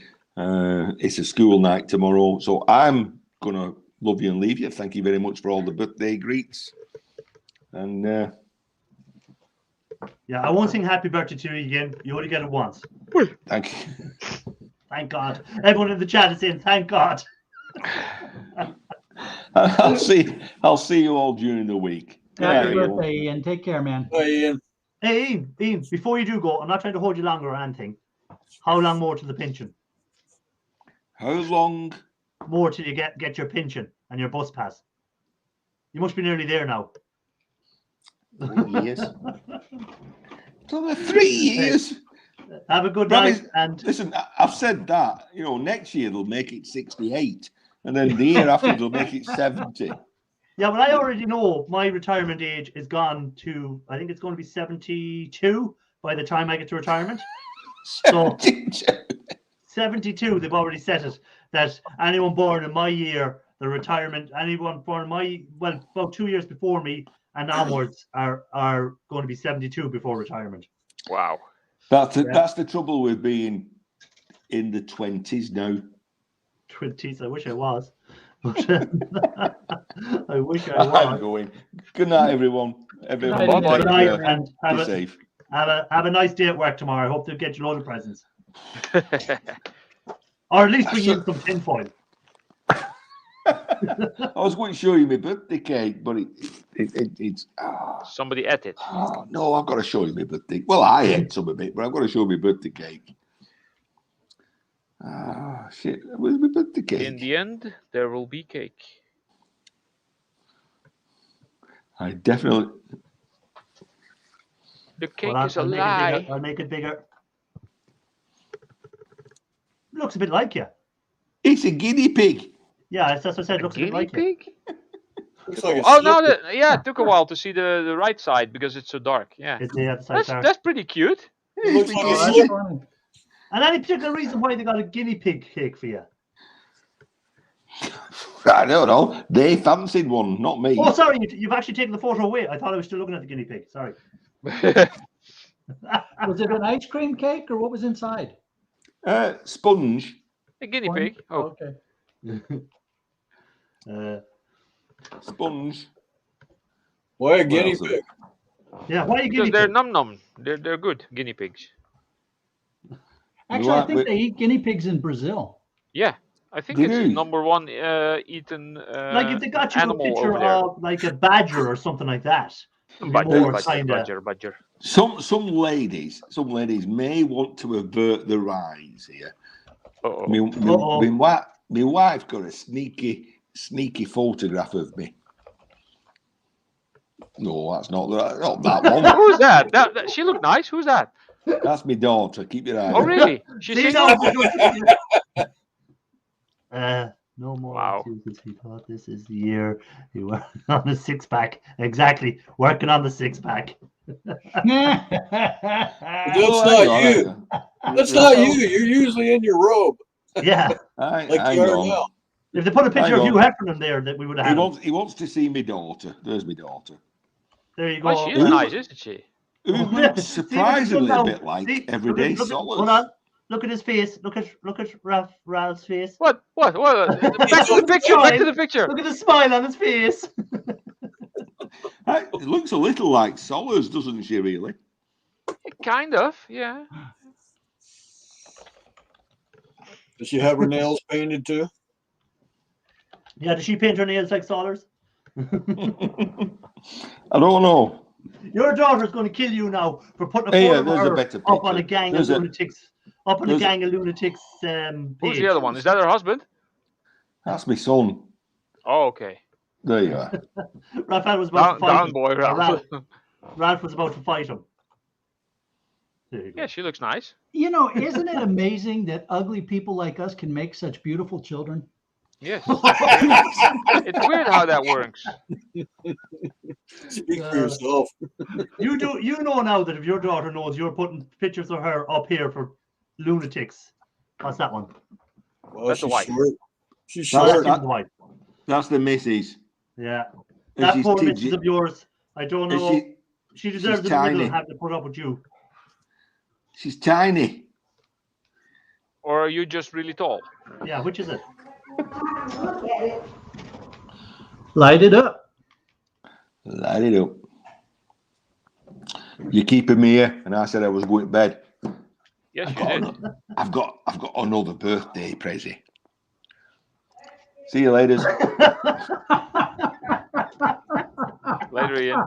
It's a school night tomorrow, so I'm gonna love you and leave you. Thank you very much for all the birthday greets, and yeah, I won't sing happy birthday to you again. You only get it once. thank you. Thank God. Everyone in the chat is saying, thank God. I'll see you all during the week. Good night, Happy everyone. birthday, Ian. Take care, man. Hi, Ian. Hey, Ian, before you do go, I'm not trying to hold you longer or anything. How long more to the pension? How long? More till you get your pension and your bus pass. You must be nearly there now. 3 years. 3 years. Have a good Probably- night. And Listen, I've said that. You know, next year they'll make it 68, and then the year after they'll make it 70. yeah, but I already know my retirement age is gone to, I think it's going to be 72 by the time I get to retirement. So 72. They've already set it that anyone born in my year, the retirement, anyone born in my about 2 years before me and onwards are going to be 72 before retirement. Wow. That's the trouble with being in the 20s now. 20s. I wish I was. But I wish I I'm was. going. Good night, everyone. Everyone, Good night, Good night, and be safe. have a nice day at work tomorrow. I hope to get you a load of presents, or at least bring you some tinfoil. I was going to show you my birthday cake, but it's. Somebody ate it. Oh, no, I've got to show you my birthday. Well, I ate some of it, but I've got to show you my birthday cake. Shit. Where's my birthday cake? In the end, there will be cake. I definitely. The cake Well, is a I'll lie. I'll make it bigger. Looks a bit like you. It's a guinea pig. Yeah, that's what I said. A Looks a bit guinea like you. pig? Looks like a Oh no! slipper. It took a while to see the right side because it's so dark. Yeah, It's the other side. that's pretty cute. It looks like Oh, a that's slipper. funny. And any particular reason why they got a guinea pig cake for you? I don't know. They fancied one, not me. Oh, sorry, you've actually taken the photo away. I thought I was still looking at the guinea pig. Sorry. Was it an ice cream cake or what was inside? Sponge. A guinea pig. Oh, Okay. Sponge. Why a guinea else is pig? Yeah, why are you because guinea they're pig? num num. They're good guinea pigs. Actually, I Right, think but- they eat guinea pigs in Brazil. Yeah, I think They it's the do. number one eaten Like if they got you a animal picture over there. of like a badger or something like that. it'd be Badger, more badger, kinda- badger. Some ladies may want to avert their eyes here. Uh-oh. My wife got a sneaky photograph of me. No, that's not that one. Who's that? That? She looked nice. Who's that? That's my daughter. Keep your eye Oh, on her. really? She's See, single? no more Wow. excuses. He thought this is the year you were on the 6-pack. Exactly, working on the 6-pack. That's Oh, not hang on, you. hang on. That's not you. You're usually in your robe, Yeah, like Hang you are on. now. if they put a picture Hang of on. Hugh Heffernan there, that we would have had. He wants to see my daughter. There's my daughter. There you go. Oh, she is Who? nice, isn't she? Who See, looks see, surprisingly look a now. bit like See, everyday look, Solid. hold on. Look at his face. Look at Ralph's face. What? Back to the picture. Back to the picture. Look at the smile on his face. It looks a little like Solars, doesn't she, really? Kind of, yeah. Does she have her nails painted too? Yeah, does she paint her nails like Solars? I don't know. Your daughter's going to kill you now for putting a Hey, photo there's of a her better up on a picture. gang There's of a- lunatics. Up on a there's a- gang of lunatics Who's page. the other one? Is that her husband? That's my son. Oh, okay. There you are. Raphael was about to fight Down him. boy, Ralph. Ralph was about to fight him. There you go. Yeah, she looks nice. You know, isn't it amazing that ugly people like us can make such beautiful children? Yes. It's weird how that works. Speak for yourself. You know now that if your daughter knows you're putting pictures of her up here for lunatics. What's that one? Well, That's a she's wife. short. She's Oh, that's short. his wife. That's the missus. Yeah. And That she's poor tidgy- missus of yours. I don't and know. She deserves she's a little tiny. have to put up with you. She's tiny. Or are you just really tall? Yeah, which is it? Light it up. Light it up. You're keeping me here, and I said I was going to bed. Yes, I've you did. got another birthday, Prezi. See you later. Later, Ian.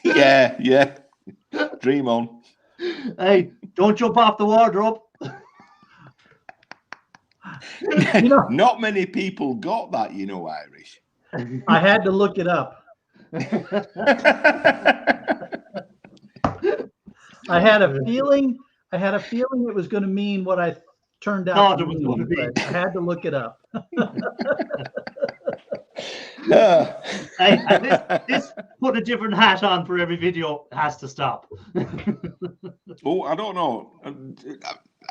Yeah. Dream on. Hey, don't jump off the wardrobe. You know, Not many people got that, Irish. I had to look it up. I had a feeling it was going to mean what I turned out Thought to it was mean, going to be. but I had to look it up. Hey, and this put a different hat on for every video has to stop. Oh, I don't know.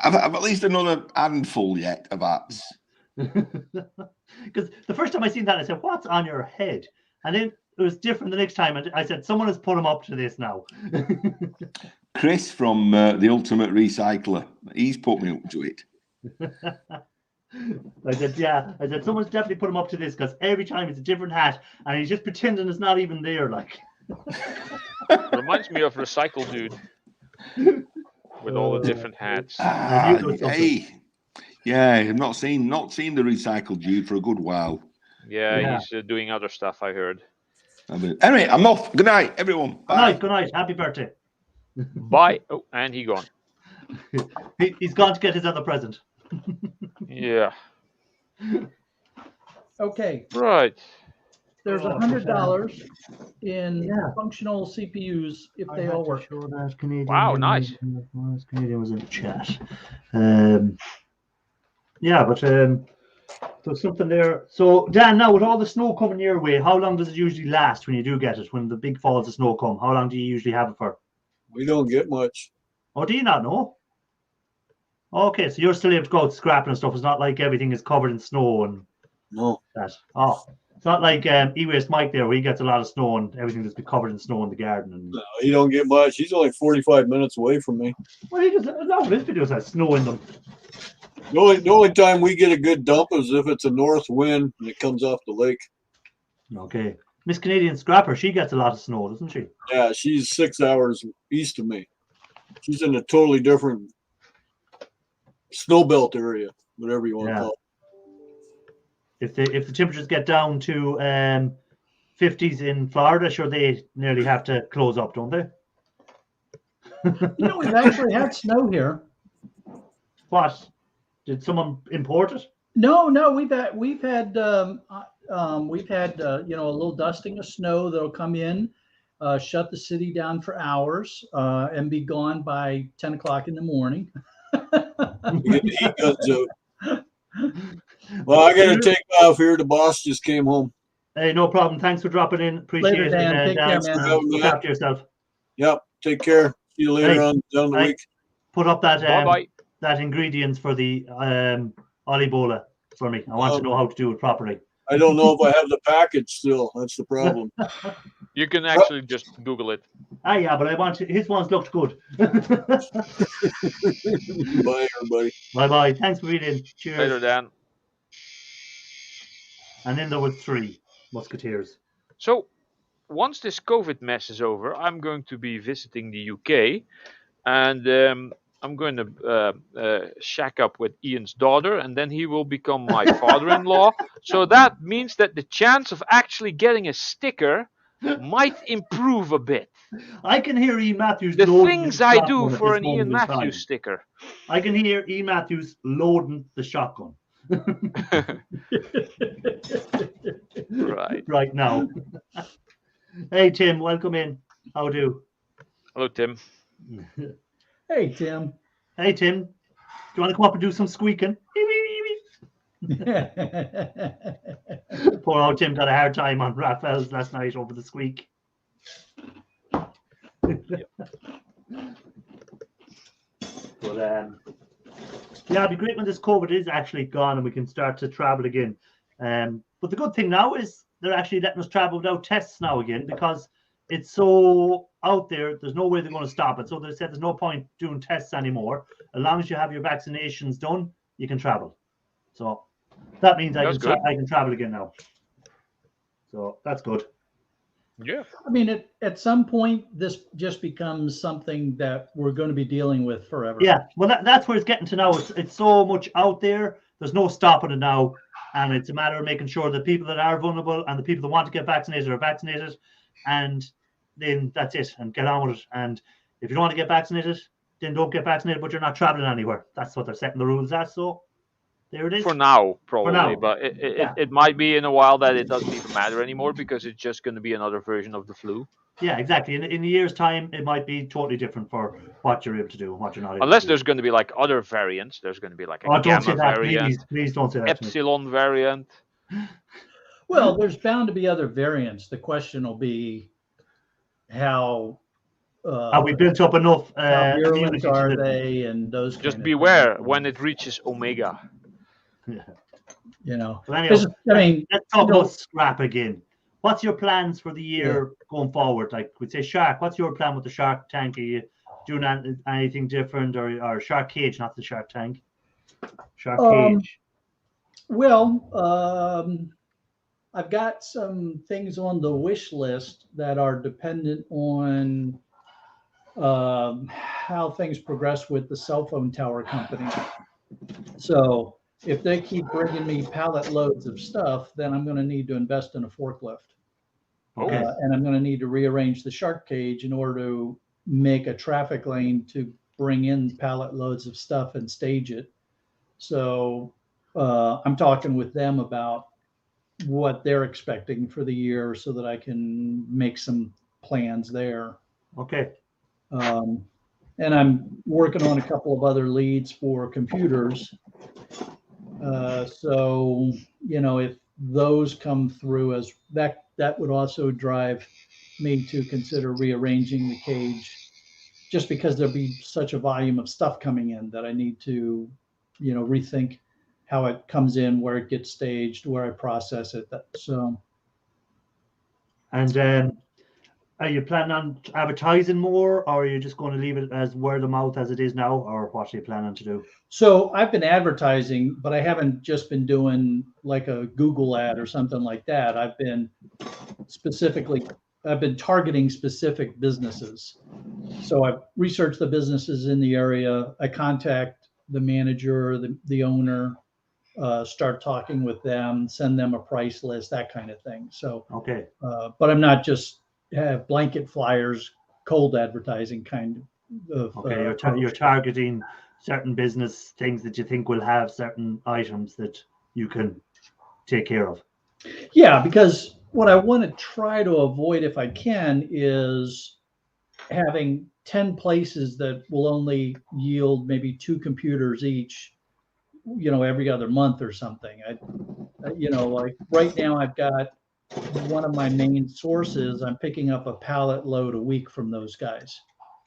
I've at least another handful yet of hats. Because the first time I seen that, I said, "What's on your head?" And then it was different the next time. And I said, "Someone has put him up to this now." Chris from the Ultimate Recycler, he's put me up to it. I said, "Yeah." I said, "Someone's definitely put him up to this because every time it's a different hat, and he's just pretending it's not even there." Like, Reminds me of Recycle Dude with all the different hats. I knew there was something. Hey, yeah, I've not seen the Recycled Dude for a good while. Yeah, he's doing other stuff, I heard. Anyway, I'm off. Good night, everyone. Bye. Good night. Happy birthday. Bye. Oh, and he gone. He's gone to get his other present. Yeah. Okay, Right. there's $100 in functional CPUs if they all work. Sure that Canadian Wow, nice. Canadian was in the chat. Yeah, but there's something there. So, Dan, now with all the snow coming your way, how long does it usually last when you do get it? When the big falls of snow come, how long do you usually have it for? We don't get much. Oh, do you not know? Okay, so you're still able to go out scrapping and stuff. It's not like everything is covered in snow and No. that. Oh, it's not like E-Waste Mike there, where he gets a lot of snow and everything just be covered in snow in the garden. And No, he don't get much. He's only 45 minutes away from me. well, he just no, this video has snow in them. The only time we get a good dump is if it's a north wind and it comes off the lake. Okay, Miss Canadian Scrapper, she gets a lot of snow, doesn't she? Yeah, she's 6 hours east of me. She's in a totally different snow belt area, whatever you want to call it. If the temperatures get down to 50s in Florida, sure they nearly have to close up, don't they? We've actually had snow here. What? Did someone import it? No, we've had a little dusting of snow that'll come in, shut the city down for hours, and be gone by 10 o'clock in the morning. We get the heat guns out. Well, I got to take off here. The boss just came home. Hey, no problem. Thanks for dropping in. Appreciate Later, it. Dan. Take care, man. Look after yourself. Yep. Take care. See you later Hey, on down the hey. week. Put up that Bye-bye. that ingredients for the Olibola for me. I want to know how to do it properly. I don't know if I have the package still. That's the problem. You can actually just Google it. Ah, yeah, but I want his ones looked good. Bye, everybody. Bye. Thanks for being in. Cheers. Later, Dan. And then there was 3 Musketeers. So, once this COVID mess is over, I'm going to be visiting the UK, and I'm going to shack up with Ian's daughter, and then he will become my father-in-law. So that means that the chance of actually getting a sticker might improve a bit. I can hear E. Matthews. The loading things his I shotgun do at for this an moment Ian in time. Matthews sticker. I can hear E. Matthews loading the shotgun. Right. Right now. Hey, Tim, welcome in. How do? Hello, Tim. Hey, Tim. Hey, Tim. Do you want to come up and do some squeaking? Poor old Tim got a hard time on Raphael's last night over the squeak. But yeah, it'd be great when this COVID is actually gone and we can start to travel again. But the good thing now is they're actually letting us travel without tests now again, because it's so out there. There's no way they're going to stop it. So they said there's no point doing tests anymore. As long as you have your vaccinations done, you can travel. So that means I can travel again now. So that's good. Yeah. I mean, at some point, this just becomes something that we're going to be dealing with forever. Yeah, well, that's where it's getting to now. It's so much out there. There's no stopping it now. And it's a matter of making sure that people that are vulnerable and the people that want to get vaccinated are vaccinated. And then that's it. And get on with it. And if you don't want to get vaccinated, then don't get vaccinated, but you're not traveling anywhere. That's what they're setting the rules as. So there it is. For now, probably. For now. But it might be in a while that it doesn't even matter anymore, because it's just going to be another version of the flu. Yeah, exactly. In a year's time, it might be totally different for what you're able to do and what you're not able Unless to do. there's going to be like other variants. There's going to be like a Oh, don't say gamma that, variant, please don't say that to me. epsilon variant. Well, there's bound to be other variants. The question will be how Have we built up enough how virulent immunity to are the... they and those Just kind of beware when it reaches omega. things, you know. But anyhow, 'Cause, I mean, let's talk you know- about scrap again. What's your plans for the year going forward? Like we'd say Shark, what's your plan with the Shark Tank? Are you doing anything different, or Shark Cage, not the Shark Tank? Shark Cage. Well, I've got some things on the wish list that are dependent on how things progress with the cell phone tower company. So if they keep bringing me pallet loads of stuff, then I'm going to need to invest in a forklift. Okay. And I'm going to need to rearrange the Shark Cage in order to make a traffic lane to bring in pallet loads of stuff and stage it. So I'm talking with them about what they're expecting for the year so that I can make some plans there. Okay. And I'm working on a couple of other leads for computers. So, you know, if those come through as that would also drive me to consider rearranging the cage, just because there'll be such a volume of stuff coming in that I need to, you know, rethink how it comes in, where it gets staged, where I process it. So. And are you planning on advertising more, or are you just going to leave it as word of mouth as it is now, or what are you planning to do? So I've been advertising, but I haven't just been doing like a Google ad or something like that. I've been targeting specific businesses. So I've researched the businesses in the area. I contact the manager, the owner, start talking with them, send them a price list, that kind of thing. So, okay. But I'm not just have blanket flyers, cold advertising kind of. Okay, you're targeting certain business things that you think will have certain items that you can take care of. Yeah, because what I want to try to avoid, if I can, is having 10 places that will only yield maybe 2 computers each, you know, every other month or something. You know, like right now I've got one of my main sources, I'm picking up a pallet load a week from those guys.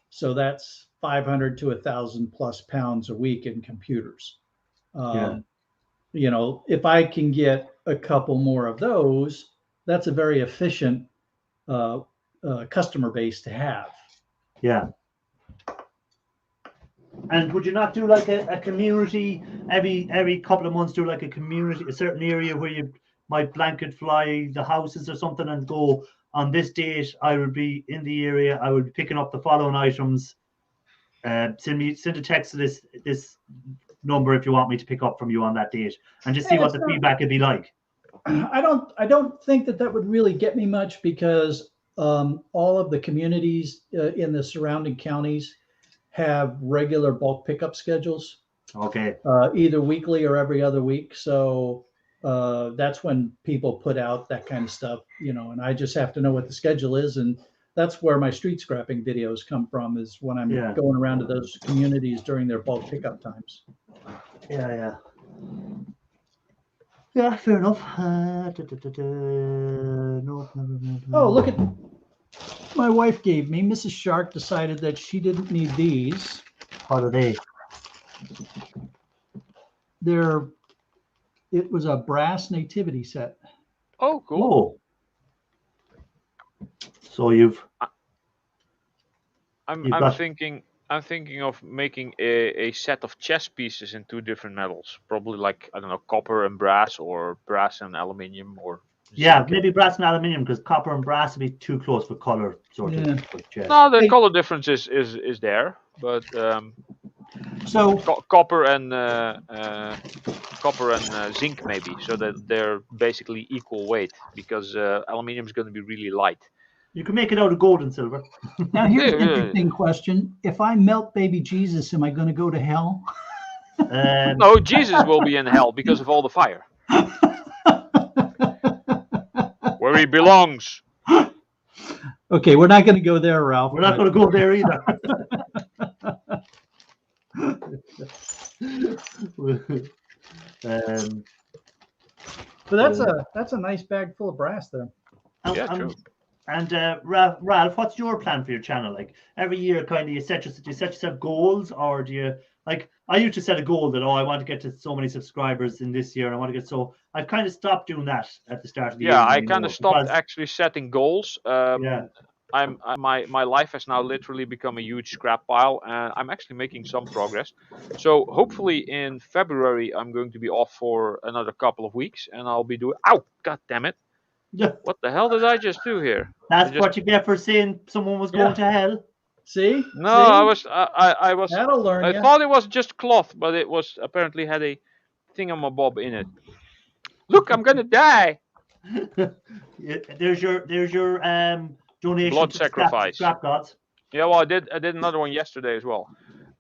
So that's 500 to 1,000 plus pounds a week in computers. You know, if I can get a couple more of those, that's a very efficient customer base to have. Yeah. And would you not do like a community every couple of months, do like a community, a certain area where you might blanket fly the houses or something and go, on this date I will be in the area, I will be picking up the following items. Send a text to this number if you want me to pick up from you on that date, and just see what the feedback would be like. I don't think that would really get me much, because all of the communities in the surrounding counties have regular bulk pickup schedules. Okay. Either weekly or every other week. So that's when people put out that kind of stuff, you know, and I just have to know what the schedule is. And that's where my street scrapping videos come from, is when I'm going around to those communities during their bulk pickup times. Yeah, fair enough. Oh, look at my wife gave me. Mrs. Shark decided that she didn't need these. What are they? It was a brass nativity set. Oh, cool. Oh. So you've. I'm thinking of making a set of chess pieces in 2 different metals, probably like, I don't know, copper and brass, or brass and aluminium, or maybe brass and aluminium, because copper and brass would be too close for color sort of. No, the color difference is there, but so copper and zinc maybe, so that they're basically equal weight, because aluminium is going to be really light. You can make it out of gold and silver. Now here's an interesting question. If I melt baby Jesus, am I going to go to hell? No, Jesus will be in hell because of all the fire. Where he belongs. Okay, we're not going to go there, Ralph. We're not going to go there either. But that's a nice bag full of brass there. Yeah, true. And Ralph, what's your plan for your channel? Like every year, kind of, you set yourself goals, or do you like? I used to set a goal that I want to get to so many subscribers in this year, and I want to get so. I've kind of stopped doing that at the start of the year. Yeah, I kind of stopped because, actually setting goals. Yeah. My life has now literally become a huge scrap pile, and I'm actually making some progress. So hopefully in February I'm going to be off for another couple of weeks, and I'll be doing. Ow! God damn it! Yeah. What the hell did I just do here? That's what you get for saying someone was going to hell. See? No, See? I was. That'll learn I you. thought it was just cloth, but it was apparently had a thingamabob in it. Look, I'm gonna die. There's your donation Blood to sacrifice. Scrap Gods. Yeah, well, I did another one yesterday as well.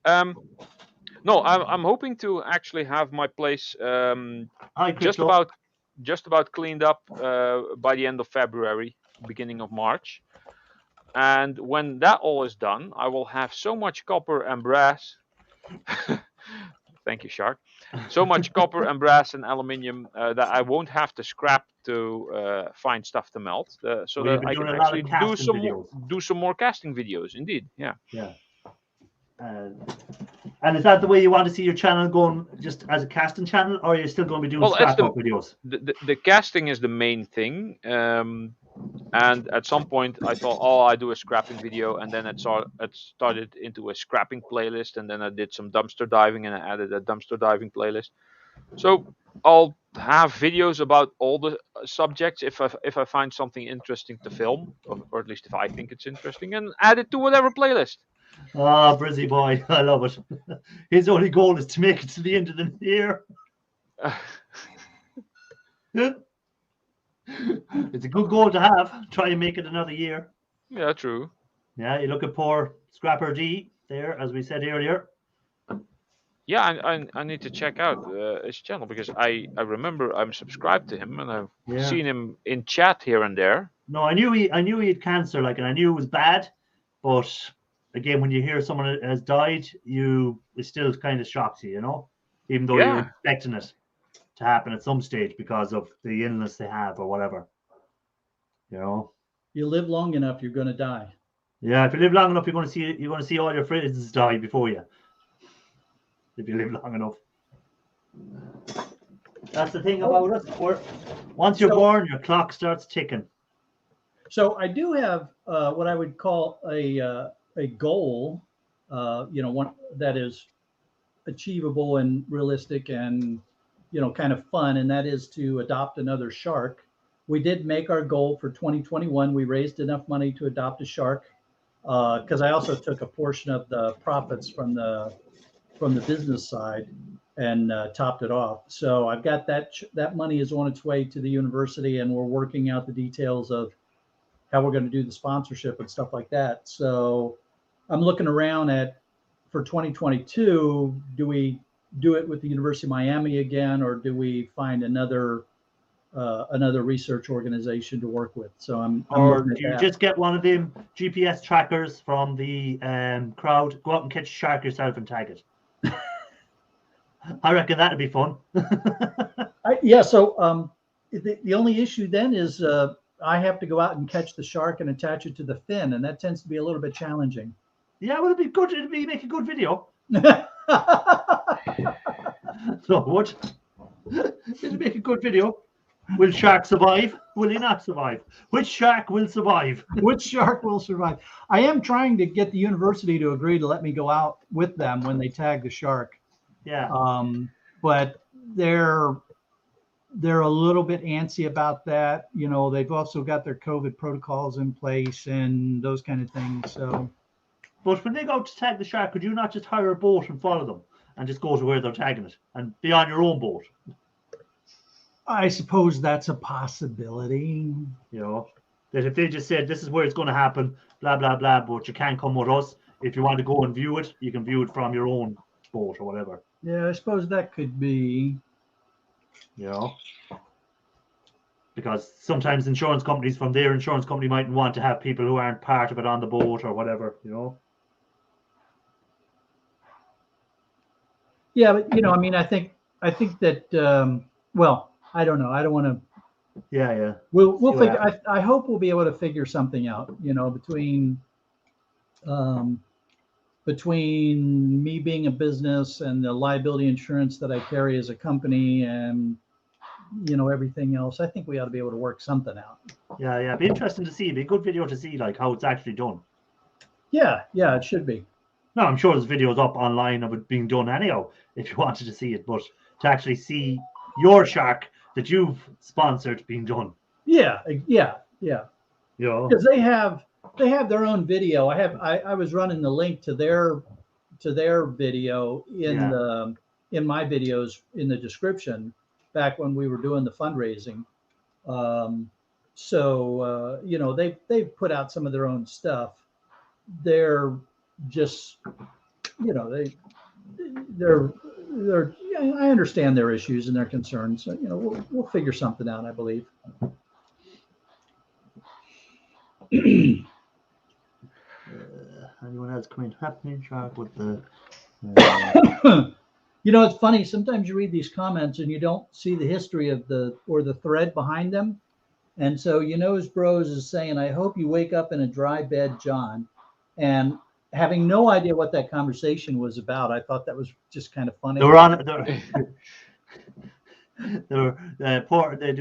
No, I'm hoping to actually have my place just about cleaned up by the end of February, beginning of March. And when that all is done, I will have so much copper and brass. Thank you, Shark. So much copper and brass and aluminium that I won't have to scrap to find stuff to melt. So that I can actually do some more casting videos. Indeed, yeah. Yeah. And is that the way you want to see your channel going, just as a casting channel, or are you still going to be doing scrap-up videos? The casting is the main thing. And at some point I thought, I do a scrapping video, and then it started into a scrapping playlist, and then I did some dumpster diving, and I added a dumpster diving playlist. So I'll have videos about all the subjects if I find something interesting to film, or at least if I think it's interesting, and add it to whatever playlist. Ah, Brizzy boy, I love it. His only goal is to make it to the end of the year. It's a good goal to have. Try and make it another year. Yeah, true. Yeah, you look at poor Scrapper D there, as we said earlier. Yeah, I need to check out his channel, because I remember I'm subscribed to him, and I've seen him in chat here and there. No, I knew he had cancer, and I knew it was bad, but again, when you hear someone has died, it still kind of shocks you, even though you're expecting it to happen at some stage because of the illness they have or whatever. You live long enough, you're going to die. Yeah, if you live long enough, you're going to see all your friends die before you. If you live long enough. That's the thing about it. Once you're born, your clock starts ticking. So I do have what I would call a goal, one that is achievable and realistic and kind of fun, and that is to adopt another shark. We did make our goal for 2021. We raised enough money to adopt a shark, because I also took a portion of the profits from the business side and topped it off. So I've got that money is on its way to the university, and we're working out the details of how we're going to do the sponsorship and stuff like that. So I'm looking around for 2022, do we do it with the University of Miami again, or do we find another research organization to work with? So or do you just get one of them GPS trackers from the crowd, go out and catch a shark yourself and tag it? I reckon that'd be fun. So the only issue then is I have to go out and catch the shark and attach it to the fin, and that tends to be a little bit challenging. Yeah, well, it'd be good. It'd make a good video. So what? It'd make a good video. Will shark survive? Will he not survive? Which shark will survive? Which shark will survive? I am trying to get the university to agree to let me go out with them when they tag the shark. Yeah. But they're a little bit antsy about that. They've also got their COVID protocols in place and those kind of things. So. But when they go to tag the shark, could you not just hire a boat and follow them and just go to where they're tagging it and be on your own boat? I suppose that's a possibility. That if they just said, this is where it's going to happen, blah, blah, blah, but you can't come with us. If you want to go and view it, you can view it from your own boat or whatever. Yeah, I suppose that could be. Because sometimes insurance companies from their insurance company mightn't want to have people who aren't part of it on the boat or whatever, Yeah, but I think that well, I don't know. I don't want to Yeah. We'll See what figure. I hope we'll be able to figure something out. Between me being a business and the liability insurance that I carry as a company, and everything else, I think we ought to be able to work something out. Yeah. It'd be interesting to see. It'd be a good video to see, like how it's actually done. Yeah, it should be. No, I'm sure there's videos up online of it being done anyhow, if you wanted to see it, but to actually see your shark that you've sponsored being done. Yeah. Because they have their own video. I was running the link to their video in my videos in the description back when we were doing the fundraising. They've put out some of their own stuff. They're just, they're I understand their issues and their concerns. So, we'll figure something out, I believe. Anyone else come in? Happening shark with the. It's funny. Sometimes you read these comments and you don't see the history of the thread behind them, and so Bros is saying, "I hope you wake up in a dry bed, John," and having no idea what that conversation was about. I thought that was just kind of funny. They were on. To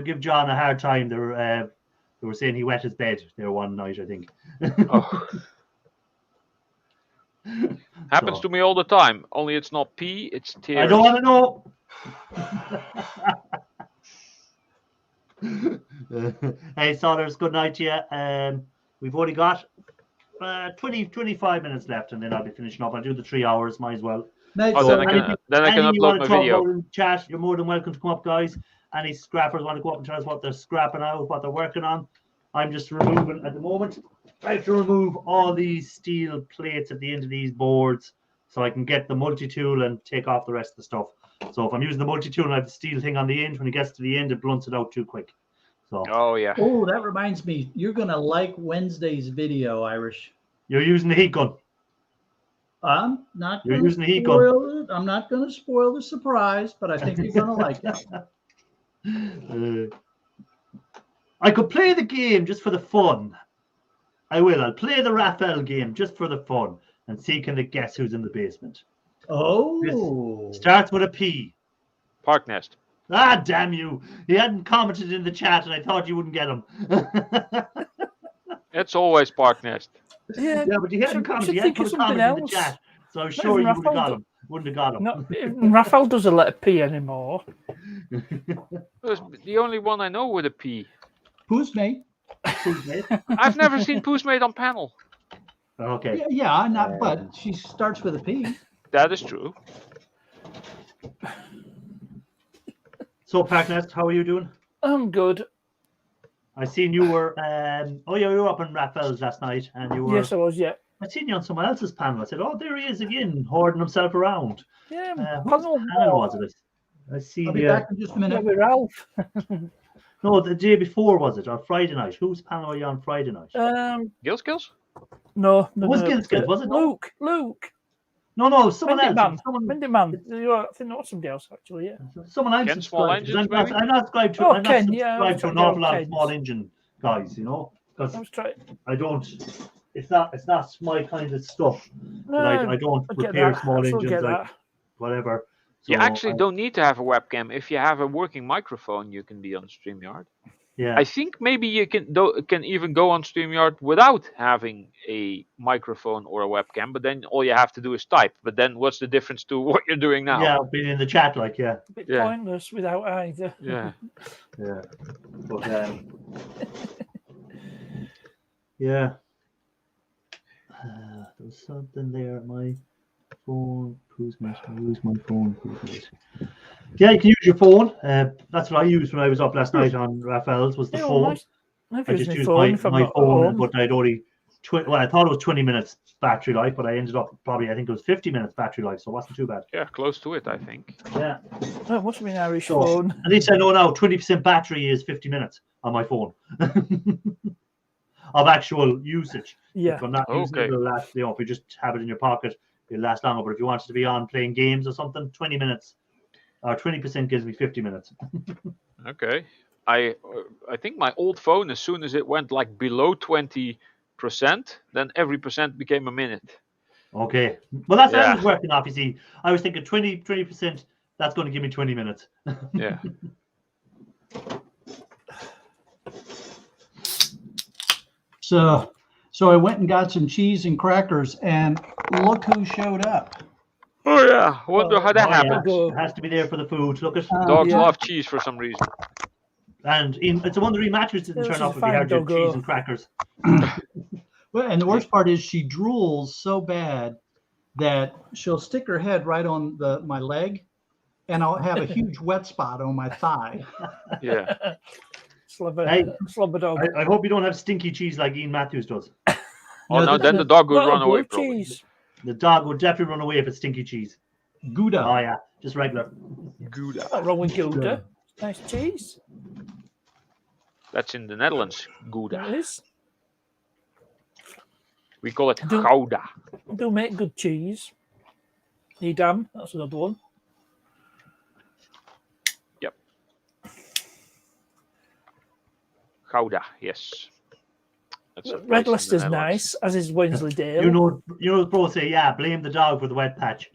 give John a hard time. They were saying he wet his bed there one night, I think. Oh. Happens to me all the time. Only it's not pee, it's tears. I don't want to know. Hey, Saunders, good night to you. We've only got 25 minutes left, and then I'll be finishing up. I'll do the 3 hours, might as well. Then I can upload my video. In chat, you're more than welcome to come up, guys. Any scrappers want to go up and tell us what they're scrapping out, what they're working on. I'm just removing at the moment. I have to remove all these steel plates at the end of these boards so I can get the multi-tool and take off the rest of the stuff. So if I'm using the multi-tool and I have the steel thing on the end, when it gets to the end, it blunts it out too quick. So. Oh, yeah. Oh, that reminds me. You're going to like Wednesday's video, Irish. You're using the heat gun. I'm not You're going using the heat to spoil gun. it. I'm not going to spoil the surprise, but I think you're going to like it. I could play the game just for the fun. I will. I'll play the Raphael game just for the fun and see can they guess who's in the basement. Oh. This starts with a P. Park Nest. Ah, damn you. He hadn't commented in the chat and I thought you wouldn't get him. It's always Park Nest. Yeah, but he hadn't commented. He hadn't put a comment in the chat. So I'm sure you would have got him. Wouldn't have got him. No, Raphael doesn't let a P anymore. The only one I know with a P. Who's mate? I've never seen Pooh's Mate on panel. Okay. Yeah, not. But she starts with a P. That is true. So, Parknest, how are you doing? I'm good. I seen you were. You were up in Raphael's last night, and you were. Yes, I was. Yeah. I seen you on someone else's panel. I said, "Oh, there he is again, hoarding himself around." Yeah. Panel was it? I see. I'll be back in just a minute. With Ralph. No, the day before was it, or Friday night? Whose panel were you on Friday night? Gilskills? No. Was Gilskills? Was it Luke? No, someone Mindy else. Man. Mindy Man. I think that was somebody else actually. Yeah. Someone else. Ken Small Engines, maybe? I'm not subscribed to. Oh, I'm not Ken, subscribed to an awful lot of small engine guys. Because I don't. It's not my kind of stuff. No, I don't repair small engines. Whatever. So you actually don't need to have a webcam. If you have a working microphone, you can be on StreamYard. Yeah. I think maybe you can even go on StreamYard without having a microphone or a webcam, but then all you have to do is type. But then what's the difference to what you're doing now? Yeah, being in the chat, A bit pointless without either. Yeah. Yeah. But, yeah. There's something there at my phone. Who's my phone? Yeah, you can use your phone. That's what I used when I was up last night on Raphael's, was the phone. I just used my phone, but I'd only I thought it was 20 minutes battery life, but I ended up I think it was 50 minutes battery life, so it wasn't too bad. Yeah, close to it, I think. Yeah. That must have been Irish phone. At least I know now 20% battery is 50 minutes on my phone. Of actual usage. Yeah. If I'm not using it, it'll last, if you just have it in your pocket, it'll last longer. But if you wanted to be on playing games or something, 20 minutes or 20% gives me 50 minutes. Okay. I think my old phone, as soon as it went like below 20%, then every percent became a minute. Okay. Well, that's how I Yeah. was working off. You see, I was thinking 20%. That's going to give me 20 minutes. Yeah. So I went and got some cheese and crackers, and look who showed up. Oh yeah. I wonder how that Oh, happened. yeah. It has to be there for the food. Look at, Dogs Yeah. love cheese for some reason. and it's a wonder Matthews didn't Yeah, turn she's up a if he fine had your doggo. cheese and crackers. Well, and the worst part is she drools so bad that she'll stick her head right on my leg, and I'll have a huge wet spot on my thigh. Yeah. Slobber dog. I hope you don't have stinky cheese like Ian Matthews does. Oh no, No, then the dog would Got a run away. blue Probably. cheese. The dog would definitely run away if it's stinky cheese. Gouda. Oh yeah, just regular. Gouda. Not wrong with Gouda. Nice cheese. That's in the Netherlands. Gouda. That is. We call it Do- Gouda. Do make good cheese. Edam, that's another one. Gouda, yes. That's a place Red in Leicester's the nice, as is Wensleydale. You know, bro say, yeah, blame the dog for the wet patch.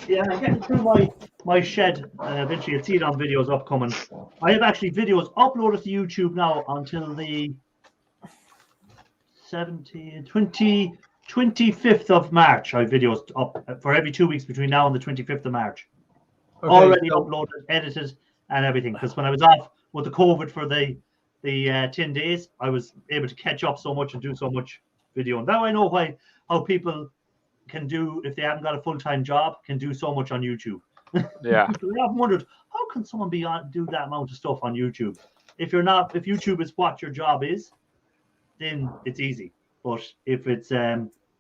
Yeah, I'm getting through my shed. Eventually, you'll see it on videos upcoming. I have actually videos uploaded to YouTube now until the 25th of March. I have videos up for every 2 weeks between now and the 25th of March. Okay, Already so- uploaded, edited, and everything. Because when I was off with the COVID for the 10 days, I was able to catch up so much and do so much video. And now I know how people can do, if they haven't got a full-time job, can do so much on YouTube. Yeah. I've wondered, how can someone do that amount of stuff on YouTube? If YouTube is what your job is, then it's easy. But if it's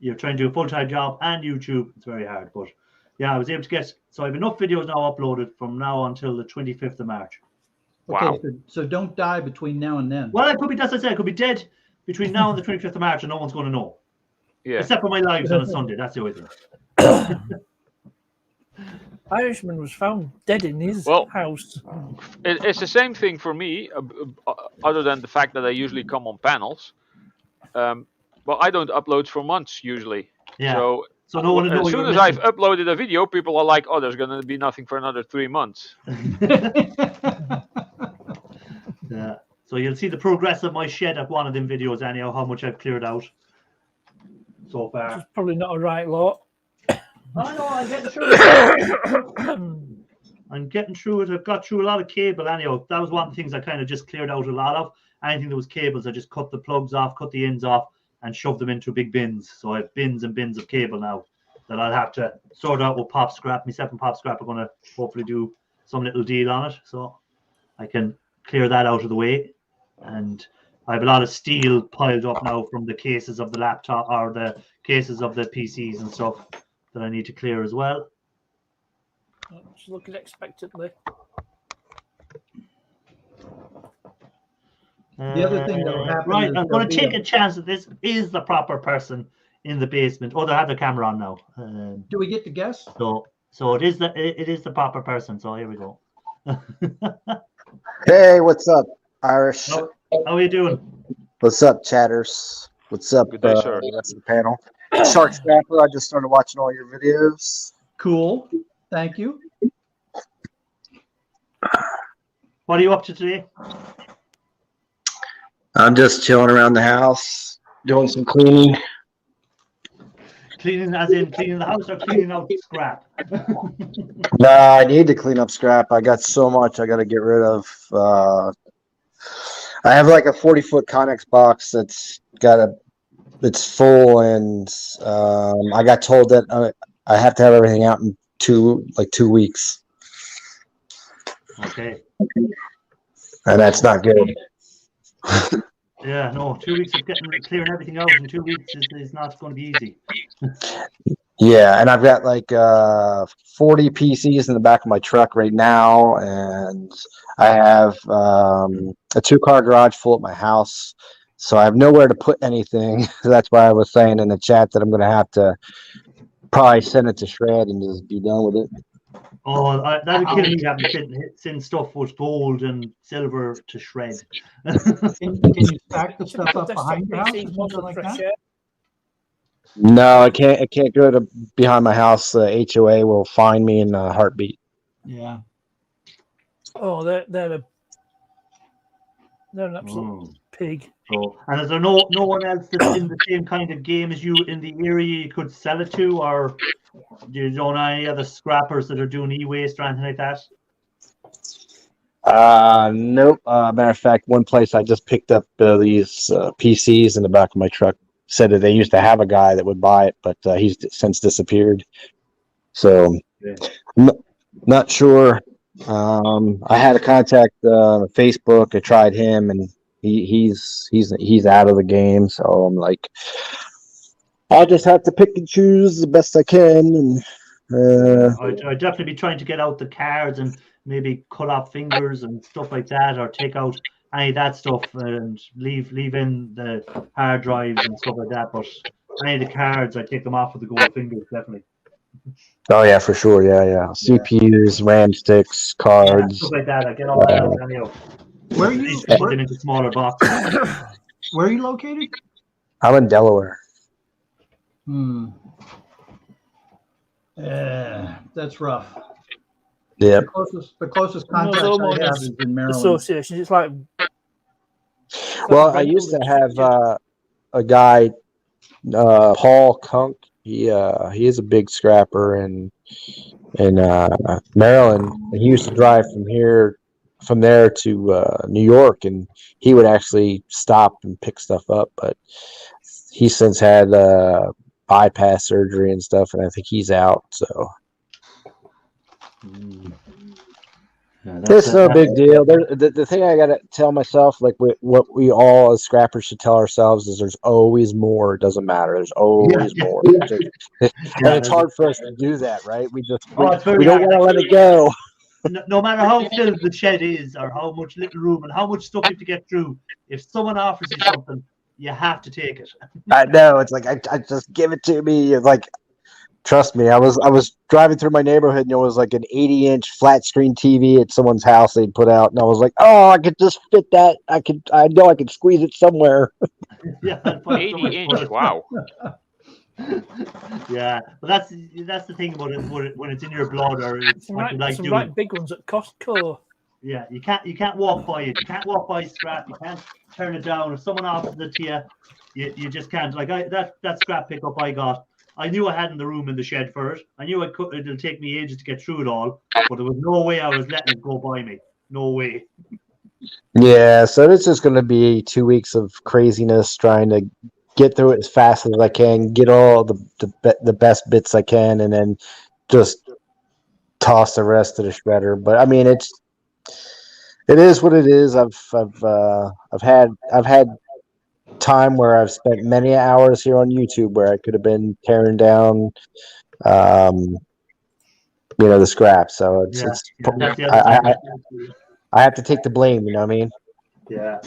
you're trying to do a full-time job and YouTube, it's very hard. But yeah, I was able to get, so I have enough videos now uploaded from now until the 25th of March. Okay, Wow. so don't die between now and then. Well, that's what I said. I could be dead between now and the 25th of March and no one's going to know. Yeah. Except for my lives on a Sunday. That's the only thing. Irishman was found dead in his Well- house. It's the same thing for me, other than the fact that I usually come on panels. Well, I don't upload for months usually. Yeah. So no one will know as you're soon as I've uploaded a video, people are like, "Oh, there's going to be nothing for another 3 months." Yeah. So you'll see the progress of my shed at one of them videos, anyhow, how much I've cleared out so far. It's probably not a right lot. I know, I'm getting through it. I'm getting through it. I've got through a lot of cable anyhow. That was one of the things I kind of just cleared out a lot of. Anything that was cables, I just cut the plugs off, cut the ends off, and shoved them into big bins. So I have bins and bins of cable now that I'll have to sort out with Pop Scrap. Myself and Pop Scrap are going to hopefully do some little deal on it. So I can clear that out of the way. And I have a lot of steel piled up now from the cases of the laptop or the cases of the PCs and stuff that I need to clear as well. She's looking expectantly. The other thing that'll happen right, is I'm going to there'll take be a chance that this is the proper person in the basement. Oh, they have the camera on now. Do we get to guess? So it is the proper person. So here we go. Hey, what's up, Irish? How are you doing? What's up, chatters? What's up, Good day, sir. the rest of the panel? Shark Scrapper, I just started watching all your videos. Cool. Thank you. What are you up to today? I'm just chilling around the house, doing some cleaning. Cleaning, as in cleaning the house or cleaning out scrap? Nah, I need to clean up scrap. I got so much I got to get rid of. I have like a 40-foot Connex box it's full, and I got told that I have to have everything out in 2 weeks, Okay. and that's not good. Yeah, no, 2 weeks of clearing everything out in 2 weeks is not going to be easy. Yeah, and I've got like 40 PCs in the back of my truck right now, and I have a 2-car garage full at my house, so I have nowhere to put anything. That's why I was saying in the chat that I'm going to have to probably send it to Shred and just be done with it. Oh, that would kill me having to send stuff with gold and silver to Shred. Can you stack the stuff up behind your house or something like that? No, I can't. I can't go to behind my house. HOA will find me in a heartbeat. Yeah. Oh, they're an absolute pig. So, and is there no one else that's in the same kind of game as you in the area you could sell it to, or do you know any other scrappers that are doing e-waste or anything like that? Nope. Matter of fact, one place I just picked up these PCs in the back of my truck said that they used to have a guy that would buy it, but he's since disappeared. So, not sure. I had a contact Facebook. I tried him, and he's out of the game. So I'm like, I'll just have to pick and choose the best I can. And I'd definitely be trying to get out the cards and maybe cut off fingers and stuff like that, or take out any of that stuff and leave in the hard drives and stuff like that. But any of the cards, I take them off with the gold fingers, definitely. Oh yeah, for sure. Yeah. CPUs, RAM sticks, cards, stuff like that. I get all that out, and, you know, Where are you? put them into smaller boxes. Where are you located? I'm in Delaware. That's rough. Yeah. The closest contact I have is in Maryland. Association. It's like. Well, I used to have a guy, Paul Kunk. He is a big scrapper in Maryland, and he used to drive from there to New York, and he would actually stop and pick stuff up. But he's since had bypass surgery and stuff, and I think he's out. So it's no big deal. The thing I gotta tell myself, like what we all as scrappers should tell ourselves, is there's always more. It doesn't matter. There's always more. And it's hard for us to do that, right? We don't want to let it go. No matter how filled the shed is, or how much little room, and how much stuff you have to get through, if someone offers you something, you have to take it. I know. It's like I just give it to me. It's like, trust me. I was driving through my neighborhood, and there was like an 80-inch flat screen TV at someone's house they'd put out, and I was like, oh, I could just fit that. I know I could squeeze it somewhere. Yeah, 80-inch. Wow. Yeah, but that's the thing about it when it's in your blood, or it's what you like doing. Right big ones at Costco. Yeah, you can't walk by it. You can't walk by scrap. You can't turn it down. If someone offers it to you, you just can't. Like that scrap pickup I got, I knew I hadn't the room in the shed for it. I knew it'll take me ages to get through it all, but there was no way I was letting it go by me. No way. Yeah, so it's just going to be 2 weeks of craziness trying to get through it as fast as I can, get all the best bits I can, and then just toss the rest to the shredder. But I mean, it is what it is. I've had time where I've spent many hours here on YouTube where I could have been tearing down, the scrap. So I have to take the blame. You know what I mean? Yeah.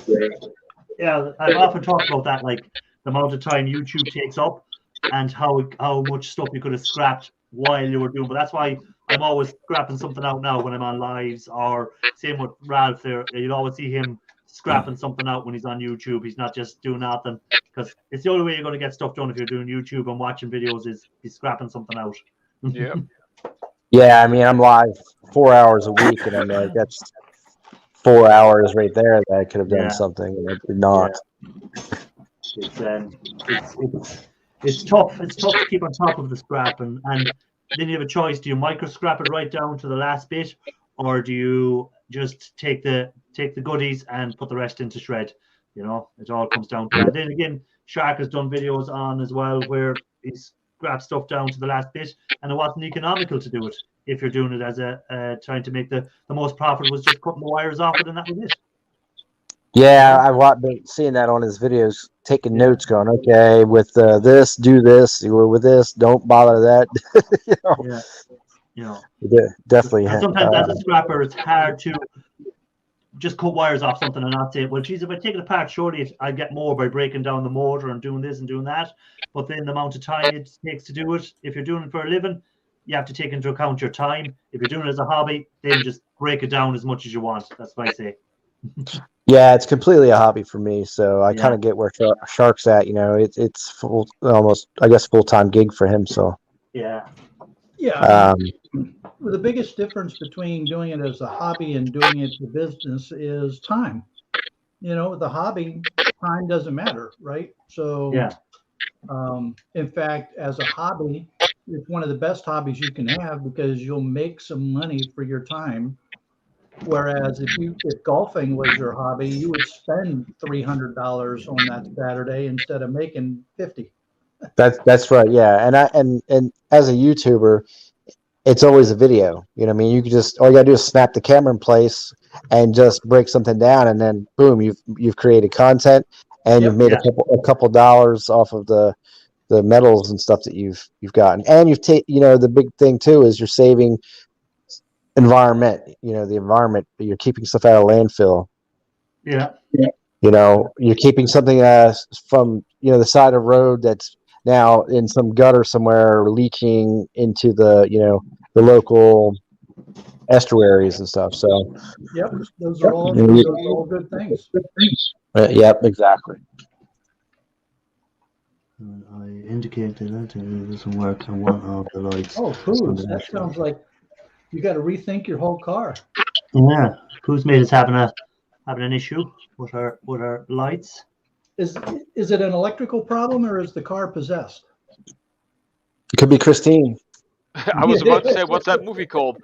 Yeah, I've often talked about that, like the amount of time YouTube takes up and how much stuff you could have scrapped while you were doing. But that's why I'm always scrapping something out now when I'm on lives, or same with Ralph there. You'd always see him scrapping something out when he's on YouTube. He's not just doing nothing, because it's the only way you're going to get stuff done if you're doing YouTube and watching videos is he's scrapping something out. Yeah. Yeah, I mean, I'm live 4 hours a week, and I'm like, that's 4 hours right there that I could have done something, and I did not. It's tough. It's tough to keep on top of the scrap, and then you have a choice. Do you micro scrap it right down to the last bit, or do you just take the goodies and put the rest into shred? You know, it all comes down to that. Then again, Shark has done videos on as well where he's scrapped stuff down to the last bit, and it wasn't economical to do it. If you're doing it as a trying to make the most profit was just cutting the wires off it, and that was it. Yeah, I've been seeing that on his videos, taking notes, going, okay, with this, do this, with this, don't bother that. You know, Yeah, you know. definitely. And sometimes as a scrapper, it's hard to just cut wires off something and not say, well, geez, if I take it apart, surely I get more by breaking down the motor and doing this and doing that. But then the amount of time it takes to do it, if you're doing it for a living, you have to take into account your time. If you're doing it as a hobby, then just break it down as much as you want. That's what I say. Yeah, it's completely a hobby for me, so I Yeah. kind of get where Shark's at. You know, it's full, almost, I guess, full-time gig for him. So Yeah. Yeah. The biggest difference between doing it as a hobby and doing it as a business is time. You know, with a hobby, time doesn't matter, right? So, Yeah. In fact, as a hobby, it's one of the best hobbies you can have because you'll make some money for your time. Whereas if golfing was your hobby, you would spend $300 on that Saturday instead of making 50. that's right. Yeah, and as a YouTuber, it's always a video. You know what I mean? You can just, all you gotta do is snap the camera in place and just break something down, and then boom, you've created content, and Yep. you've made a couple dollars off of the metals and stuff that you've gotten, and you've you know, the big thing too is you're saving environment. You know, the environment. You're keeping stuff out of landfill. Yeah. You know, you're keeping something from, you know, the side of road that's now in some gutter somewhere leaching into the, you know, the local estuaries and stuff. So, Yep, those are all good things. Yep, exactly. I indicated that it doesn't work on one of the lights. Oh, Poos, that sounds like you got to rethink your whole car. Yeah, Poos made us having an issue with our lights. Is it an electrical problem or is the car possessed? It could be Christine. I was about to say, what's that movie called?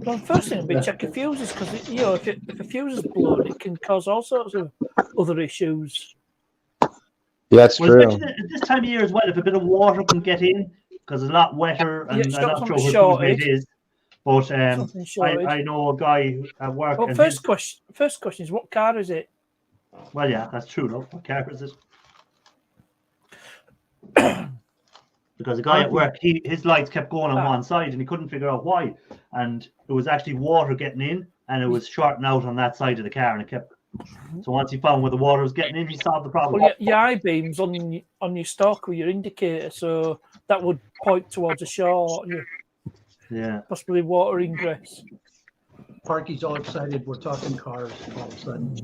Well, first thing would be check your fuses because, you know, if a fuse is blown, it can cause all sorts of other issues. Yeah, that's true. Especially at this time of year as well, if a bit of water can get in, because it's a lot wetter, and I'm not sure what it is. But I know a guy at work. Well, first question is, what car is it? Well, yeah, that's true. Though. What car is it? Because a guy at work, his lights kept going on one side, and he couldn't figure out why. And it was actually water getting in, and it was shorting out on that side of the car, and it kept. So once he found where the water was getting in, he solved the problem. Well, your eye beams on your stalk with your indicator, so that would point towards a short. Yeah. Possibly water ingress. Parky's all excited. We're talking cars all of a sudden.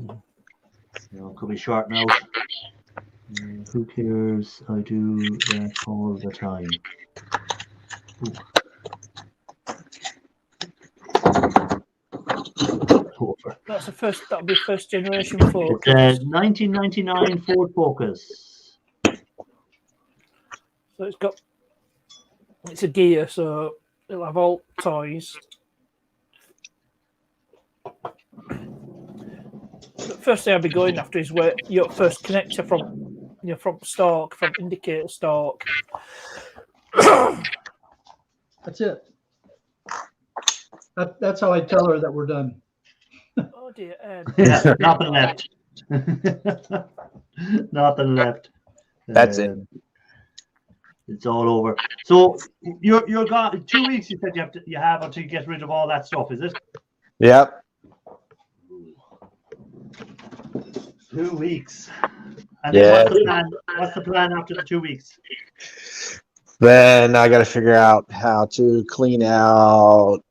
You know, could be shorting out. Who cares? I do that all the time. That's that'll be first generation Focus. It's a 1999 Ford Focus. So it's a gear, so it'll have all toys. The first thing I'll be going after is where your first connector from stalk, from indicator stalk. That's it. That's how I tell her that we're done. Oh dear. Yeah, nothing left. Nothing left. That's it. It's all over. So you're gone 2 weeks. You said you have until you get rid of all that stuff. Is it? Yep. 2 weeks. And then what's the plan after the 2 weeks? Then I got to figure out how to clean out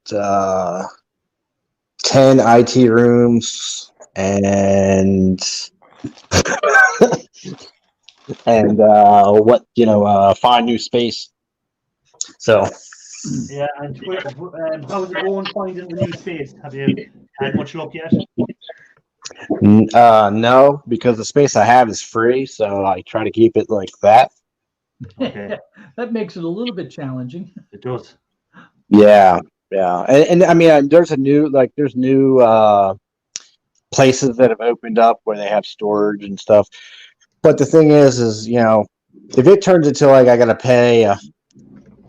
10 IT rooms and find new space. So yeah, and how's it going finding the new space? Have you had much luck yet? No, because the space I have is free, so I try to keep it like that. Okay. That makes it a little bit challenging. It does. Yeah, and I mean, there's new places that have opened up where they have storage and stuff. But the thing is, you know, if it turns into like I got to pay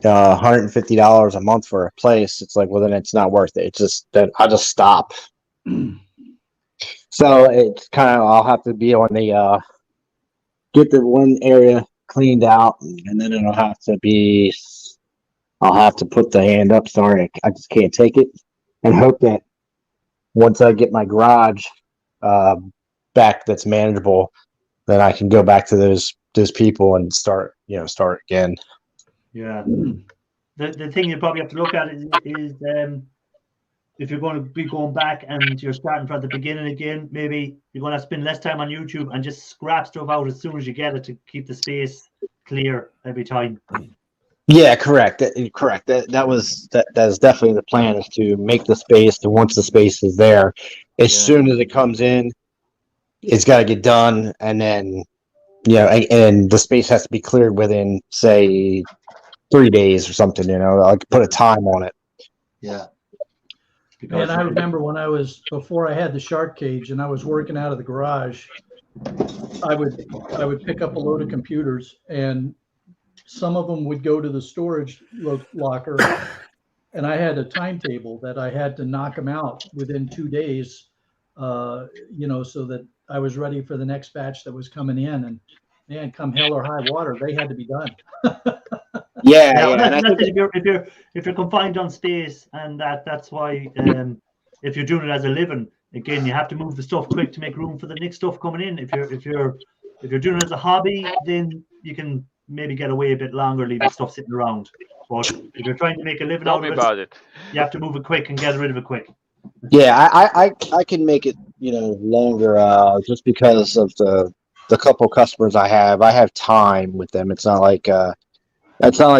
$150 a month for a place, it's like, well, then it's not worth it. It's just that I'll just stop. So it's kind of, I'll have to be on the get the one area cleaned out, and then I'll have to put the hand up. Sorry, I just can't take it, and hope that once I get my garage back that's manageable, then I can go back to those people and start again. Yeah. The thing you probably have to look at is if you're going to be going back and you're starting from the beginning again, maybe you're going to spend less time on YouTube and just scrap stuff out as soon as you get it to keep the space clear every time. Yeah, correct. That is definitely the plan, is to make the space. And once the space is there, as soon as it comes in, it's got to get done, and then and the space has to be cleared within, say, 3 days or something. Like put a time on it. Yeah. And I remember before I had the shark cage and I was working out of the garage, I would pick up a load of computers, and some of them would go to the storage locker, and I had a timetable that I had to knock them out within 2 days, so that I was ready for the next batch that was coming in. And man, come hell or high water, they had to be done. If you're confined on space, and that's why if you're doing it as a living, again, you have to move the stuff quick to make room for the next stuff coming in. If you're doing it as a hobby, then you can maybe get away a bit longer leaving stuff sitting around. But if you're trying to make a living out of it, you have to move it quick and get rid of it quick. Yeah, I can make it longer just because of the couple customers I have time with them. It's not like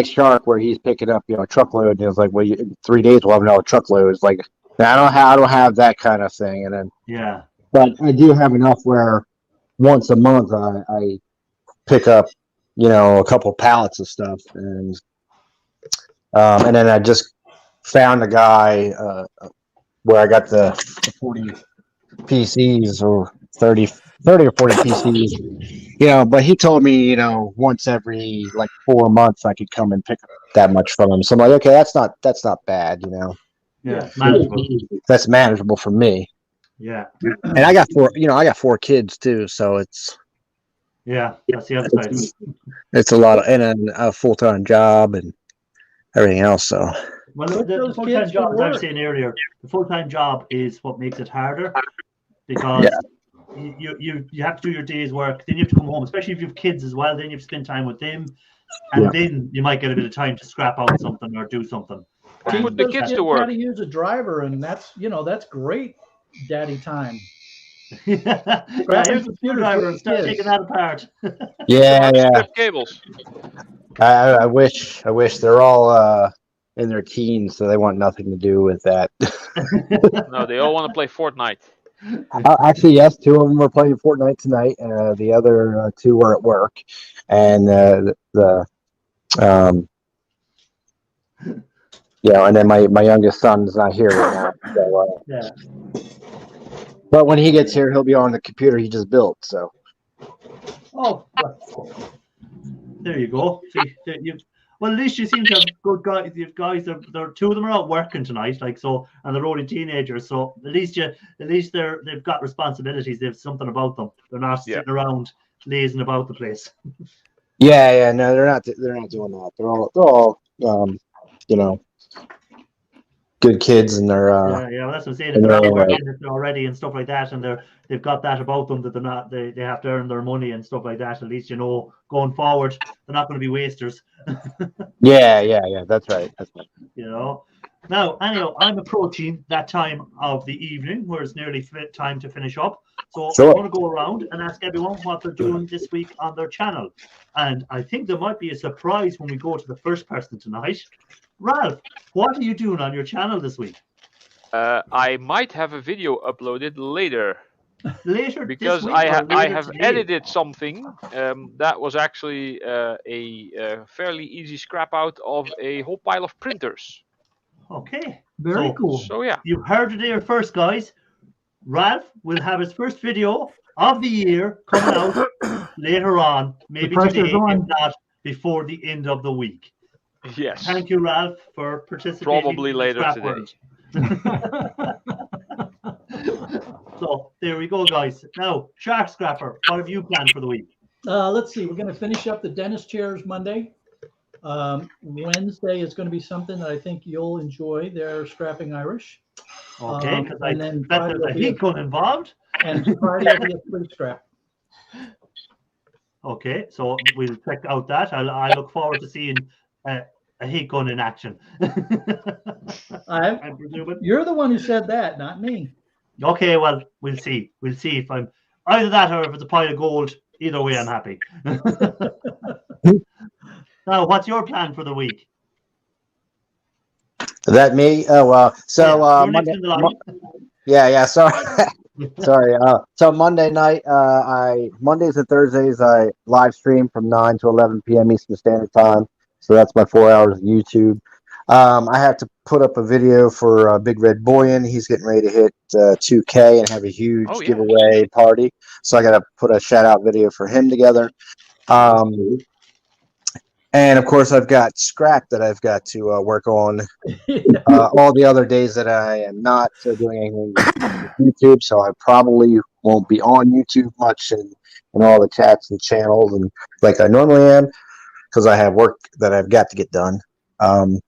Shark, where he's picking up a truckload, and it's like, well, 3 days we'll have another truckload. It's like, I don't have that kind of thing. And then but I do have enough where once a month I pick up a couple pallets of stuff, and then I just found a guy where I got the 40 PCs, or 30 or 40 PCs, but he told me, once every 4 months I could come and pick up that much from him. So I'm like, okay, that's not bad, Yeah, manageable. That's manageable for me. Yeah. And I got 4 kids too, so it's that's the other side. It's a lot and then a full-time job and everything else. So well, the full-time job, as I was saying earlier, the full-time job is what makes it harder, because you have to do your day's work, then you have to come home, especially if you have kids as well, then you have to spend time with them, and then you might get a bit of time to scrap out something or do something. Put the kids to work. How to use a driver, and that's great daddy time. Here's the screwdriver and start taking that apart. Strip cables. I wish they're all in their teens, so they want nothing to do with that. No, they all want to play Fortnite. Actually, yes, 2 of them were playing Fortnite tonight. The other 2 were at work, and and then my youngest son's not here right now. So, but when he gets here, he'll be on the computer he just built. So. Oh, there you go. See, well, at least you seem to have good guys. You guys, they're 2 of them are out working tonight, and they're only teenagers. So at least they've got responsibilities. They have something about them. They're not sitting around lazing about the place. No, they're not doing that. They're all good kids, and they're well, that's what I'm saying. If they're not working already and stuff like that, and they've got that about them, that they have to earn their money and stuff like that. At least going forward, they're not going to be wasters. Yeah, that's right. Now, anyhow, I'm approaching that time of the evening where it's nearly time to finish up. So I'm going to go around and ask everyone what they're doing this week on their channel. And I think there might be a surprise when we go to the first person tonight. Ralph, what are you doing on your channel this week? I might have a video uploaded later. Later, because this week I have today? edited something that was actually a fairly easy scrap out of a whole pile of printers. Okay, Very cool. So yeah, you heard it here first, guys. Ralph will have his first video of the year coming out later on, maybe today, if not before the end of the week. Yes. Thank you, Ralph, for participating. Probably in the later scrap today. world. So there we go, guys. Now, Shark Scrapper, what have you planned for the week? Let's see. We're going to finish up the dentist chairs Monday. Wednesday is going to be something that I think you'll enjoy. They're Scrapping Irish. Okay, because I and then bet Friday there's a will be heat gun involved. and Friday will be a free scrap. Okay, so we'll check out that. I look forward to seeing a heat gun in action. I'm presuming. You're the one who said that, not me. Okay, well, we'll see. We'll see if I'm either that or if it's a pile of gold. Either way, I'm happy. Now, what's your plan for the week? Is that me? Oh, well. So, Yeah, you're next Monday, in the line. yeah, sorry. Sorry. So Monday night, Mondays and Thursdays, I live stream from 9 to 11 p.m. Eastern Standard Time. So that's my 4 hours of YouTube. I have to put up a video for Big Red Boyan. He's getting ready to hit 2K and have a huge giveaway party. So I got to put a shout out video for him together. And of course, I've got scrap that I've got to work on all the other days that I am not doing anything with YouTube. So I probably won't be on YouTube much and all the chats and channels and like I normally am because I have work that I've got to get done. And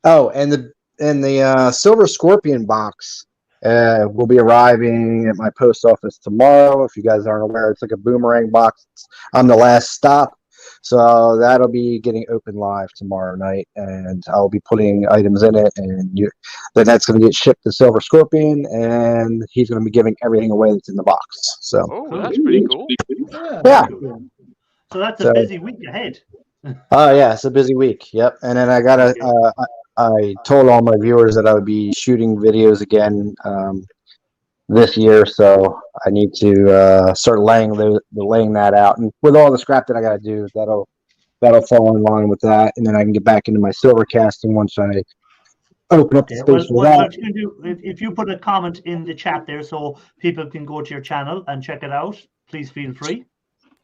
the Silver Scorpion box will be arriving at my post office tomorrow. If you guys aren't aware, it's like a boomerang box. I'm the last stop. So that'll be getting open live tomorrow night, and I'll be putting items in it, and then that's going to get shipped to Silver Scorpion, and he's going to be giving everything away that's in the box. So, that's pretty cool. Yeah. So that's a busy week ahead. Oh yeah, it's a busy week. Yep, and then I I told all my viewers that I would be shooting videos again this year, so I need to start laying that out. And with all the scrap that I got to do, that'll fall in line with that, and then I can get back into my silver casting once I open up the space for that. What you can do, if you put a comment in the chat there, so people can go to your channel and check it out, please feel free.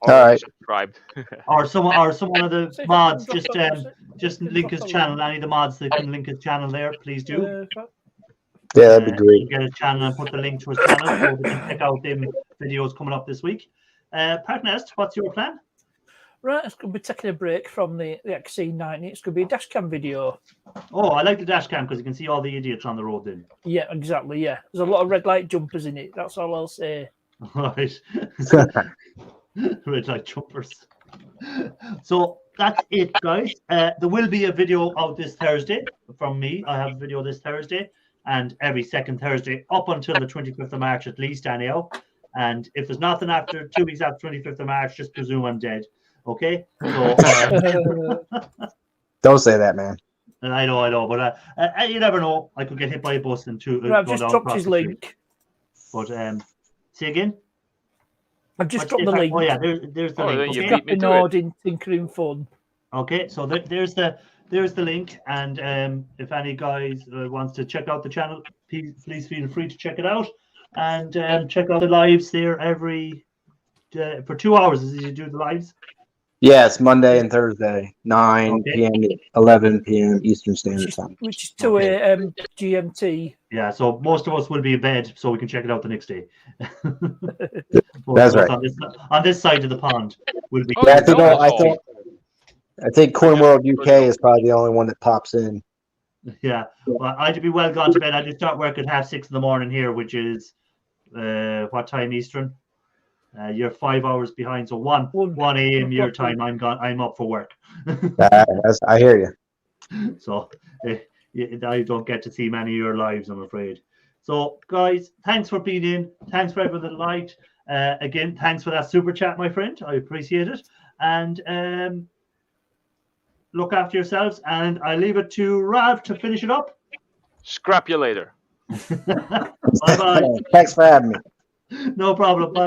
All right. Subscribe. or someone of the mods just link his channel. Any of the mods that can link his channel there, please do. Yeah, that'd be great. Get his channel and put the link to his channel so they can check out them videos coming up this week. Partnest, what's your plan? Right, it's going to be taking a break from the XC90. It's going to be a dash cam video. Oh, I like the dash cam because you can see all the idiots on the road then. Yeah, exactly, yeah. There's a lot of red light jumpers in it. That's all I'll say. Right. Red light jumpers. So that's it, guys. There will be a video out this Thursday from me. I have a video this Thursday and every second Thursday up until the 25th of March at least, anyhow. And if there's nothing after 2 weeks after 25th of March, just presume I'm dead. Okay? So, don't say that, man. I know, but you never know. I could get hit by a bus and I've just dropped his link. But say again. I've just dropped the link. Oh yeah, there's the link. Okay. Scrapping Tinkering Fun. Okay, so there's the link, and if any guys wants to check out the channel, please feel free to check it out, and check out the lives there every for 2 hours. As you do the lives. Yeah, it's Monday and Thursday, 9 p.m. 11 p.m. Eastern Standard Time. Which is 2 a.m. GMT. Yeah, so most of us will be in bed, so we can check it out the next day. That's right. On this side of the pond, we'll be. Yeah, I think Coin World UK is probably the only one that pops in. Yeah, well, I'd be well gone to bed. I just start work at 6:30 in the morning here, which is what time Eastern? You're 5 hours behind, so 1 a.m. your time. I'm up for work. I hear you. So I don't get to see many of your lives, I'm afraid. So guys, thanks for being in. Thanks for everyone that liked. Again, thanks for that super chat, my friend. I appreciate it. And look after yourselves. And I leave it to Ralph to finish it up. Scrap you later. Bye-bye. Thanks for having me. No problem. Bye.